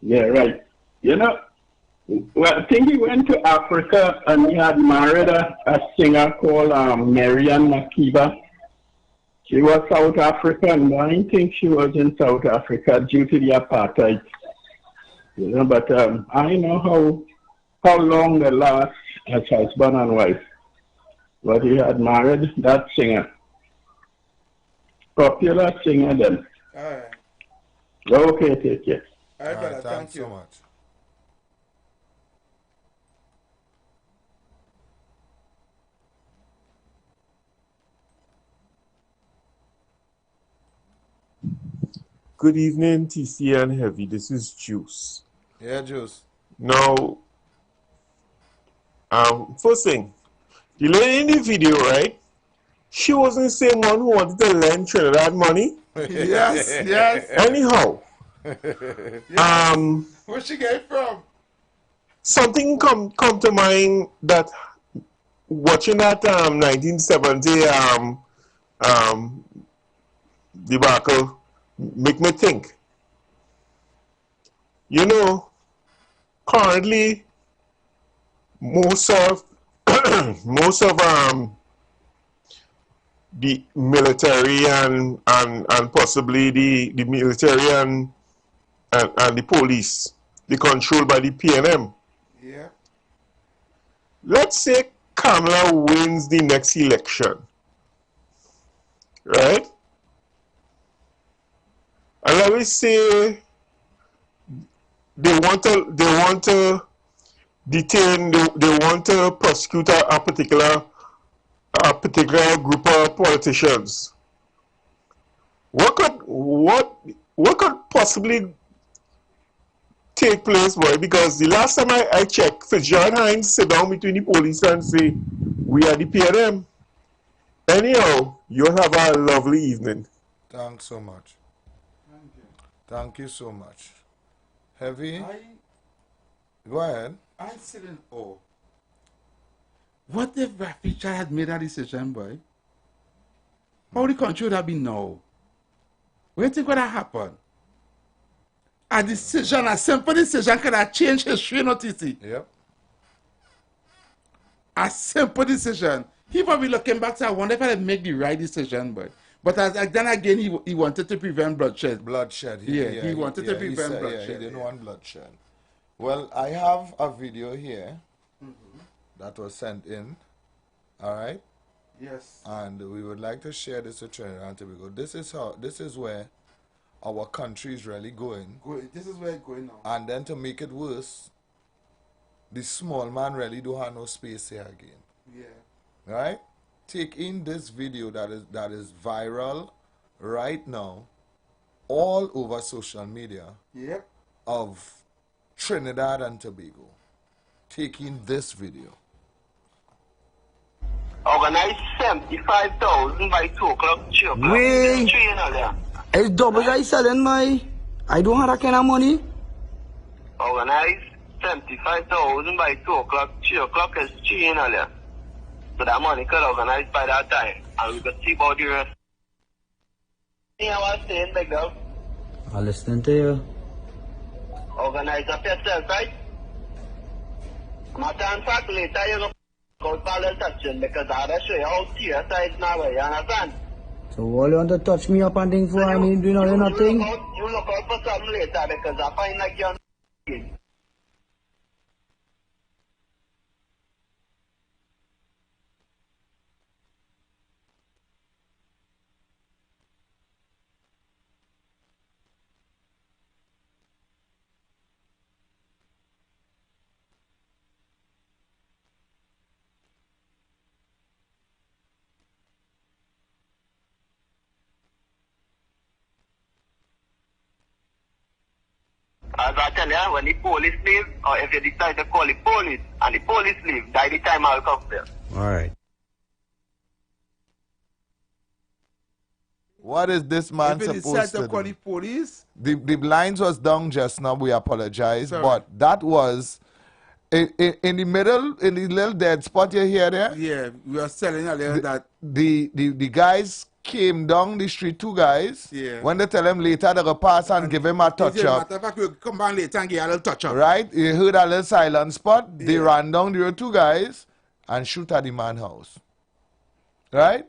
Yeah, right. You know, well, I think he went to Africa and he had married a singer called Marian Makiba. She was South African, but I don't think she was in South Africa due to the apartheid. You know, but I know how long they last as husband and wife. But he had married that singer. Popular singer then. All right. Okay, take care. All right, brother. Thanks Thank you so much. Good evening, TC and Heavy. This is Juice. Yeah, Juice. Now, first thing, the lady in the video, right? She wasn't the same one who wanted to lend Trinidad money. Yes. Anyhow, Where she get it from? something come to mind that watching that 1970 debacle make me think. You know, currently most of the military and possibly the military and the police, they controlled by the PNM. Yeah. Let's say Kamala wins the next election, right? And let me say they want to detain, they want to prosecute a particular group of politicians. What could possibly take place, boy? Because the last time I checked, Fitzgerald Hines sit down between the police and say, we are the PNM. Anyhow, you'll have a lovely evening. Thanks so much. Thank you so much. Heavy? Go ahead. I sit in awe. What if Fitzgerald had made that decision, boy? How the country would have been now? What do you think would have happened? A decision, a simple decision could have changed history, not easy. Yep. A simple decision. He probably looking back to, I wonder if I make the right decision, boy. But then again, he wanted to prevent bloodshed. Bloodshed. He wanted to prevent bloodshed. He didn't want bloodshed. Well, I have a video here that was sent in. All right? Yes. And we would like to share this with Trinidad and Tobago. This is where our country is really going. This is where it's going now. And then to make it worse, the small man really don't have no space here again. Yeah. Right? Take in this video that is viral right now all over social media. Yep. Of Trinidad and Tobago. Take in this video. Organize 75,000 by 2 o'clock. Wait. It's double guy selling my. I don't have that kind of money. Organize 75,000 by 2 o'clock. 3 o'clock is 3 in earlier. So that money could organize by that time. And we could see about the rest. You know what I'm saying, big dog? I'm listening to you. Organize up yourself, right? Matter of fact, later you go call parallel touching because I'll show you how serious I is now, you understand? So all you want to touch me up and things for I mean doing all nothing? You look out for something later because I find like you're earlier, when the police leave, or if you decide to call the police, and the police leave, by the time I'll come there. All right. What is this man If it supposed decide to to call do? the police, The lines was down just now. We apologize, Sorry. but that was in the middle, in the little dead spot you hear there. yeah, we are telling earlier that The guys came down the street, 2 guys. Yeah. When they tell him later, they go pass and give him a touch up. Matter of fact, we'll come back later and give a little touch up. Right? You heard a little silent spot. They ran down the road, 2 guys, and shoot at the man house. Right?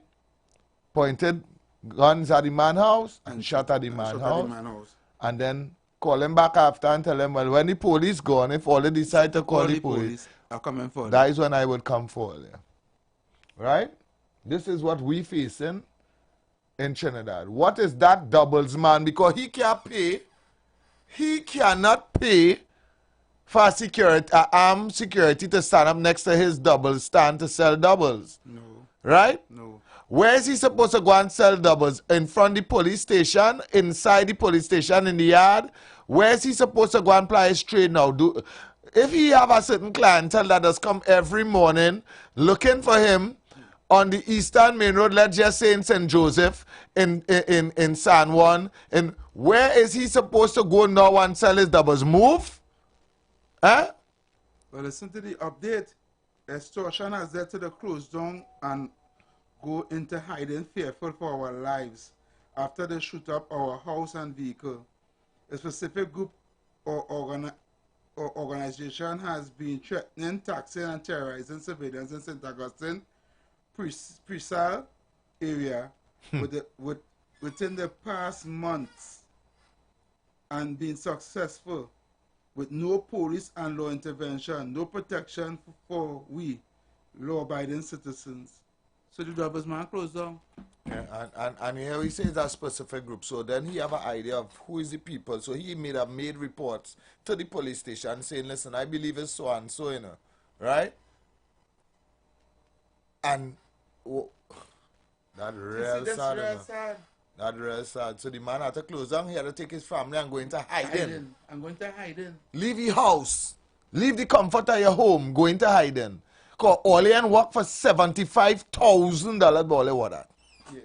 Pointed guns at the man house and shot at the man house. And then call him back after and tell him, well, when the police gone, if all they decide to call the police, are coming for that is when I would come for you. Right? This is what we facing in Trinidad. What is that doubles man? Because he can't pay. He cannot pay for security, armed security to stand up next to his double stand to sell doubles. No. Right? No. Where is he supposed to go and sell doubles? In front of the police station? Inside the police station? In the yard? Where is he supposed to go and ply his trade now? If he have a certain clientele that does come every morning looking for him on the Eastern Main Road, let's just say in St. Joseph, in San Juan, and where is he supposed to go now and sell his doubles? Move? Huh? Well, listen to the update. Extortion has led to the close down and go into hiding fearful for our lives after they shoot up our house and vehicle. A specific group or organization has been threatening, taxing, and terrorizing civilians in St. Augustine, Presal area within the past months and been successful with no police and law intervention, no protection for we law-abiding citizens. So the doubles man closed down. Yeah, and here he says a specific group. So then he have an idea of who is the people. So he made reports to the police station saying, listen, I believe it's so and so, you know. Right? And that real sad. Real sad. That real sad. So the man had to close down. He had to take his family and go into hiding. I'm going to hiding. Leave your house. Leave the comfort of your home. Go into hiding. Because all he and work for $75,000, boy, what that? Yeah.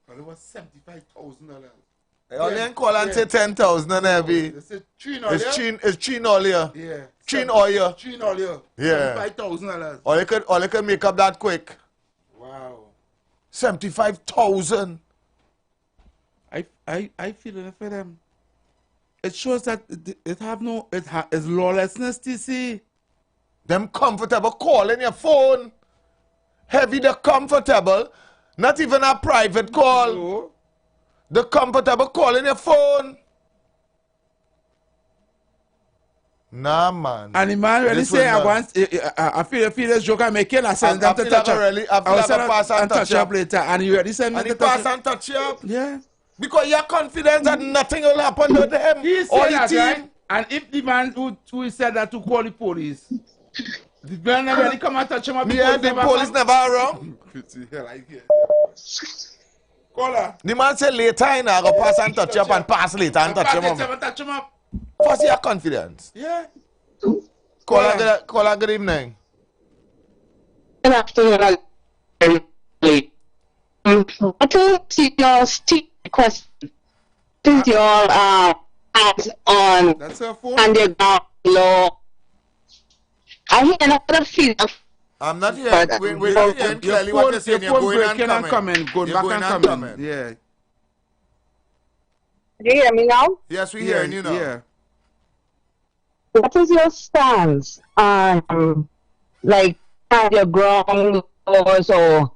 Well, it was $75,000. All he and call and say 10,000 and heavy. It's chin all year. It's chin all year. Yeah. Chin all year. Chin all year. Yeah. $75,000. All you could make up that quick. Wow. 75,000. I feel it for them. It shows that it's lawlessness, TC. Them comfortable calling your phone. Heavy the comfortable. Not even a private call. No. The comfortable calling your phone. Nah, man. And the man really say, I feel this joke I'm making. I send them to touch up. I will pass and touch up later. And you already send me to pass and touch up. Yeah. Because you're confident that nothing will happen to them. He said that, right? And if the man who said that to call the police, the man never really come and touch him up. Yeah, the police never around. Call her. The man said later, I go pass and touch up and pass later and touch him up. First, your confidence. Yeah. Call her good evening. Good afternoon. I don't see your question. This is your ads on underground law. I hear another feedback. I'm not hearing. We're not hearing clearly what you're saying. You're going and coming. Going back and coming. Yeah. Do you hear me now? Yes, we're hearing you now. Yeah. What is your stance on, like, underground laws or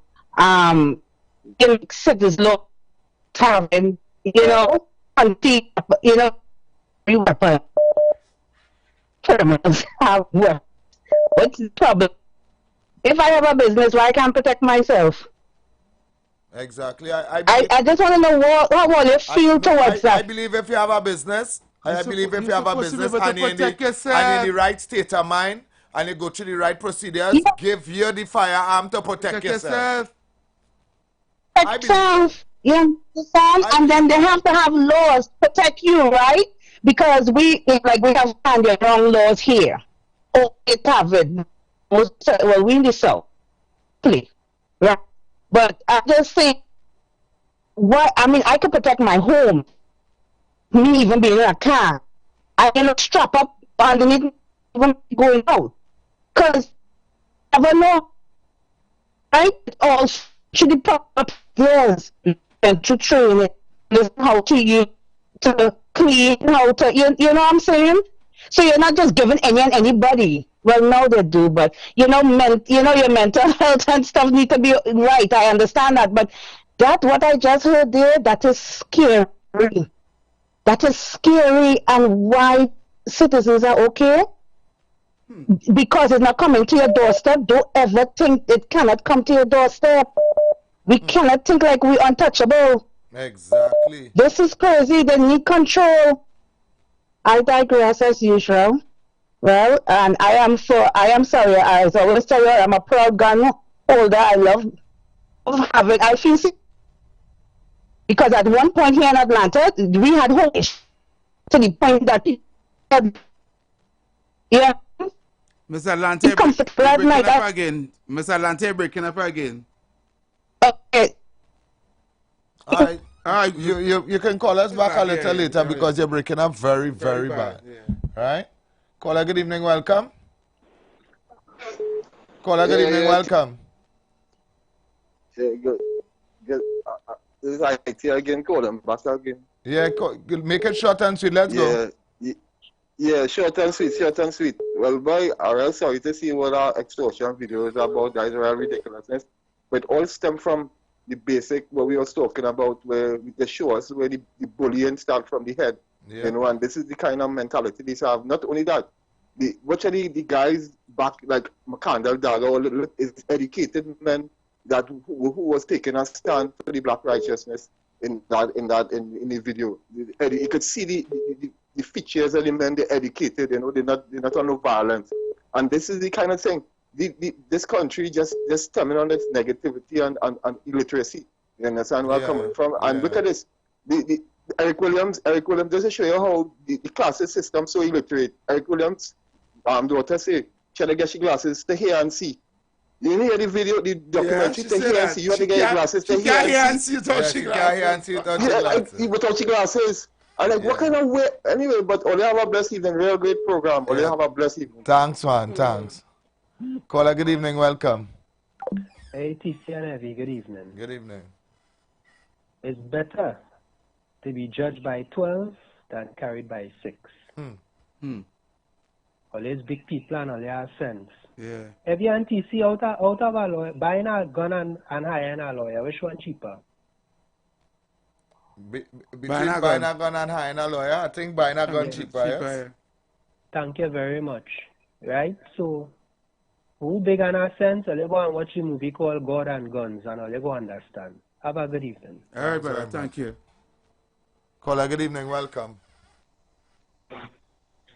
cities law having, weapon criminals have weapons? What's the problem? If I have a business, why can't I protect myself? Exactly. I just want to know how will you feel towards that. I believe if you have a business, and you're in the right state of mind, and you go through the right procedures, give you the firearm to protect yourself. You understand? And then they have to have laws to protect you, right? because we have standard wrong laws here. Oh, it have it. Well, we in the South. Right? But I just think, why? I mean, I could protect my home. Me even being in a car, I cannot strap up underneath even going out. Because I never know. Right? All should be proper players and to train it, listen how to use, to clean, how to, you know what I'm saying? So you're not just giving any and anybody. Well, now they do, but your mental health and stuff need to be right. I understand that, but that what I just heard there, that is scary. That is scary, and why citizens are okay? Because it's not coming to your doorstep. Don't ever think it cannot come to your doorstep. We cannot think like we're untouchable. Exactly. This is crazy. They need control. I digress as usual. Well, and I am sorry. I always tell you, I'm a proud gun holder. I love having. I feel sick because at one point here in Atlanta, we had holes to the point that yeah. Mr. Atlanta, breaking up again. Mr. Atlanta, breaking up again. Okay. All right. You can call us back a little later because you're breaking up very, very bad. Yeah. Right? Caller, good evening, welcome. Caller, good evening, welcome. Yeah, good. This is IT again, call them back again. Yeah, make it short and sweet, let's go. Yeah, short and sweet. Well, boy, I'm real sorry to see what our extortion videos are about. That is real ridiculousness. But all stem from the basic, what we was talking about, where the shows, where the bullying starts from the head. Yeah. You know, and this is the kind of mentality these have. Not only that, the guys back, like McCandle Dagger, is educated men that who was taking a stand for the black righteousness in the video. You could see the features of the men, they're educated, you know, they're not on no violence. And this is the kind of thing, this country just stemming on its negativity and illiteracy. You understand where I'm coming from? And look at this. Eric Williams doesn't show you how the classes system so illiterate. Eric Williams' daughter say, she had to get your glasses to hear and see. You didn't hear the video, the documentary to hear and see. You had to get your glasses to hear and see. She can't hear and see without your glasses. Without your glasses. And like, what kind of way? Anyway, but only have a blessed evening. Real great program. Only have a blessed evening. Thanks, man. Thanks. Caller, good evening. Welcome. Hey, TC and Evie. Good evening. Good evening. It's better to be judged by 12 than carried by 6. All these big people and all their sense. Yeah. Evie and TC out of a lawyer, buying a gun and hiring a lawyer, which one cheaper? Between buying a gun and hiring a lawyer, I think buying a gun cheaper. Yes? Thank you very much. Right? So, who big on our sense, I'll go and watch a movie called God and Guns, and I'll go understand. Have a good evening. All right, brother. Thank you. Caller, good evening. Welcome.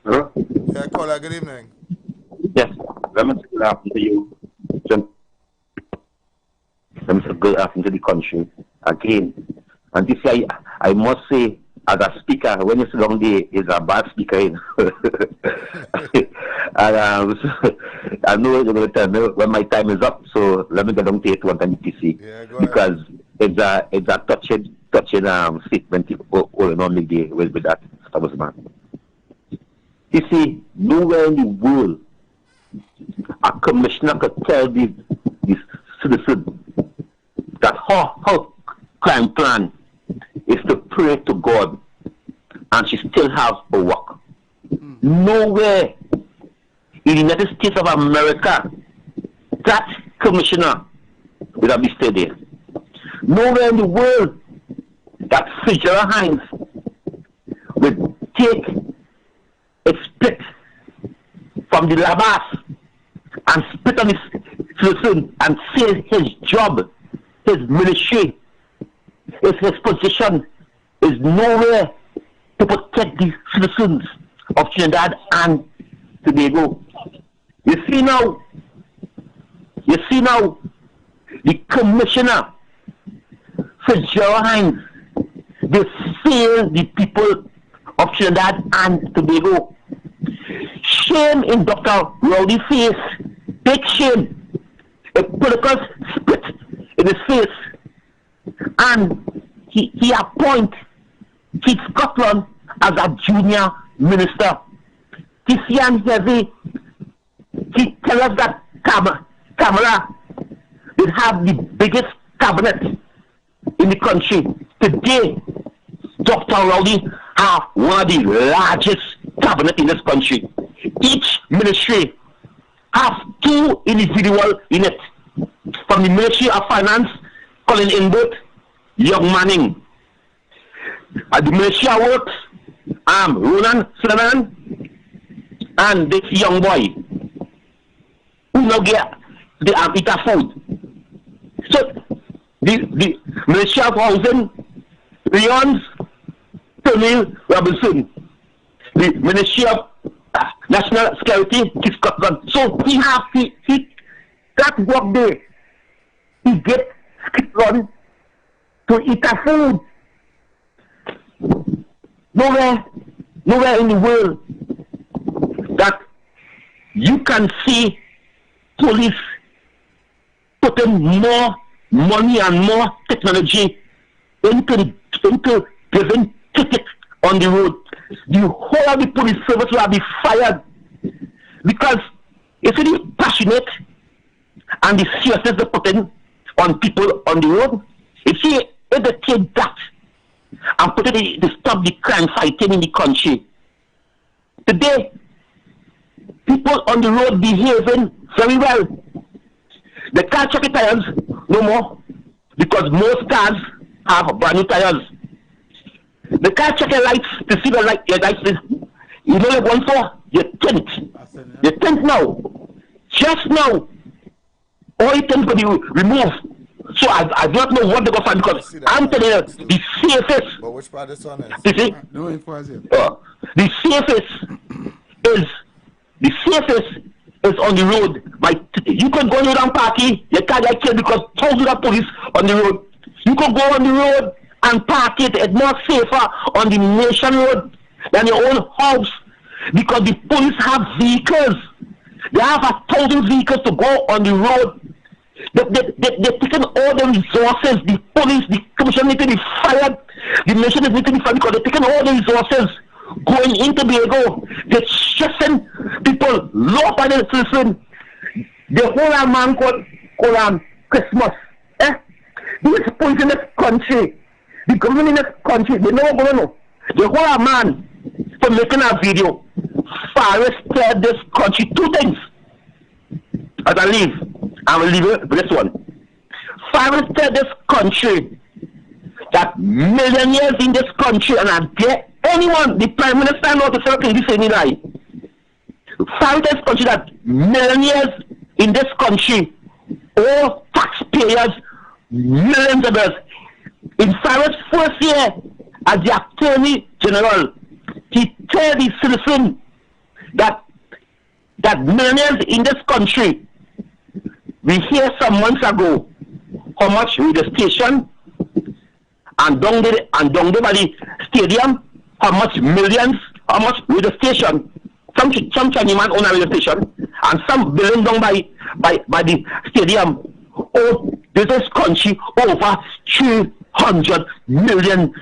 Hello? Yeah, caller, good evening. Yes. Let me say good afternoon to you. Let me say good afternoon to the country again. And this year, I must say, as a speaker, when you sit down there, is a bad speaker. And I know you're going to tell me when my time is up, so let me get down to it one time to see. Yeah, because it's a touching statement going on with that establishment. You see, nowhere in the world a commissioner could tell the citizen that her crime plan is to pray to God, and she still has a work. Nowhere in the United States of America that commissioner would have been stayed there. Nowhere in the world that Fitzgerald Hines would take a split from the labas and spit on his citizen and say his job, his ministry, his position is nowhere to protect the citizens of Trinidad and Tobago. You see now, the commissioner, Fitzgerald Hines, they fail the people of Trinidad and Tobago. Shame in Dr. Rowdy's face. Big shame. A political spit in his face. And he appointed Keith Scotland as a junior minister. He tell us that Kamala will have the biggest cabinet in the country. Today, Dr. Rowdy have one of the largest cabinet in this country. Each ministry has 2 individuals in it. From the Ministry of Finance, Colin Inbert, Young Manning. At the Ministry of Works, Ronan Sullivan, and this young boy who now get the eat food. So the Ministry of Housing, Leon's Tony Robinson, the Ministry of National Security, Keith Scotland. So he that work day, he get Scotland to eat a food. Nowhere in the world that you can see police putting more money and more technology into giving tickets on the road. The whole of the police service will be fired because you see the passionate and the seriousness they put in on people on the road. You see, if they take that and put it to stop the crime fighting in the country. Today, people on the road behaving very well. They can't check the tires no more because most cars have brand new tires. They can't check the lights to see the lights. You know you're going for? You tint. You tint now. Just now. All you tint will be removed. So I don't know what they're going to find because I'm telling you, the safest. But which part is on it? You see? No info the safest is on the road. You can go on the party, you can't get killed because thousands of police on the road. You can go on the road and park it. It's more safer on the nation road than your own house because the police have vehicles. They have 1,000 vehicles to go on the road. They're taking all the resources. The police, the commission need to be fired. The nation need to be fired because they're taking all the resources going into Tobago. They're stressing people low by the citizen. The whole man called Christmas. These police in this country, the government in this country, they know what going on. The whole man for making a video. Faris said this country 2 things. As I leave, I will leave it with this one. Faris said this country that millionaires in this country, and I dare anyone, the Prime Minister, not to say this any lie. Faris this country that millionaires in this country, all taxpayers, millions of dollars. In Faris' first year as the Attorney General, he told the citizen that millionaires in this country, we hear some months ago how much with the station and down there by the stadium, how much millions, how much with the station. Some Chinese man own a radio station and some building down by the stadium. Oh, this country over $300 million.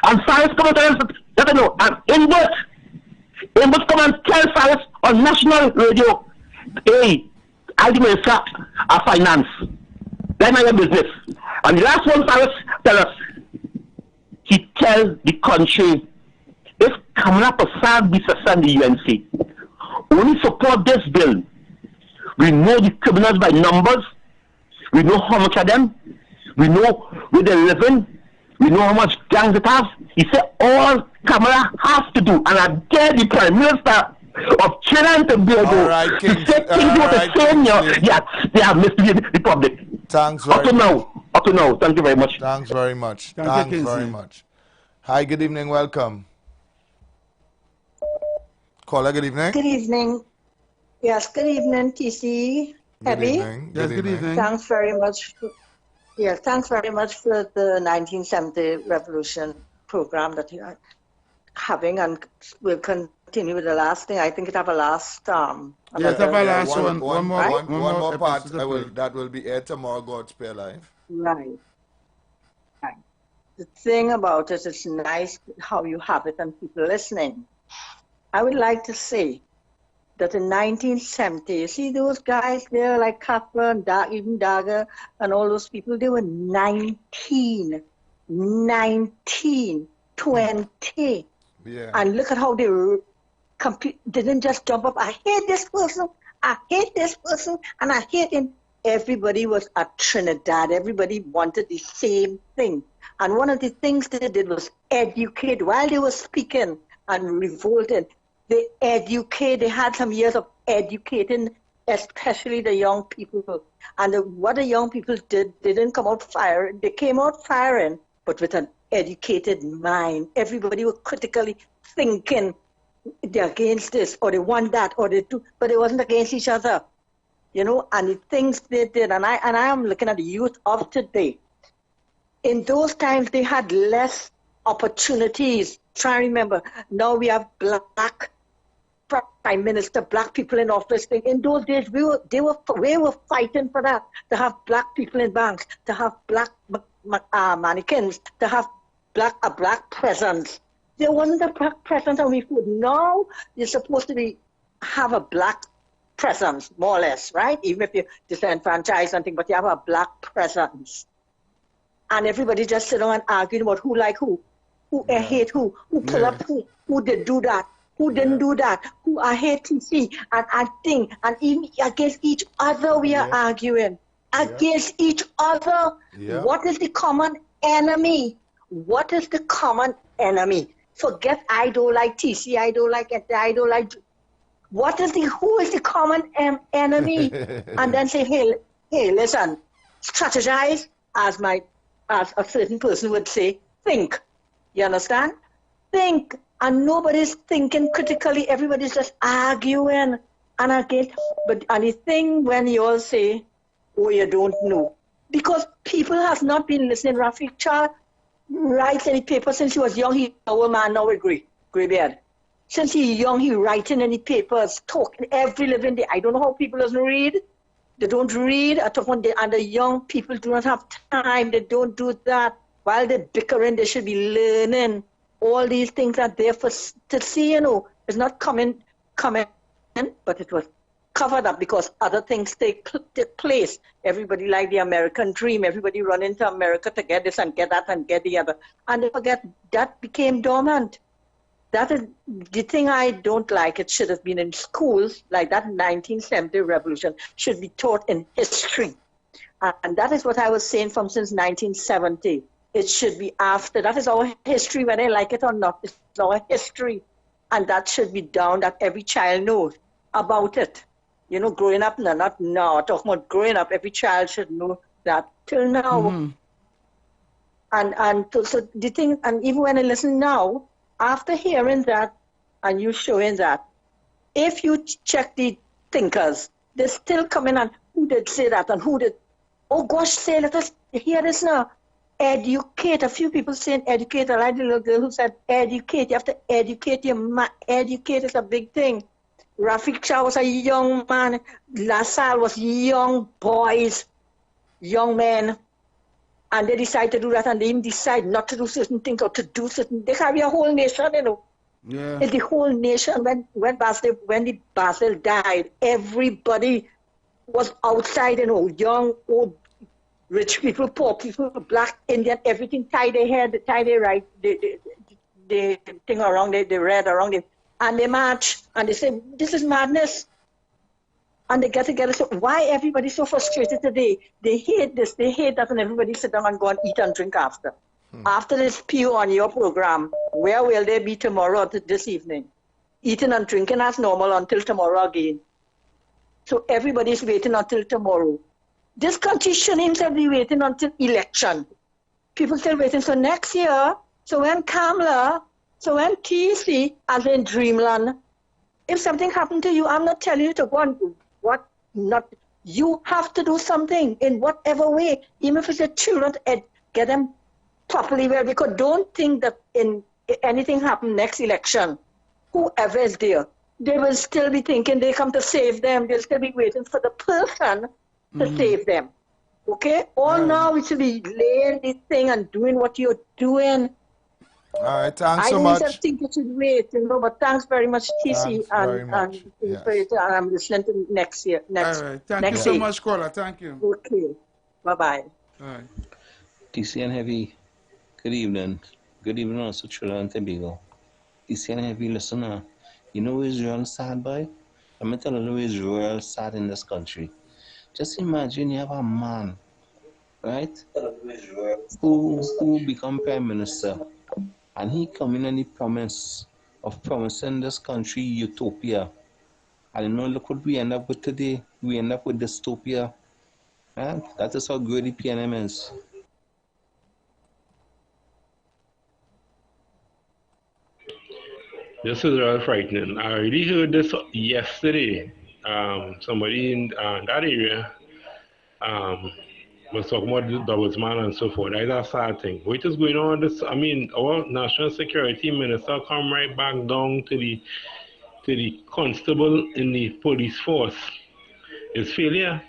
And Faris come and tell us that, know, and Inbert come and tell Faris on national radio, hey, I'll the Minister of Finance. That's not your business. And the last one Faris tell us, he tell the country, if Kamala Prasad be sustained the UNC, only support this bill. We know the criminals by numbers. We know how much of them. We know where they're living. We know how much gangs it has. He said all Kamala has to do, and I dare the Prime Minister of Trinidad and Tobago to say things what they're saying here. Yeah, they have misled the public. Thanks very much. Up to now. Thank you very much. Thanks very much. Thanks very much. Hi, good evening. Welcome. Caller, good evening. Good evening. Yes, good evening, TC. Heavy. Yes, good evening. Thanks very much. Thanks very much for the 1970 Revolution program that you had. having, and we'll continue with the last thing. I think it have a last. Yes, have a last one. One more part. Episode. That will be aired tomorrow. God spare life. Right. Right. The thing about it is nice how you have it and people listening. I would like to say that in 1970, you see those guys there like Kappa and even Dagger and all those people, they were 19, 20. Yeah. And look at how they didn't just jump up, I hate this person, I hate this person, and I hate him. Everybody was at Trinidad. Everybody wanted the same thing. And one of the things they did was educate. While they were speaking and revolting, they had some years of educating, especially the young people. And what the young people did, they didn't come out firing. They came out firing, but with an educated mind. Everybody was critically thinking they're against this, or they want that, or they do, but it wasn't against each other. You know, and the things they did, and I am looking at the youth of today. In those times, they had less opportunities. Try and remember, now we have black prime minister, black people in office. In those days, we were fighting for that, to have black people in banks, to have black mannequins, to have a black presence. There wasn't a black presence on we food. Now you're supposed to have a black presence, more or less, right? Even if you're disenfranchised something, but you have a black presence. And everybody just sit down and argue about who like who hate who pull up who did do that, who didn't do that, who I hate to see, and think, and even against each other we are arguing. Against each other. What is the common enemy? What is the common enemy? Forget I don't like TC, I don't like it, I don't like. Who is the common enemy? And then say, hey, listen, strategize, as a certain person would say, think. You understand? Think. And nobody's thinking critically, everybody's just arguing. And again, and the thing when you all say, oh, you don't know. Because people have not been listening. Rafiq Shah writes in the paper since he was young. He's an old man now with gray beard. Since he's young, he writing in the papers, talking every living day. I don't know how people doesn't read. They don't read. And the young people do not have time. They don't do that. While they're bickering, they should be learning. All these things are there to see, you know. It's not coming in, but it was covered up because other things take place. Everybody like the American dream. Everybody run into America to get this and get that and get the other. And they forget that became dormant. That is the thing I don't like. It should have been in schools, like that 1970 revolution should be taught in history. And that is what I was saying from since 1970. It should be after. That is our history, whether I like it or not. It's our history. And that should be down, that every child knows about it. You know, growing up, not now, talking about growing up, every child should know that till now. Mm-hmm. And so the thing, and even when I listen now, after hearing that and you showing that, if you check the thinkers, they're still coming on who did say that and who did, oh gosh, say, let us hear this now. Educate. A few people saying educate. I like the little girl who said educate. You have to educate your mind. Educate is a big thing. Rafiq Shah was a young man. LaSalle was young boys, young men. And they decide to do that, and they even decide not to do certain things or to do certain. They carry a whole nation, you know. Yeah. The whole nation. When the Basil died, everybody was outside, you know, young, old, rich people, poor people, black, Indian, everything. Tie their hair, tie their right, the thing around it, the red around it, and they march and they say, "This is madness." And they get together. So why everybody so frustrated today? They hate this, they hate that, and everybody sit down and go and eat and drink after. After this pew on your program, where will they be tomorrow, this evening? Eating and drinking as normal until tomorrow again. So everybody's waiting until tomorrow. This country shouldn't be waiting until election. People still waiting. So next year, so when Kamala, so when TC, as in Dreamland, if something happened to you, I'm not telling you to go and you have to do something in whatever way, even if it's your children, get them properly well, because don't think that in anything happen next election, whoever is there, they will still be thinking they come to save them. They'll still be waiting for the person to save them. Okay? Now we should be laying this thing and doing what you're doing. All right, thanks I so don't much. just think you should wait, but thanks very much, TC, very much. and I'm listening to next year. All right, thank you so much, caller. Thank you. Okay, bye-bye. All right. TC and Heavy, good evening. Good evening also, Trinidad and Tobago. TC and Heavy, listener, you know who is real sad, boy? Let me tell you who is real sad in this country. Just imagine you have a man, right, who become Prime Minister, and he come in and he promising this country utopia. And you know, look what we end up with today. We end up with dystopia. Right? That is how good the PNM is. This is really frightening. I already heard this yesterday. Somebody in that area was talking about the doublesman and so forth. That's a sad thing. What is going on? Our national security minister come right back down to the constable in the police force. It's failure,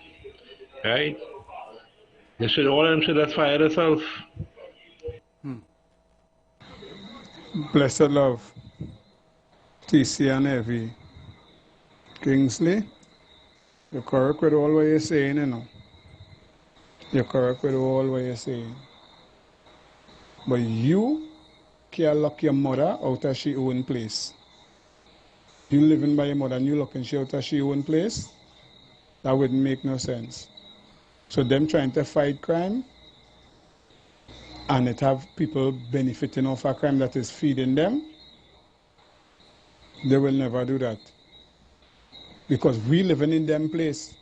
right? All of them should have fired themselves. Blessed love. TC and Heavy. Kingsley, you're correct with all what you're saying, you know. You're correct with all what you're saying. But you can't lock your mother out of she own place. You living by your mother and you locking she out of she own place? That wouldn't make no sense. So them trying to fight crime and it have people benefiting off a crime that is feeding them, they will never do that. Because we living in them place.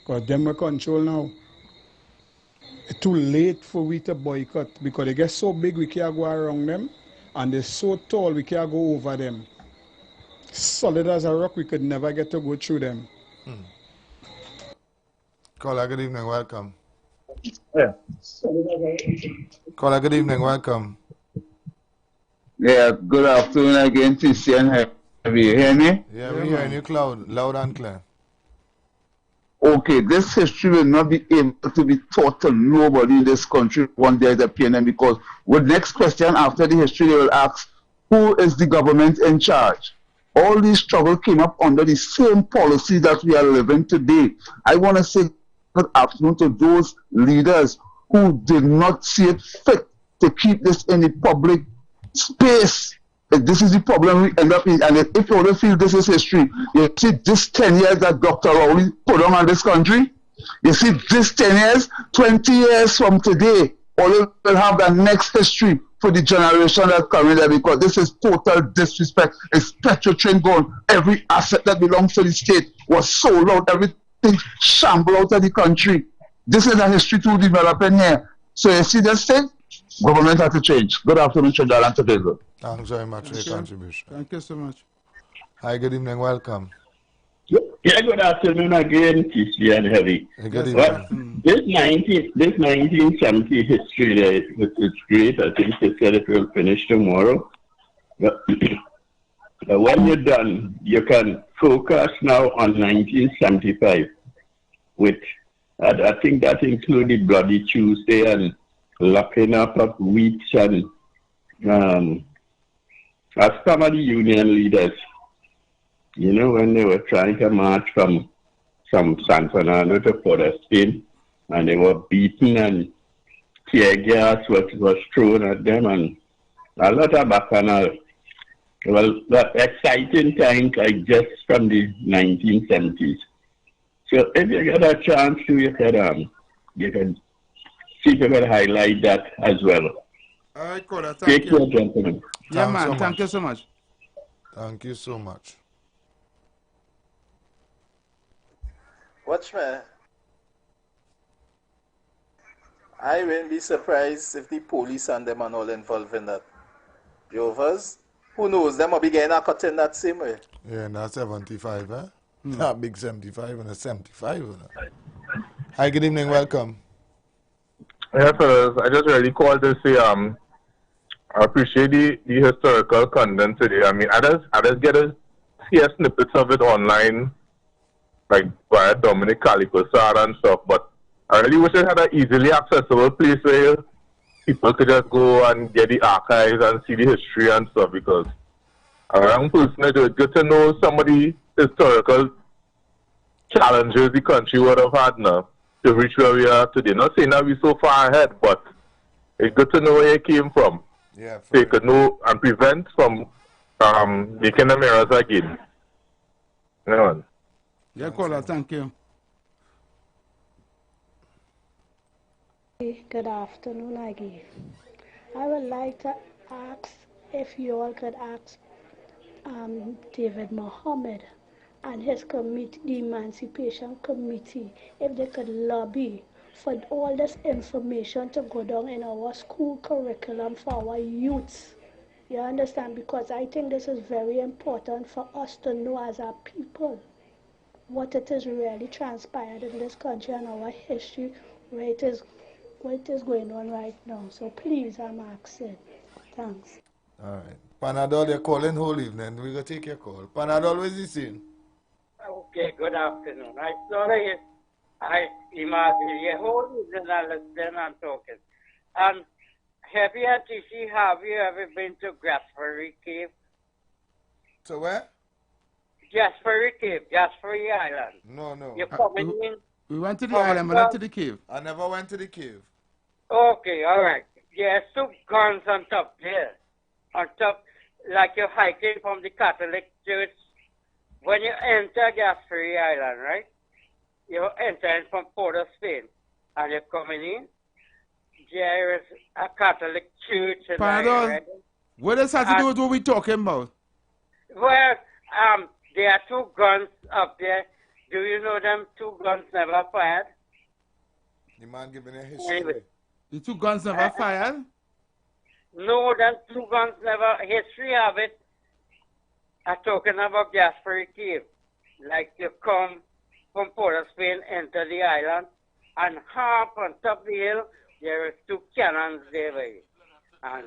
Because them we control now. It's too late for we to boycott. Because they get so big we can't go around them. And they're so tall we can't go over them. Solid as a rock, we could never get to go through them. Caller, good evening, welcome. Yeah. Caller, good evening, welcome. Yeah, good afternoon again, TC and Heavy. You hear me? Yeah, we hear you loud and clear. Okay, this history will not be able to be taught to nobody in this country one day as a PNM, because with next question after the history they will ask, who is the government in charge? All these struggle came up under the same policy that we are living today. I want to say good afternoon to those leaders who did not see it fit to keep this in the public space. This is the problem we end up in. And if you don't feel this is history, you see this 10 years that Dr. Rowley put on this country, you see this 10 years, 20 years from today, all will have the next history for the generation that's coming there, because this is total disrespect. It's petrol gone. Every asset that belongs to the state was sold out. Everything shambled out of the country. This is a history to develop in here. So you see this thing? Government has to change. Good afternoon, Trinidad and Tobago. Thanks very much for your contribution. Thank you so much. Hi, good evening, welcome. Yeah, good afternoon again, TC and Heavy. Good evening. Well, this 1970 history there, it's great. I think they said it will finish tomorrow. But when you're done, you can focus now on 1975, which I think that included Bloody Tuesday and locking up of weeks and as some of the union leaders, you know, when they were trying to march from San Fernando to Port of Spain, and they were beaten and tear gas was thrown at them, and a lot of bacchanal. Well, that exciting times like just from the 1970s. So if you get a chance to, you can see if you can highlight that as well. All right, Koda, thank you. Take care, gentlemen. Yeah, man, thank you so much. Thank you so much. Watchman, I wouldn't be surprised if the police and them are all involved in that. Jovers, who knows, them will be getting a cut in that same way. Yeah, and that's 75, eh? That big 75 and a 75. Hi, good evening, welcome. Yeah, fellas, I just really called to say, I appreciate the historical content today. I mean, I just get to see a snippets of it online, like via Dominic Calicosar and stuff, but I really wish it had an easily accessible place where people could just go and get the archives and see the history and stuff, because around personally, it's good to know some of the historical challenges the country would have had now to reach where we are today. Not saying that we're so far ahead, but it's good to know where it came from. Yeah, so you could know and prevent from making them errors again. Yeah, caller, thank you. Good afternoon, Aggie. I would like to ask if you all could ask David Mohammed and his committee, the Emancipation Committee, if they could lobby for all this information to go down in our school curriculum for our youths. You understand? Because I think this is very important for us to know as a people what it is really transpired in this country and our history, what is going on right now. So please, I'm asking. Thanks. All right. Panadol, you're calling whole evening. We're going to take your call. Panadol, where's he saying? Okay, good afternoon. I sorry, I imagine your whole evening I listen and talking. And have you ever been to Gaspery Cave? To where? Gaspery Cave, Gaspery Island. No. You're coming in? We went to the island, but not to the cave. I never went to the cave. Okay, all right. There's two guns on top there. On top, like you're hiking from the Catholic Church. When you enter Gaspery Island, right? You're entering from Port of Spain. And you're coming in. There is a Catholic church. Pardon? What does that have to do with what we're talking about? Well, there are two guns up there. Do you know them two guns never fired? The man giving a history. Anyway. The two guns never fired? No, them two guns never. History of it. I'm talking about Gaspery Cave. Like you come from Port of Spain, enter the island, and half on top of the hill, there is two cannons there. And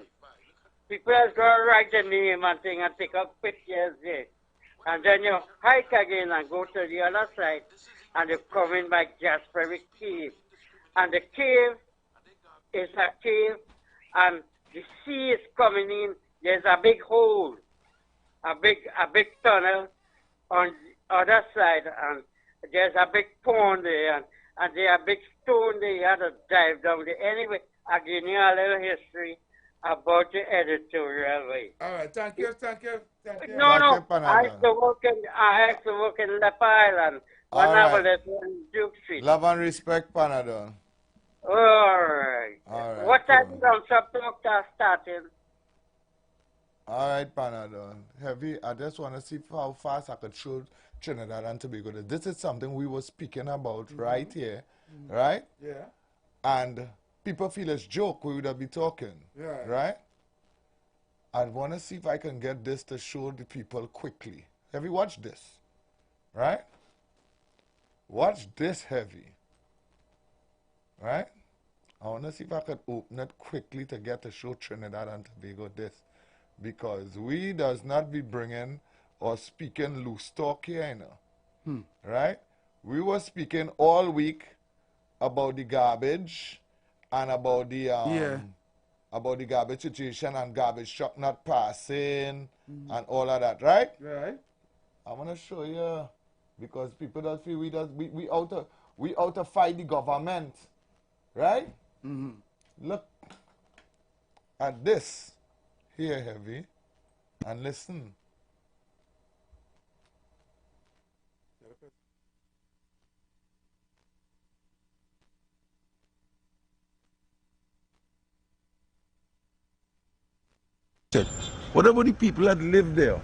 people just go write the name and thing and take up pictures there. And then you hike again and go to the other side, and you come in by Gaspery Cave. And the cave is a cave, and the sea is coming in. There's a big hole, a big tunnel on the other side, and there's a big pond there, and there's a big stone there. You have to dive down there. Anyway, I give you a little history about the editorial way. All right, thank you. No, I used to work in Leper Island when I was in Duke Street. Love and respect, Panadol. All right. What time is the subtalk starting? All right, Panadol. Heavy, I just want to see how fast I could show Trinidad and Tobago. This is something we were speaking about right here, right? Yeah. And people feel it's joke, we would have been talking, right? I want to see if I can get this to show the people quickly. Heavy, watch this, right? Watch this, Heavy, right? I want to see if I can open it quickly to get to show Trinidad and Tobago this. Because we does not be bringing or speaking loose talk here, you know, right? We were speaking all week about the garbage and about the garbage situation and garbage truck not passing and all of that, right? Right. I want to show you because people don't feel we out to fight the government, right? Look at this here, Heavy, and listen. What about the people that live there?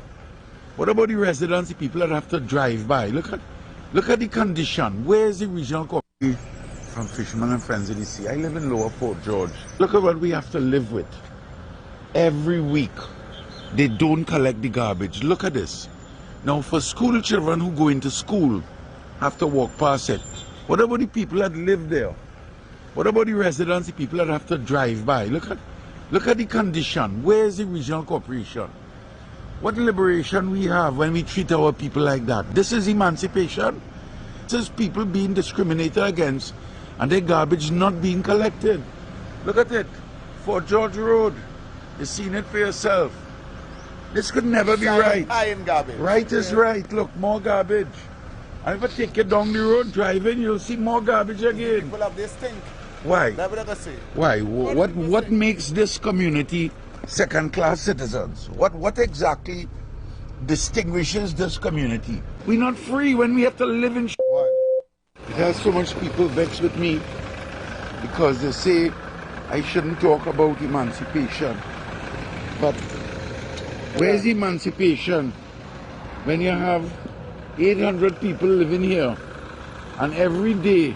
What about the residents, the people that have to drive by? Look at the condition. Where is the regional company from Fishermen and Friends of the Sea? I live in Lower Port George. Look at what we have to live with. Every week, they don't collect the garbage. Look at this. Now, for school children who go into school, have to walk past it. What about the people that live there? What about the residents, the people that have to drive by? Look Look at the condition. Where is the regional corporation? What liberation we have when we treat our people like that? This is emancipation. This is people being discriminated against and their garbage not being collected. Look at it. Fort George Road. You've seen it for yourself. This could never be right. Iron garbage. Right is right. Look, more garbage. And if I take you down the road driving, you'll see more garbage again. People have this stink. Why? That's what I say. Why? What makes this community second-class citizens? What exactly distinguishes this community? We're not free when we have to live in. Why? It has so much people vexed with me because they say I shouldn't talk about emancipation. But where's emancipation when you have 800 people living here and every day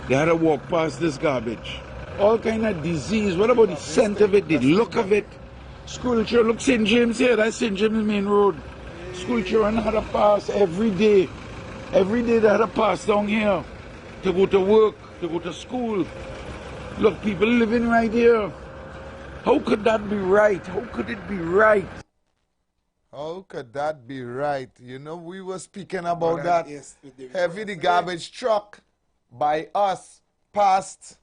they had to walk past this garbage? All kind of disease. What about the scent of it, the look of it? School children, look, St. James here, that's St. James Main Road. School children had to pass every day. Every day they had to pass down here to go to work, to go to school. Look, people living right here. How could that be right? How could it be right? How could that be right? You know, we were speaking about that. Heavy the garbage truck by us passed,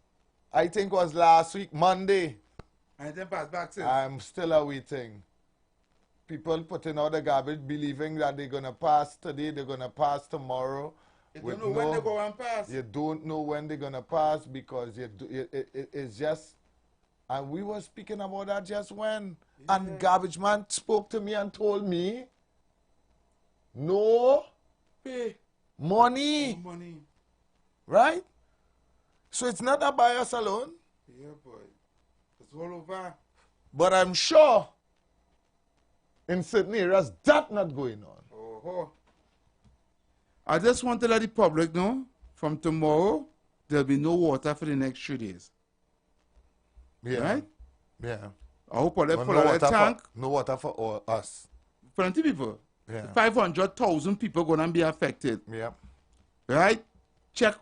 I think was last week, Monday. And then pass back since. I'm still awaiting. People putting out the garbage, believing that they're going to pass today, they're going to pass tomorrow. You don't know when they go and pass. You don't know when they're going to pass because it's just... And we were speaking about that just when. Yeah. And garbage man spoke to me and told me, no pay money. No money. Right? So it's not that by us alone. Yeah, boy. It's all over. But I'm sure in certain areas that's not going on. Oh. I just want to let the public know, from tomorrow, there'll be no water for the next 3 days. Yeah. Right? Yeah. I hope all that full of that tank. No water for all us. Plenty people. Yeah. 500,000 people going to be affected. Yeah. Right? Check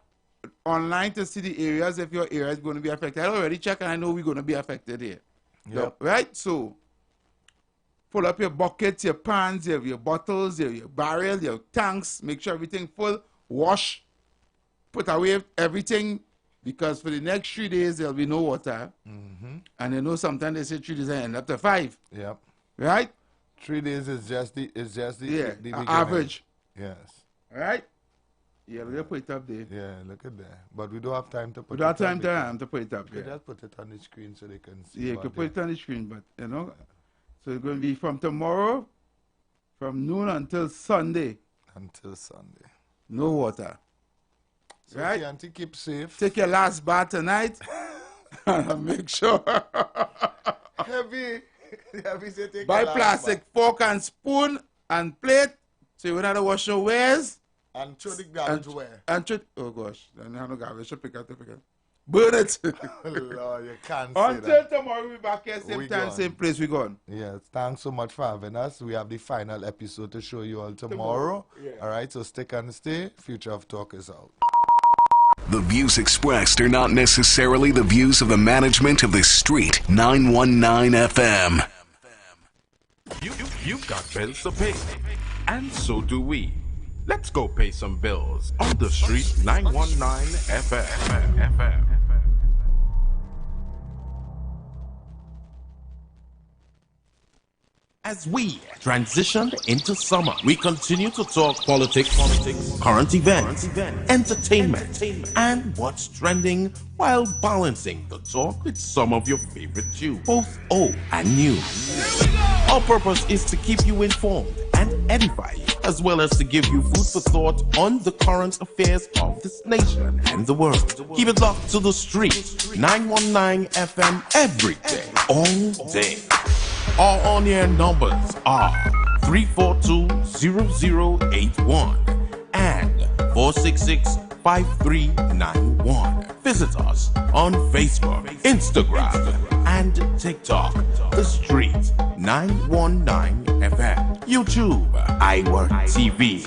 online to see the areas if your area is going to be affected. I already checked and I know we're going to be affected here. Yep. Right? So, pull up your buckets, your pans, your bottles, your barrels, your tanks. Make sure everything full. Wash. Put away everything. Because for the next 3 days, there'll be no water. Mm-hmm. And you know sometimes they say 3 days and end up to 5. Yep. Right? 3 days is just the the average. Yes. Right? Yeah, we'll put it up there. Yeah, look at that. But we don't have time to put we don't it have time to put it up there. there. Just put it on the screen so they can see. Yeah, you can put it on the screen, but you know. So it's going to be from tomorrow, from noon until Sunday. Until Sunday. No water. So right? Auntie, keep safe. Take your last bath tonight. And make sure. Heavy say take buy your last plastic bath. fork and spoon and plate. So you don't have to wash your wares. And throw the garbage where? And throw, oh gosh, I don't have no garbage. Pick it. Burn it. Lord, you can't Until say that. tomorrow, we'll be back here, same time, same place, we gone. Yes, thanks so much for having us. We have the final episode to show you all tomorrow. Yeah. All right, so stick and stay. Future of Talk is out. The views expressed are not necessarily the views of the management of The Street 919 FM. You've got bills to pay, and so do we. Let's go pay some bills on The Street 919 FM. As we transition into summer, we continue to talk politics, current events, entertainment, and what's trending while balancing the talk with some of your favorite tunes, both old and new. Our purpose is to keep you informed and edify you, as well as to give you food for thought on the current affairs of this nation and the world. Keep it locked to The Street 919 FM every day, all day. Our on-air numbers are 342-0081 and 466-5391. Visit us on Facebook, Instagram, and TikTok. The Street 919 FM. YouTube, IWER TV.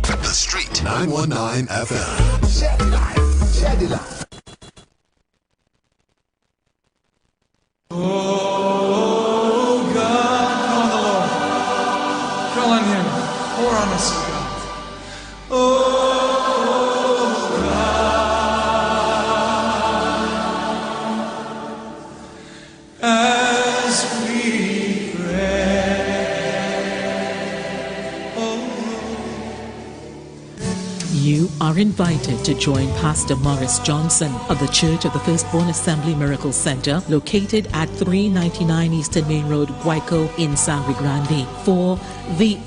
The Street 919 FM. Share the life. Share the life. Oh. You are invited to join Pastor Morris Johnson of the Church of the Firstborn Assembly Miracle Center, located at 399 Eastern Main Road, Guayco in Sangre Grande, for the